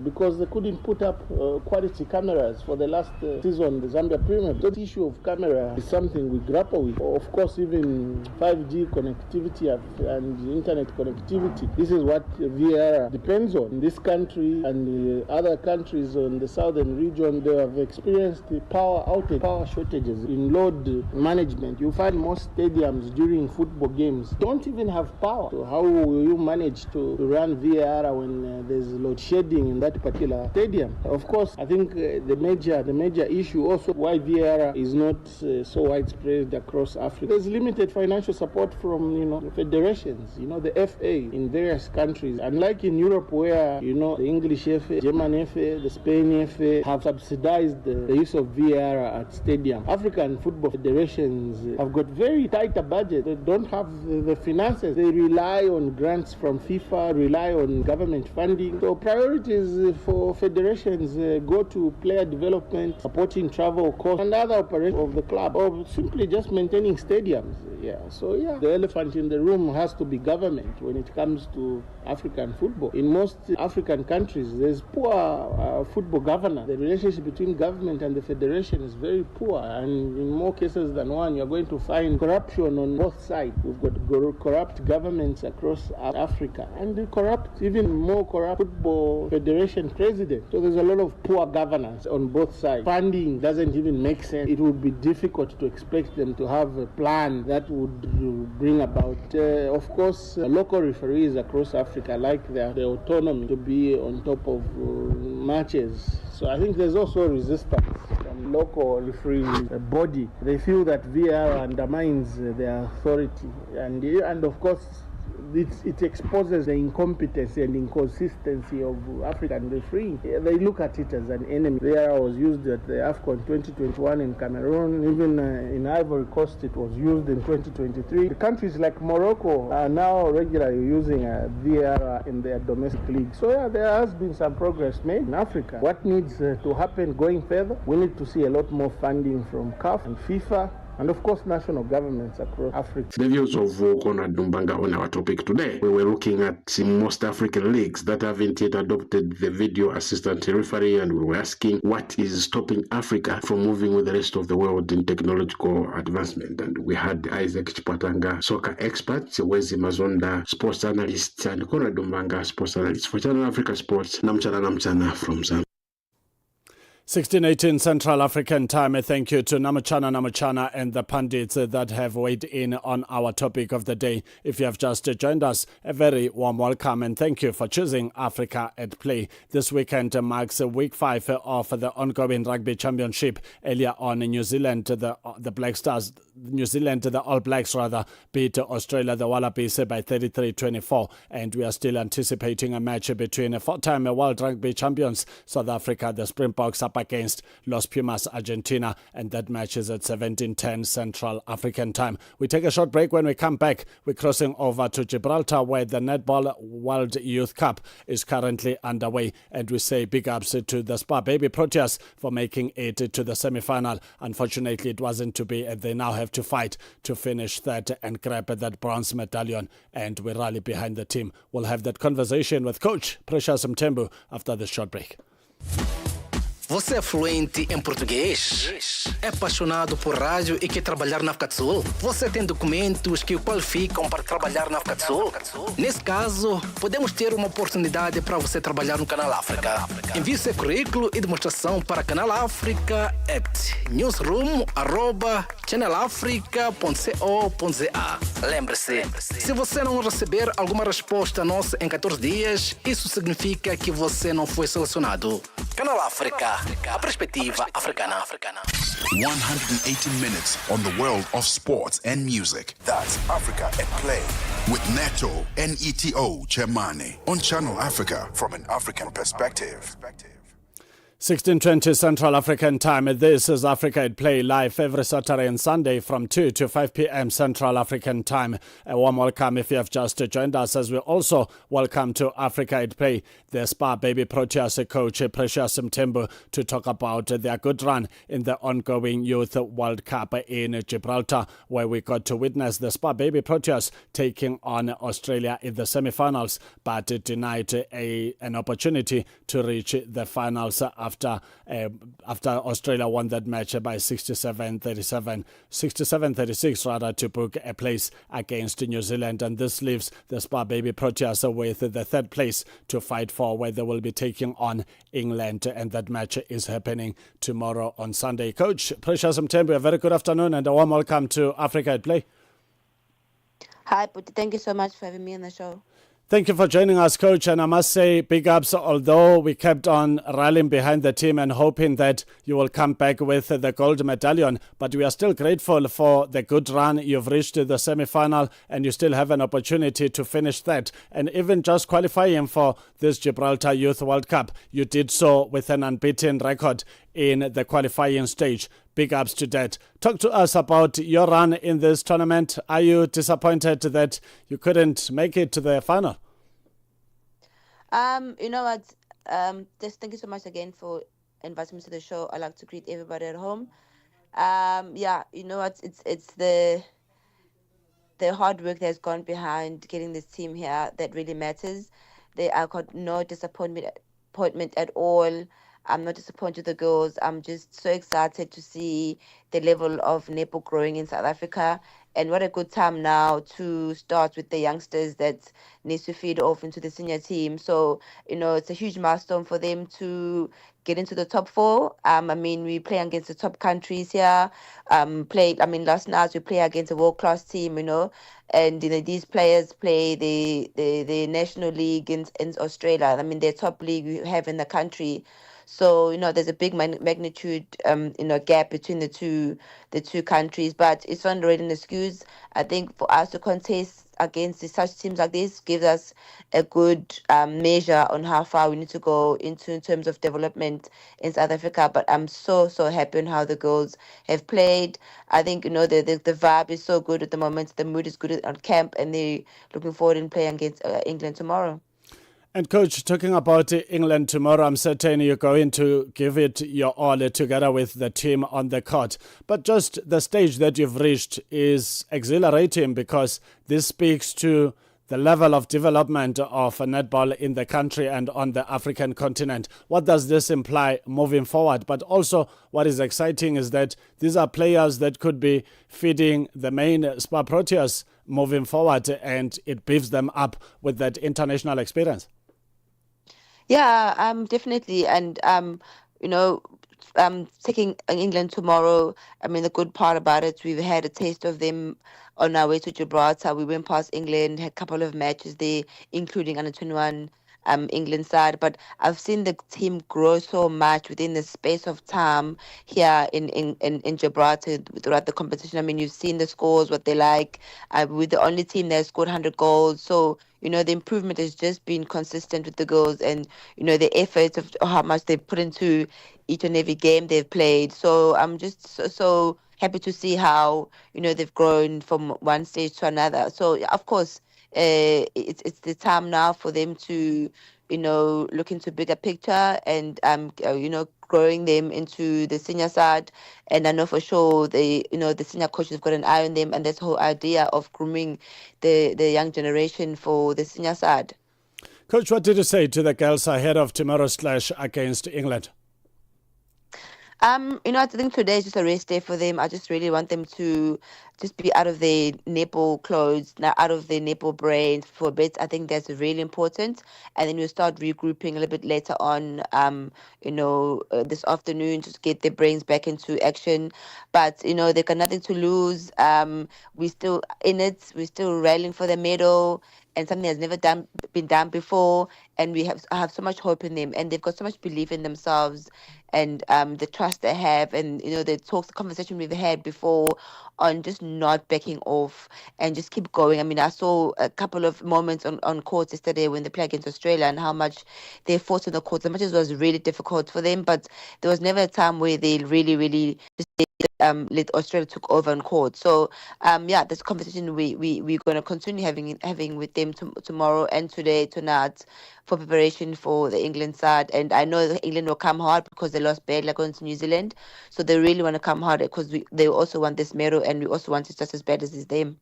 because they couldn't put up quality cameras for the last season, the Zambia Premier League. So the issue of camera is something we grapple with. Of course, even 5G connectivity and internet connectivity. This is what VAR depends on. In this country and other countries in the southern region, they have experienced the power outage, power shortages in load management. You find most stadiums during football games don't even have power. So how will you manage to run VAR when there's load shedding in that particular stadium? Of course, I think the major issue also why VAR is not so widespread across Africa. There's limited financial support from federations, the FA in various countries. Unlike in Europe where, the English FA, German FA, the Spain FA have subsidized the use of VAR at stadium. African football federations have got very tighter budget. They don't have the finances. They rely on grants from FIFA, rely on government funding. So priorities for federations go to player development, supporting travel costs, and other operations of the club, or simply just maintaining stadiums. The elephant in the room has to be government when it comes to African football. In most African countries, there's poor football governance. The relationship between government and the federation is very poor, and in more cases than one, you're going to find corruption on both sides. We've got corrupt government governments across Africa, and the corrupt, even more corrupt football federation president. So there's a lot of poor governance on both sides. Funding doesn't even make sense. It would be difficult to expect them to have a plan that would bring about, of course, local referees across Africa like the autonomy to be on top of matches. So I think there's also resistance from local referee body. They feel that VAR undermines their authority, and of course it exposes the incompetence and inconsistency of African refereeing. They look at it as an enemy. VAR was used at the AFCON 2021 in Cameroon. Even in Ivory Coast it was used in 2023. The countries like Morocco are now regularly using VAR in their domestic league. So yeah, there has been some progress made in Africa. What needs to happen going further? We need to see a lot more funding from CAF and FIFA, and of course national governments across Africa. The views of Conrad Dumbanga on our topic today. We were looking at most African leagues that haven't yet adopted the video assistant referee, and we were asking what is stopping Africa from moving with the rest of the world in technological advancement. And we had Isaac Chipatanga, soccer expert, Wezi Mazonda, sports analyst, and Conrad Dumbanga, sports analyst for Channel Africa Sports. Namchana from Zambia. 16:18 Central African Time. Thank you to Namachana and the pundits that have weighed in on our topic of the day. If you have just joined us, a very warm welcome and thank you for choosing Africa at Play. This weekend marks week 5 of the ongoing Rugby Championship. Earlier on in New Zealand, the All Blacks beat Australia, the Wallabies, by 33-24, and we are still anticipating a match between a 4-time World Rugby champions South Africa, the Springboks, up against Los Pumas, Argentina, and that match is at 17:10 Central African Time. We take a short break. When we come back, we're crossing over to Gibraltar, where the Netball World Youth Cup is currently underway, and we say big ups to the Spa Baby Proteas for making it to the semi-final. Unfortunately, it wasn't to be, and they now have to fight to finish that and grab that bronze medallion, and we rally behind the team. We'll have that conversation with Coach Precious Mthembu after this short break. Você é fluente em português? É apaixonado por rádio e quer trabalhar na África do Sul? Você tem documentos que o qualificam para trabalhar na África do Sul? Nesse caso, podemos ter uma oportunidade para você trabalhar no Canal África. Envie seu currículo e demonstração para Canal África at newsroom@channelafrica.co.za. Lembre-se, se você não receber alguma resposta nossa em 14 dias, isso significa que você não foi selecionado. Canal África, a perspectiva africana. 180 minutes on the world of sports and music. That's Africa at Play with Neto, N-E-T-O, Chemane on Channel Africa from an African perspective. 16:20 Central African Time. This is Africa at Play, live every Saturday and Sunday from 2 to 5 p.m. Central African Time. A warm welcome if you have just joined us, as we also welcome to Africa at Play the Spa Baby Proteas coach Precious Mthembu to talk about their good run in the ongoing Youth World Cup in Gibraltar, where we got to witness the Spa Baby Proteas taking on Australia in the semi-finals, but denied an opportunity to reach the finals after Australia won that match by 67-36 rather, to book a place against New Zealand. And this leaves the Spa Baby Proteas with the third place to fight for, where they will be taking on England, and that match is happening tomorrow on Sunday. Coach Precious Mthembu, a very good afternoon and a warm welcome to Africa at Play. Hi, Puti. Thank you so much for having me on the show. Thank you for joining us, Coach. And I must say, big ups, although we kept on rallying behind the team and hoping that you will come back with the gold medallion. But we are still grateful for the good run. You've reached the semi-final and you still have an opportunity to finish that. And even just qualifying for this Gibraltar Youth World Cup, you did so with an unbeaten record in the qualifying stage. Big ups to that. Talk to us about your run in this tournament. Are you disappointed that you couldn't make it to the final? You know what? Just thank you so much again for inviting me to the show. I like to greet everybody at home. Yeah, you know what? It's the hard work that's gone behind getting this team here that really matters. I got no disappointment at all. I'm not disappointed with the girls. I'm just so excited to see the level of netball growing in South Africa. And what a good time now to start with the youngsters that needs to feed off into the senior team. So, it's a huge milestone for them to get into the top four. I mean, we play against the top countries here. Last night we play against a world class team, and these players play the national league in Australia. I mean, the top league we have in the country. So there's a big magnitude gap between the two countries, but it's not really an excuse. I think for us to contest against such teams like this gives us a good measure on how far we need to go into in terms of development in South Africa. But I'm so happy on how the girls have played. I think the vibe is so good at the moment. The mood is good on camp, and they're looking forward in playing against England tomorrow. And Coach, talking about England tomorrow, I'm certain you're going to give it your all together with the team on the court. But just the stage that you've reached is exhilarating, because this speaks to the level of development of netball in the country and on the African continent. What does this imply moving forward? But also what is exciting is that these are players that could be feeding the main Spar Proteas moving forward, and it beefs them up with that international experience. Yeah, definitely. And, taking England tomorrow, I mean, the good part about it, we've had a taste of them on our way to Gibraltar. We went past England, had a couple of matches there, including under 21 England side. But I've seen the team grow so much within the space of time here in Gibraltar throughout the competition. I mean, you've seen the scores, what they like. We're the only team that scored 100 goals. So, the improvement has just been consistent with the girls, and, the effort of how much they've put into each and every game they've played. So I'm just so happy to see how, they've grown from one stage to another. So, of course, it's the time now for them to, look into bigger picture and, growing them into the senior side. And I know for sure the senior coaches have got an eye on them, and that's the whole idea of grooming the young generation for the senior side. Coach, what did you say to the girls ahead of tomorrow's clash against England? I think today is just a rest day for them. I just really want them to just be out of their netball clothes, now out of their netball brains for a bit. I think that's really important. And then we'll start regrouping a little bit later on, this afternoon, just get their brains back into action. But, they've got nothing to lose. We're still in it. We're still rallying for the medal, and something that's never been done before. And I have so much hope in them, and they've got so much belief in themselves, and the trust they have, and the conversation we've had before on just not backing off and just keep going. I mean, I saw a couple of moments on court yesterday when they play against Australia, and how much they fought on the court. As much as it was really difficult for them, but there was never a time where they really just let Australia took over on court. So this conversation we're going to continue having with them tomorrow and tonight for preparation for the England side. And I know that England will come hard because they lost badly against New Zealand, so they really want to come hard because they also want this medal, and we also want it just as bad as them.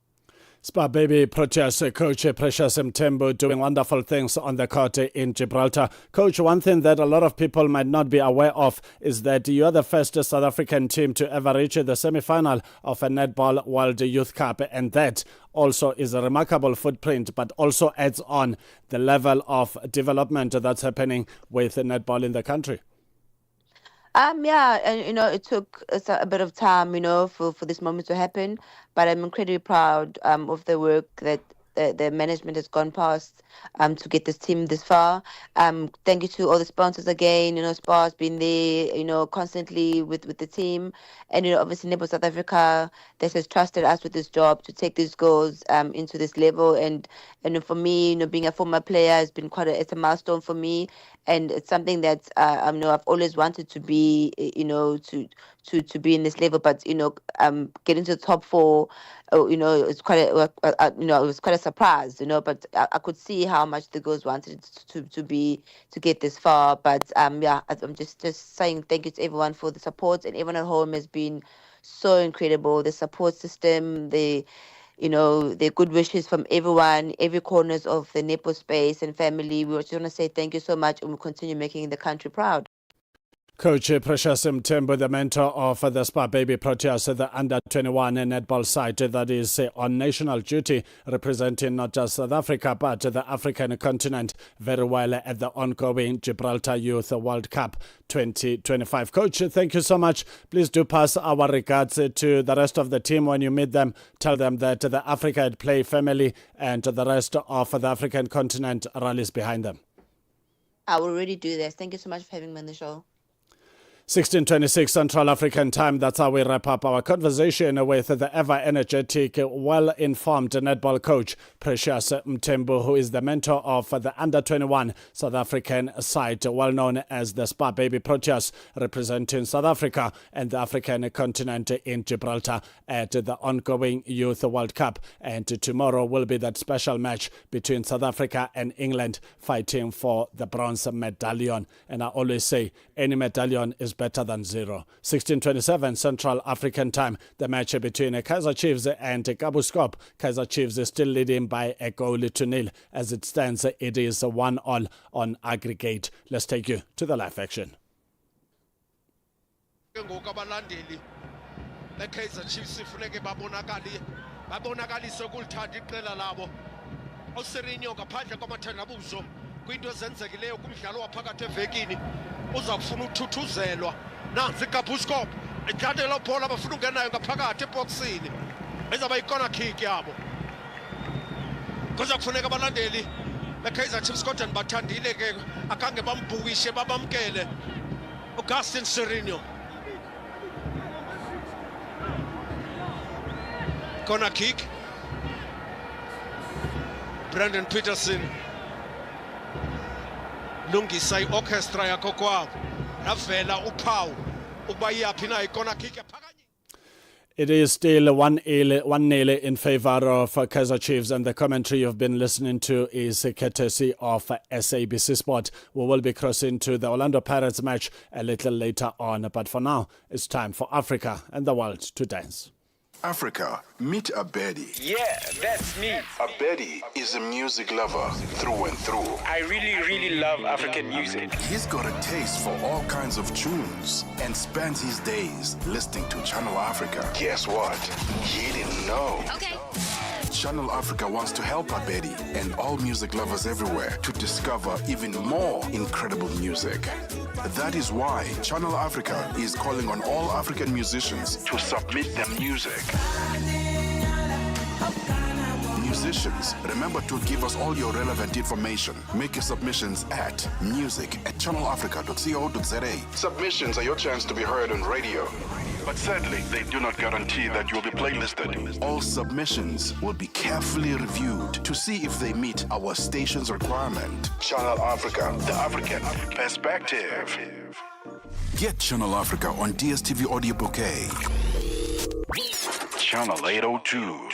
Spar Baby Proteas coach Precious Mthembu doing wonderful things on the court in Gibraltar. Coach, one thing that a lot of people might not be aware of is that you are the first South African team to ever reach the semi-final of a Netball World Youth Cup, and that also is a remarkable footprint, but also adds on the level of development that's happening with netball in the country. And it took a bit of time, for this moment to happen, but I'm incredibly proud of the work that the management has gone past to get this team this far. Thank you to all the sponsors again. Spar's been there, constantly with the team, and obviously Netball South Africa that has trusted us with this job to take these goals into this level. And for me, being a former player has been it's a milestone for me, and it's something that I've always wanted to be, to be in this level. But getting to the top four, it's quite it was quite a surprise, but I could see how much the girls wanted to get this far. But I'm just saying thank you to everyone for the support, and everyone at home has been so incredible. The support system, the good wishes from everyone, every corners of the netball space and family. We just want to say thank you so much, and we'll continue making the country proud. Coach Precious Mthembu, the mentor of the Spa Baby Proteas, the under-21 netball side that is on national duty, representing not just South Africa but the African continent very well at the ongoing Gibraltar Youth World Cup 2025. Coach, thank you so much. Please do pass our regards to the rest of the team when you meet them. Tell them that the Africa at Play family and the rest of the African continent rallies behind them. I will really do this. Thank you so much for having me on the show. 16:26 Central African Time. That's how we wrap up our conversation with the ever-energetic, well-informed netball coach, Precious Mthembu, who is the mentor of the under-21 South African side, well known as the Spa Baby Proteas, representing South Africa and the African continent in Gibraltar at the ongoing Youth World Cup. And tomorrow will be that special match between South Africa and England, fighting for the bronze medallion. And I always say, any medallion is better than zero. 16:27 Central African Time. The match between Kaizer Chiefs and Kabuskop. Kaizer Chiefs is still leading by a goal to nil. As it stands, it is 1-1 on aggregate. Let's take you to the live action. Kaizer Chiefs ifuneke babonakalise ukulithanda iqela labo. Oserinyo ngaphandle kwamathandabuzo kwinto ezenzekileyo kumdlalo waphakathi evekini uza kufuna uthuthuzelwa. Nansi iGabuskop ithathe lo bhola abafuna ungenayo ngaphakathi eboxini. Ezaba ikona kick yabo. Kuza kufuneka abalandeli beKaizer Chiefs kodwa bathandile ke akange bambhukishe babamkele uGustin Serinyo. Corner kick. Brandon Peterson lungisa i-orchestra yakho kwabo ravela uphawu ukuba iyaphi na ikona kick. It is still 1-0 in favor of Kaizer Chiefs, and the commentary you've been listening to is courtesy of SABC Sport. We will be crossing to the Orlando Pirates match a little later on, but for now, it's time for Africa and the world to dance. Africa, meet Abedi. Yeah, that's me. Abedi is a music lover through and through. I really love African music. He's got a taste for all kinds of tunes and spends his days listening to Channel Africa. Guess what? He didn't know. Okay. Channel Africa wants to help Abedi and all music lovers everywhere to discover even more incredible music. That is why Channel Africa is calling on all African musicians to submit their music. Musicians, remember to give us all your relevant information. Make your submissions at music@channelafrica.co.za. Submissions are your chance to be heard on radio. But sadly, they do not guarantee that you'll be playlisted. All submissions will be carefully reviewed to see if they meet our station's requirement. Channel Africa, the African perspective. Get Channel Africa on DSTV Audio Bouquet. Channel 802.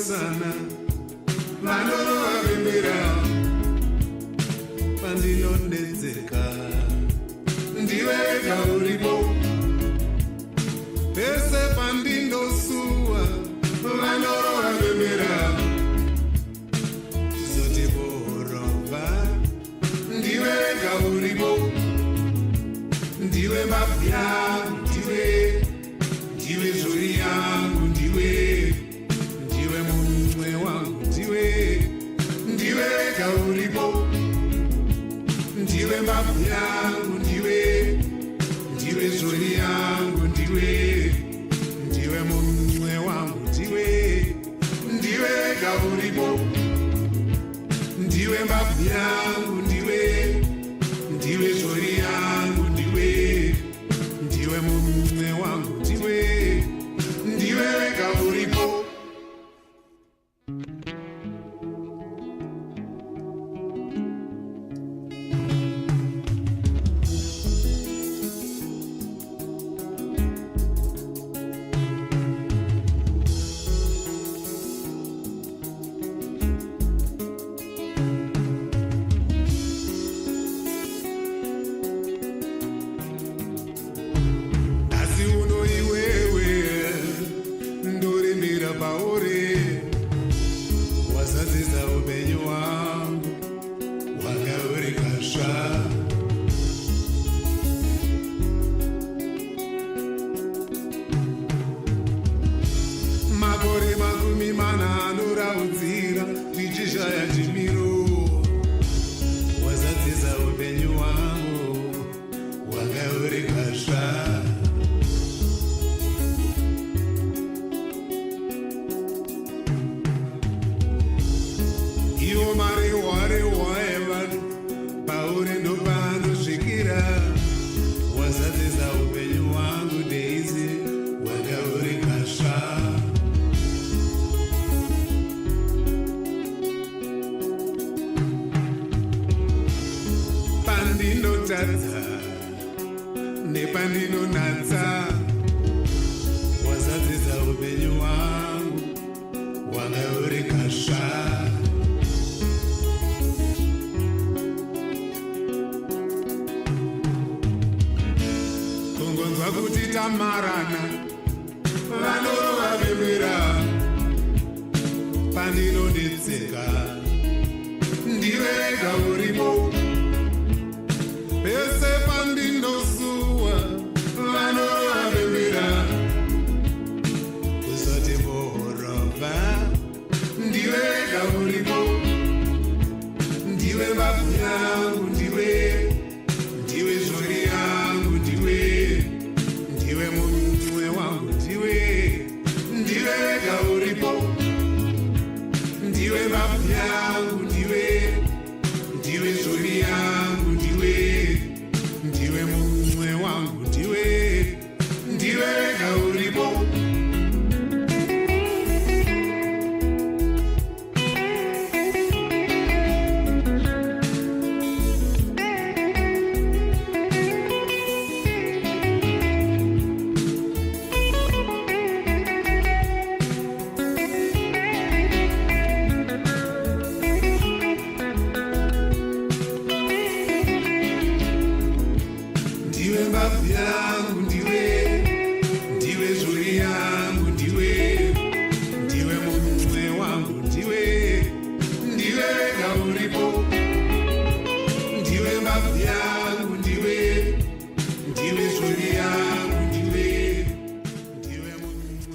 sana vanorova vembera pandinonetseka ndiwe wega uripo pese pandinosuwa vanorova vembera zoti vorova ndiwe wega uripo ndiwe mbabvu yangu ndiwe zuri yangu ndiwe mumwe wangu ndiwe wega uripo ndiwe mbabvu yangu ndiwe zuri yangu ndiwe mumwe wangu ndiwe wega uripo ndiwe mbabvu yangu ndiwe zuri yangu ndiwe mumwe wangu ndiwe wega uripo.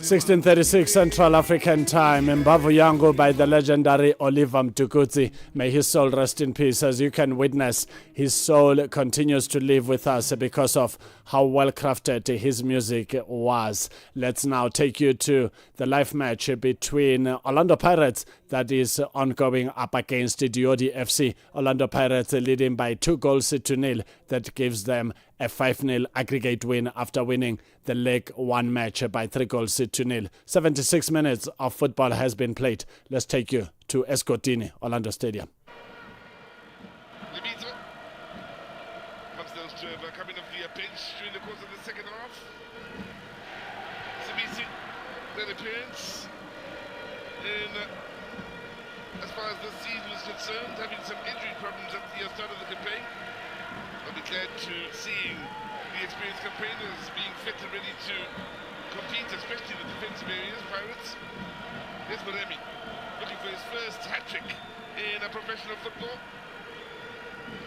(16:36 Central African Time). Mbavu Yango by the legendary Oliver Mtukudzi. May his soul rest in peace. As you can witness, his soul continues to live with us because of how well crafted his music was. Let's now take you to the live match between Orlando Pirates that is ongoing up against Diodi FC. Orlando Pirates leading by 2-0. That gives them a 5-0 aggregate win after winning the Leg 1 match by 3-0. 76 minutes of football has been played. Let's take you to Escotini, Orlando Stadium. Coming off the bench during the course of the second half. Sibisi, that appearance. in, as far as this season is concerned, having some injury problems at the start of the campaign. I'll be glad to seeing the experienced campaigners being fit and ready to compete, especially in the defensive areas. Pirates. Here's Moremi, looking for his first hat-trick in a professional football.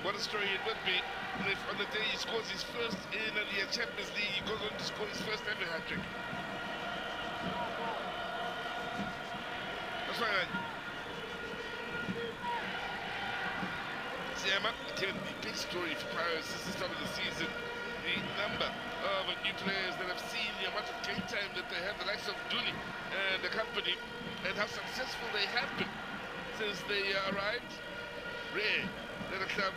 What a story it would be if on the day he scores his first in the Champions League, he goes on to score his first ever hat-trick. That's right. Siama, again, the big story for Pirates since the start of the season. The number of new players that have seen the amount of game time that they have, the likes of Dooley and the company, and how successful they have been since they arrived. Rare that a club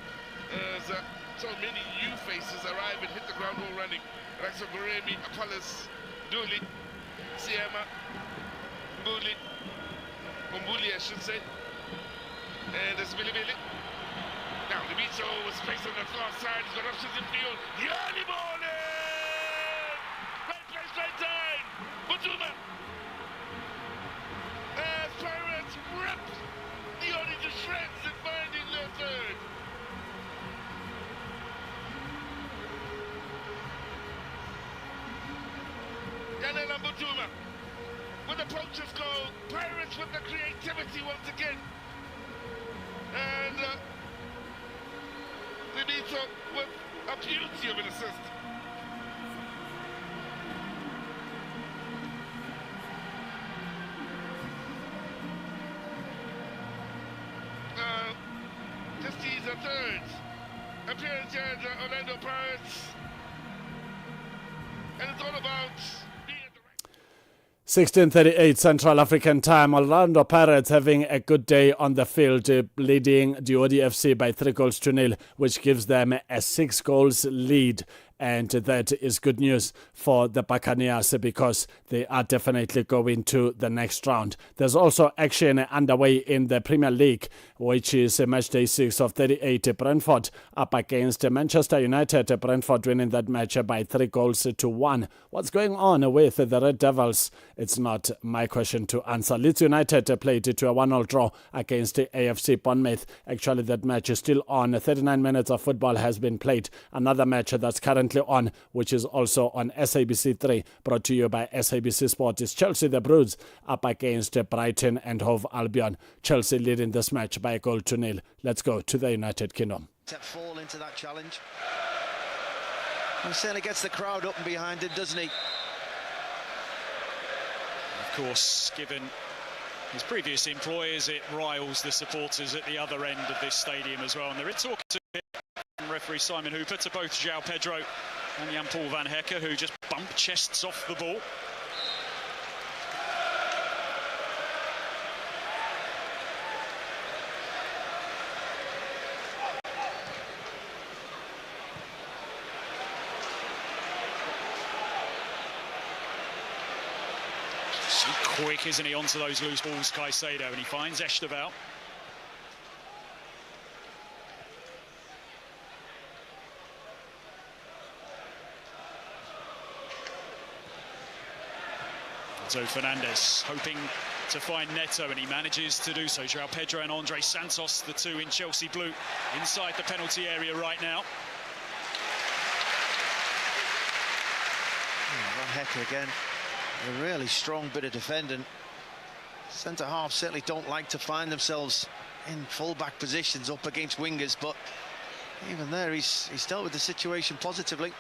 has so many new faces arrive and hit the ground all running. The likes of Moremi, Apollos, Dooley, Siama, Mbuli, I should say, and there's Billy. Now, Lemito was placed on the far side. He's got options in field. Yanni Morning! Right place, right time. Butuma. As Pirates ripped Yanni to shreds and finding their third. Yanela Butuma with the poacher's goal. Pirates with the creativity once again. And Benito with a beauty of an assist. Just he's a third appearance here at Orlando Pirates. And it's all about 16:38 Central African Time. Orlando Pirates having a good day on the field, leading the ODFC by 3-0, which gives them a 6-goal lead. And that is good news for the Buccaneers because they are definitely going to the next round. There's also action underway in the Premier League, which is match day 6 of 38. Brentford up against Manchester United. Brentford winning that match by 3-1. What's going on with the Red Devils? It's not my question to answer. Leeds United played to a 1-0 draw against AFC Bournemouth. Actually, that match is still on. 39 minutes of football has been played. Another match that's currently on, which is also on SABC3, brought to you by SABC Sport, is Chelsea the Blues up against Brighton and Hove Albion. Chelsea leading this match by 1-0. Let's go to the United Kingdom. To fall into that challenge. He certainly gets the crowd up and behind him, doesn't he? Of course, given his previous employers, it riles the supporters at the other end of this stadium as well. And they're in talk to referee Simon Hooper to both João Pedro and Jan-Paul van Hekke, who just bumped chests off the ball. So quick, isn't he, onto those loose balls, Caicedo, and he finds Esteval. So Fernandes hoping to find Neto, and he manages to do so. João Pedro and Andre Santos, the two in Chelsea blue, inside the penalty area right now. Van Hekke again, a really strong bit of defending. Centre half certainly don't like to find themselves in full-back positions up against wingers, but even there he's dealt with the situation positively.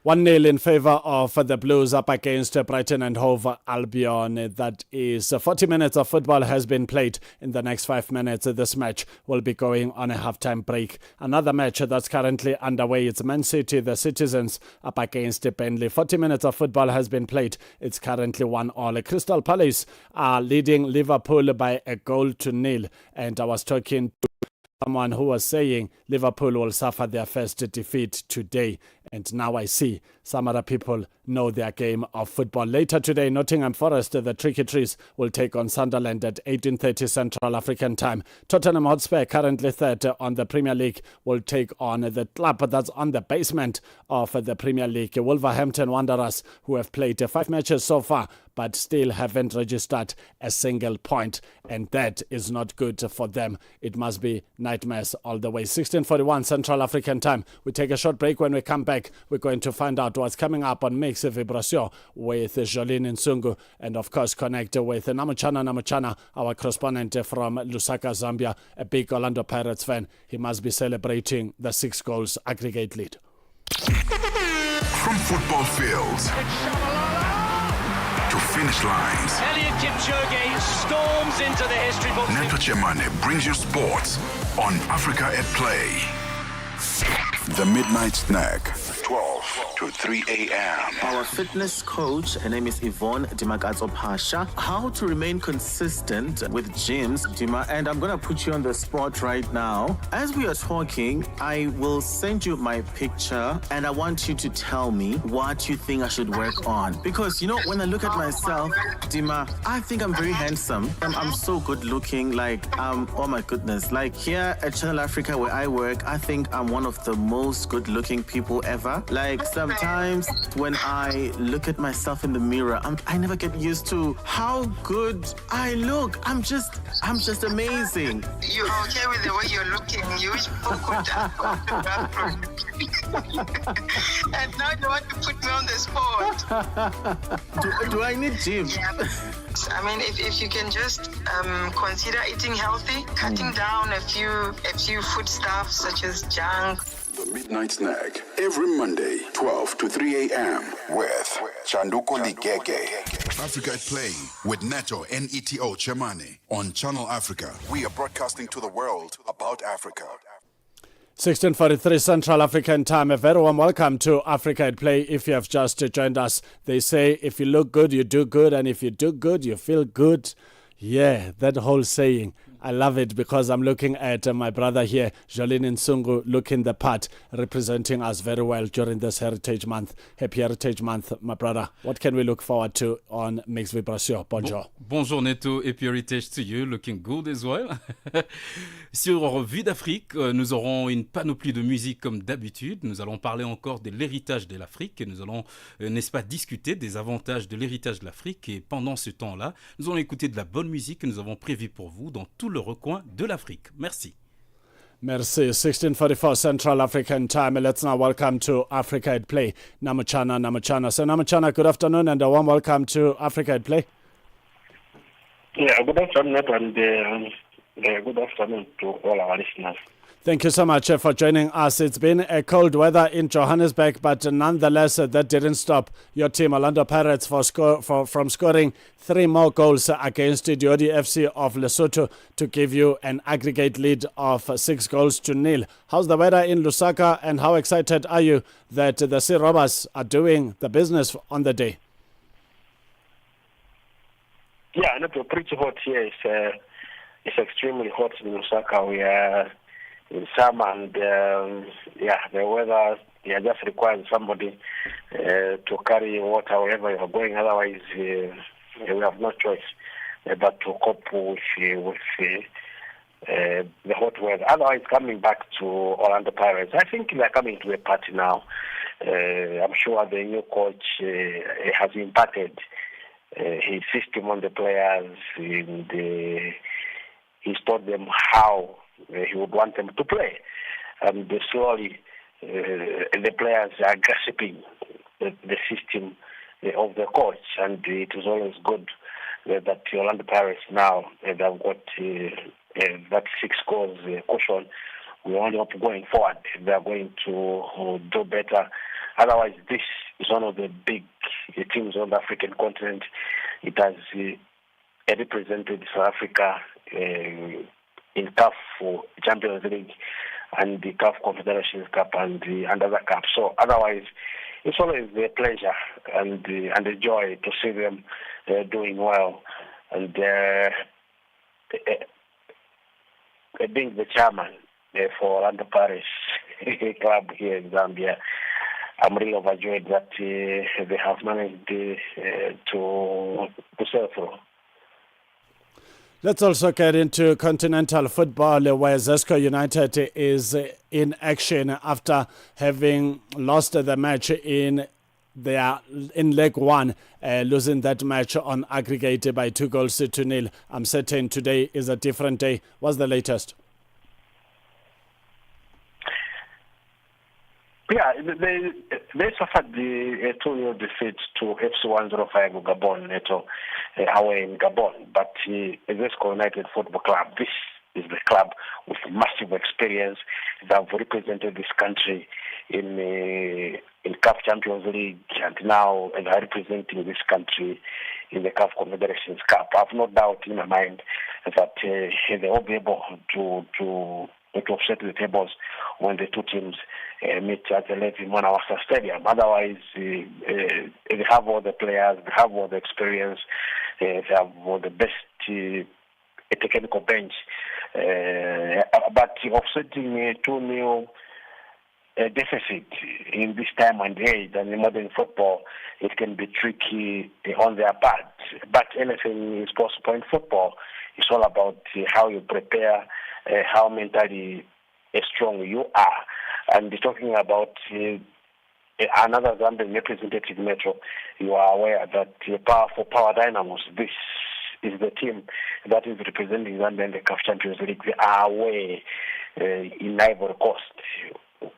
One 0 in favour of the Blues up against Brighton and Hove Albion. That is 40 minutes of football has been played. In the next 5 minutes, this match will be going on a half-time break. Another match that's currently underway, it's Man City, the Citizens, up against Burnley. 40 minutes of football has been played. It's currently 1-1. Crystal Palace are leading Liverpool by 1-0. And I was talking to someone who was saying Liverpool will suffer their first defeat today. And now I see some other people know their game of football. Later today, Nottingham Forest, the Tricky Trees, will take on Sunderland at 18:30 Central African time. Tottenham Hotspur, currently third on the Premier League, will take on the club that's on the basement of the Premier League, Wolverhampton Wanderers, who have played 5 matches so far, but still haven't registered a single point. And that is not good for them. It must be nightmares all the way. 16:41 Central African time. We take a short break. When we come back, we're going to find out what's coming up on Mix Vibration with Jolene Nsungu, and of course connect with Namuchana, our correspondent from Lusaka, Zambia, a big Orlando Pirates fan. He must be celebrating the 6 goals aggregate lead. From football fields to finish lines, Eliud Kipchoge storms into the history books. Neto Chemane brings you sports on Africa at Play. The Midnight Snack, 12 to 3 a.m. Our fitness coach, her name is Yvonne Dimagazo Pasha. How to remain consistent with gyms, Dima, and I'm going to put you on the spot right now. As we are talking, I will send you my picture and I want you to tell me what you think I should work on. Because, you know, when I look at myself, Dima, I think I'm very handsome. I'm so good looking, oh my goodness. Like here at Channel Africa where I work, I think I'm one of the most good looking people ever. Like sometimes when I look at myself in the mirror, I never get used to how good I look. I'm just amazing. You're okay with the way you're looking. You wish people could and now you want to put me on the spot. Do I need gym? Yeah. I mean, if you can just consider eating healthy, cutting down a few foodstuffs such as junk. The Midnight Snack, every Monday, 12 to 3 a.m. with Chanduko Ligege. Africa at Play with Neto Neto Chemane on Channel Africa. We are broadcasting to the world about Africa. 16:43 Central African time. A very warm welcome to Africa at Play. If you have just joined us, they say if you look good, you do good, and if you do good, you feel good. Yeah, that whole saying. I love it because I'm looking at my brother here, Jolene Nsungu, looking the part, representing us very well during this Heritage Month. Happy Heritage Month, my brother. What can we look forward to on Mix Vibration? Bonjour. Bonjour Neto, happy Heritage to you, looking good as well. Sur Vue d'Afrique, nous aurons une panoplie de musique comme d'habitude. Nous allons parler encore de l'héritage de l'Afrique et nous allons, n'est-ce pas, discuter des avantages de l'héritage de l'Afrique. Et pendant ce temps-là, nous allons écouter de la bonne musique que nous avons prévue pour vous dans tout le recoin de l'Afrique. Merci. Merci. 16:44 Central African time. Let's now welcome to Africa at Play. Namuchana. So Namuchana, good afternoon and a warm welcome to Africa at Play. Yeah, good afternoon, and good afternoon to all our listeners. Thank you so much for joining us. It's been a cold weather in Johannesburg, but nonetheless, that didn't stop your team, Orlando Pirates, from scoring 3 more goals against the Diodi FC of Lesotho to give you an aggregate lead of 6 goals to nil. How's the weather in Lusaka, and how excited are you that the Sea Robbers are doing the business on the day? Yeah, not pretty hot here. It's extremely hot in Lusaka. We are in summer, and the weather just requires somebody to carry water wherever you are going. Otherwise, we have no choice but to cope with the hot weather. Otherwise, coming back to Orlando Pirates, I think they are coming to a party now. I'm sure the new coach has imparted his system on the players, and he's taught them how he would want them to play. And slowly, the players are grasping the system of the coach, and it is always good that the Orlando Pirates now they've got that 6 goals cushion. We only hope going forward they are going to do better. Otherwise, this is one of the big teams on the African continent. It has represented South Africa in CAF for Champions League and the CAF Confederations Cup and other cups. So otherwise, it's always a pleasure and a joy to see them doing well. And being the chairman for Orlando Pirates club here in Zambia, I'm really overjoyed that they have managed to sail through. Let's also get into continental football, where Zesco United is in action after having lost the match in leg one, losing that match on aggregate by 2-0. I'm certain today is a different day. What's the latest? Yeah, they suffered the 2-0 defeat to FC 105 Gabon away in Gabon. But Zesco United Football Club, this is the club with massive experience. They have represented this country in CAF Champions League, and now they are representing this country in the CAF Confederations Cup. I have no doubt in my mind that they will be able to upset the tables when the two teams meet at the Levi Mwanawasa Stadium. Otherwise, they have all the players, they have all the experience, they have all the best technical bench. But offsetting a 2-0 deficit in this time and age and in modern football, it can be tricky on their part. But anything is possible in football. It's all about how you prepare, how mentally strong you are. And talking about another Zambian representative metro, you are aware that Power Dynamos, this is the team that is representing Zambia in the CAF Champions League. They are away in Ivory Coast,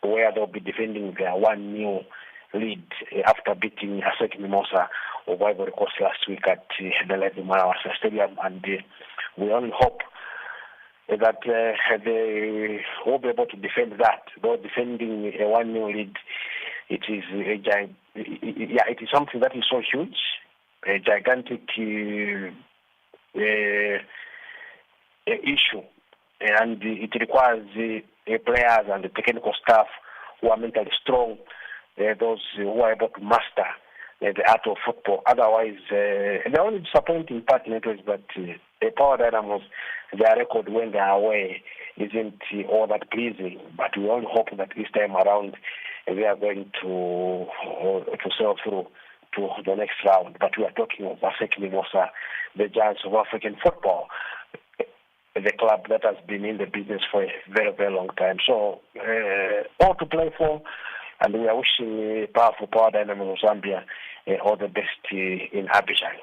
where they'll be defending their 1-0 lead after beating ASEC Mimosa of Ivory Coast last week at the Levi Mwanawasa Stadium. And we only hope that they will be able to defend that. Though defending a 1-0 lead, it is it is something that is so huge, a gigantic issue, and it requires players and the technical staff who are mentally strong, those who are able to master the art of football. Otherwise, the only disappointing part in it is that the Power Dynamos, their record when they are away isn't all that pleasing. But we only hope that this time around we are going to sail through to the next round. But we are talking of ASEC Mimosa, the giants of African football, the club that has been in the business for a very, very long time. So all to play for, and we are wishing powerful Power Dynamo of Zambia all the best in Abidjan.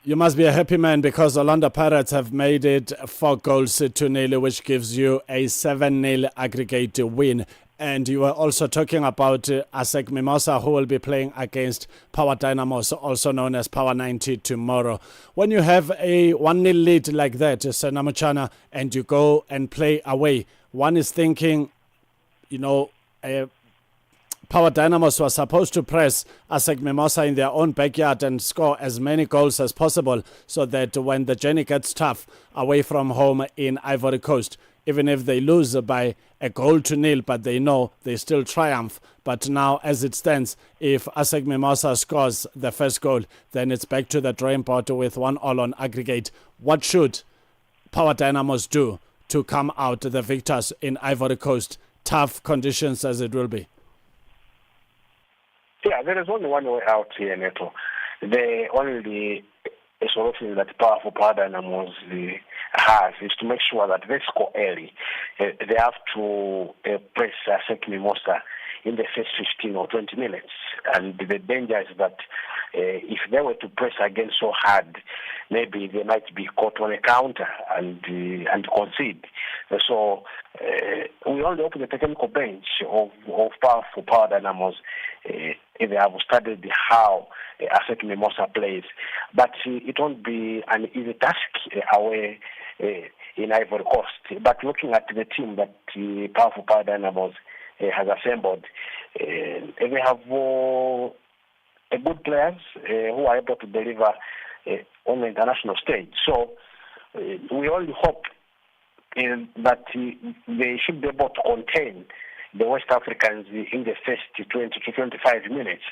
You must be a happy man because Orlando Pirates have made it 4-0, which gives you a 7-0 aggregate win. And you were also talking about ASEC Mimosa, who will be playing against Power Dynamos, also known as Power 90, tomorrow. When you have a 1-0 lead like that, Senamuchana, and you go and play away, one is thinking, Power Dynamos was supposed to press ASEC Mimosa in their own backyard and score as many goals as possible so that when the journey gets tough away from home in Ivory Coast, even if they lose by 1-0, but they know they still triumph. But now, as it stands, if ASEC Mimosa scores the first goal, then it's back to the drawing board with 1-1 on aggregate. What should Power Dynamos do to come out the victors in Ivory Coast? Tough conditions as it will be. Yeah, there is only one way out here, Neto. The only solution that Power Dynamos has is to make sure that they score early. They have to press ASEC Mimosa in the first 15 or 20 minutes. And the danger is that if they were to press again so hard, maybe they might be caught on a counter and concede. So we only hope the technical bench of Power Dynamos they have studied how ASEC Mimosa plays. But it won't be an easy task away in Ivory Coast. But looking at the team that Power Dynamos has assembled, they have good players who are able to deliver on the international stage. So we only hope that they should be able to contain the West Africans in the first 20 to 25 minutes.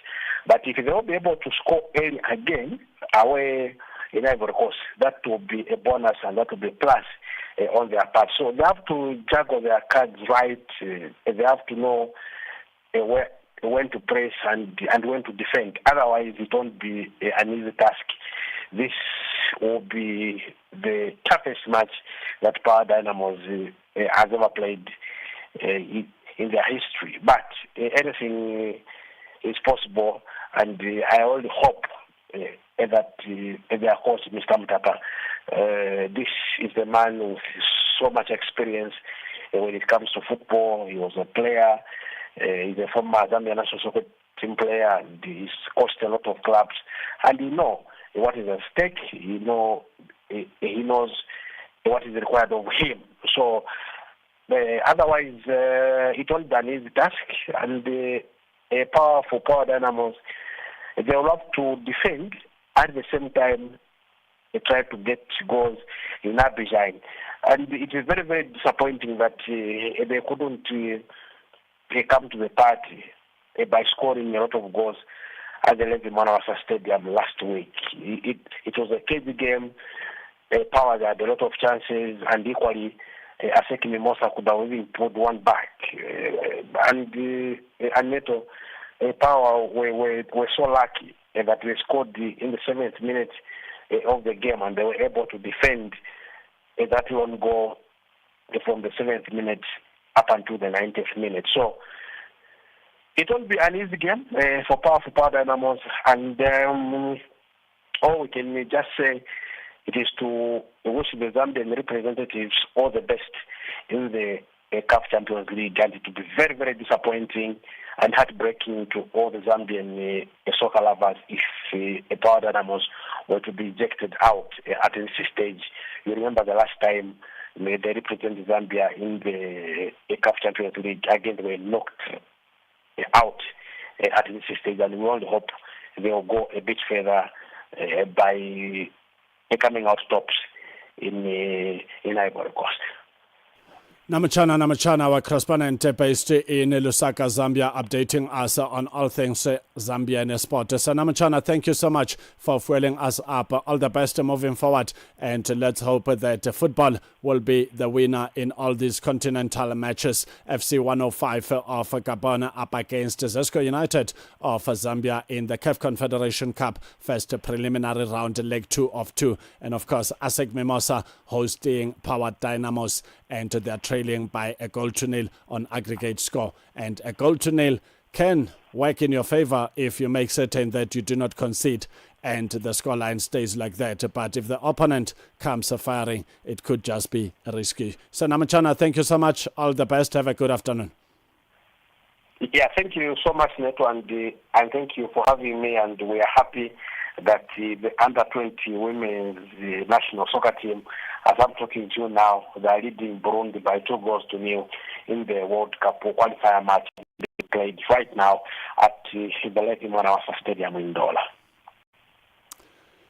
But if they will be able to score early again away in Ivory Coast, that will be a bonus and that will be a plus on their part. So they have to juggle their cards right. They have to know where when to press and when to defend. Otherwise, it won't be an easy task. This will be the toughest match that Power Dynamos has ever played in their history. But anything is possible, and I only hope that their coach, Mr. Mutapa, this is the man with so much experience when it comes to football. He was a player. He's a former Zambia national soccer team player, and he's coached a lot of clubs. And he knows what is at stake. He knows what is required of him. So otherwise, it won't be an easy task. And for Power Dynamos, they will have to defend at the same time. They try to get goals in Abidjan. And it is very, very disappointing that they couldn't come to the party by scoring a lot of goals at the Levy Manawasa Stadium last week. It was a crazy game. Power had a lot of chances, and equally, Aseki Mimosa could have even put one back. And Neto, Power were so lucky that they scored in the 7th minute of the game, and they were able to defend that one goal from the 7th minute up until the 90th minute. So it won't be an easy game for Power Dynamos, and all we can just say it is to wish the Zambian representatives all the best in the CAF Champions League, and it will be very, very disappointing and heartbreaking to all the Zambian soccer lovers if Power Dynamos were to be ejected out at this stage. You remember the last time they represented Zambia in the CAF Champions League, again they were knocked out at this stage, and we only hope they will go a bit further by coming out tops in Ivory Coast. Namachana, our correspondent based in Lusaka, Zambia, updating us on all things Zambian sport. So Namachana, thank you so much for fueling us up. All the best moving forward, and let's hope that football will be the winner in all these continental matches. FC 105 of Gabon up against Zesco United of Zambia in the CAF Confederation Cup first preliminary round, leg 2 of 2. And of course, ASEC Mimosa hosting Power Dynamos, and they're trailing by a 1-0 on aggregate score. And a 1-0 can work in your favor if you make certain that you do not concede and the scoreline stays like that. But if the opponent comes firing, it could just be risky. So Namachana, thank you so much. All the best. Have a good afternoon. Yeah, thank you so much, Neto, and thank you for having me. And we are happy that the under-20 women's national soccer team, as I'm talking to you now, they are leading Burundi by 2-0 in the World Cup qualifier match played right now at the Levy Manawasa Stadium in Dola.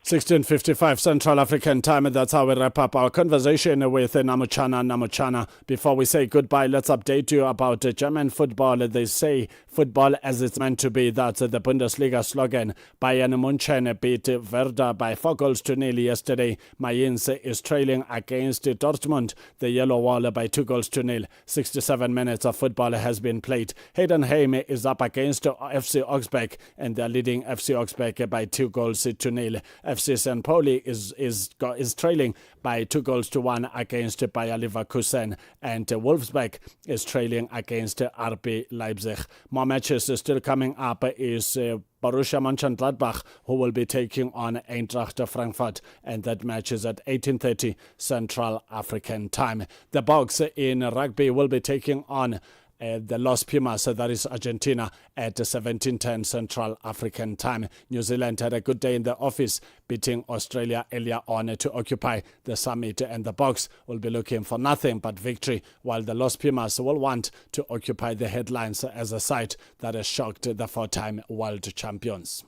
16:55 Central African Time. That's how we wrap up our conversation with Namuchana. Before we say goodbye, let's update you about German football. They say football as it's meant to be. That's the Bundesliga slogan. Bayern München beat Werder by 4-0 yesterday. Mainz is trailing against Dortmund, the Yellow Wall, by 2-0. 67 minutes of football has been played. Heidenheim is up against FC Augsburg, and they're leading FC Augsburg by 2-0. FC St. Pauli is trailing by 2-1 against Bayer Leverkusen, and Wolfsburg is trailing against RB Leipzig. More matches still coming up is Borussia Mönchengladbach, who will be taking on Eintracht Frankfurt, and that match is at 18:30 Central African Time. The Boks in rugby will be taking on the Los Pumas, that is Argentina, at 17:10 Central African Time. New Zealand had a good day in the office, beating Australia earlier on to occupy the summit, and the Boks will be looking for nothing but victory, while the Los Pumas will want to occupy the headlines as a side that has shocked the 4-time world champions.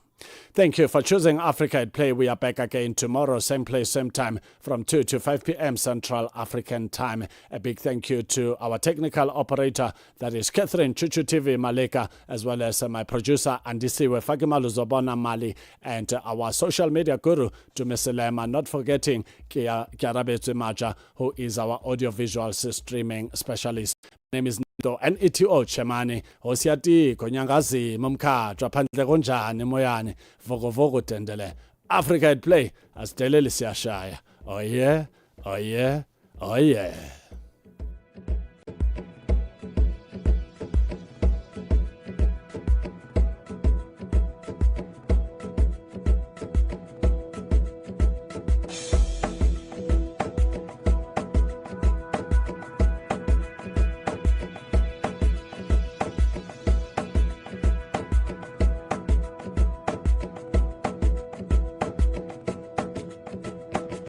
Thank you for choosing Africa at Play. We are back again tomorrow, same place, same time, from 2 to 5 p.m. Central African Time. A big thank you to our technical operator, that is Catherine Chuchu TV Maleka, as well as my producer, Andisiwe Fagimalu Zobona Mali, and our social media guru, Dumiselema, not forgetting Kiarabe Maja, who is our audiovisual streaming specialist. My name is NETO Chemane Hosiati Konyangazi Mumka Japandle Konjani Moyani Vogo Tendele Africa at Play as Delele Siashaya. Oh yeah, oh yeah, oh yeah.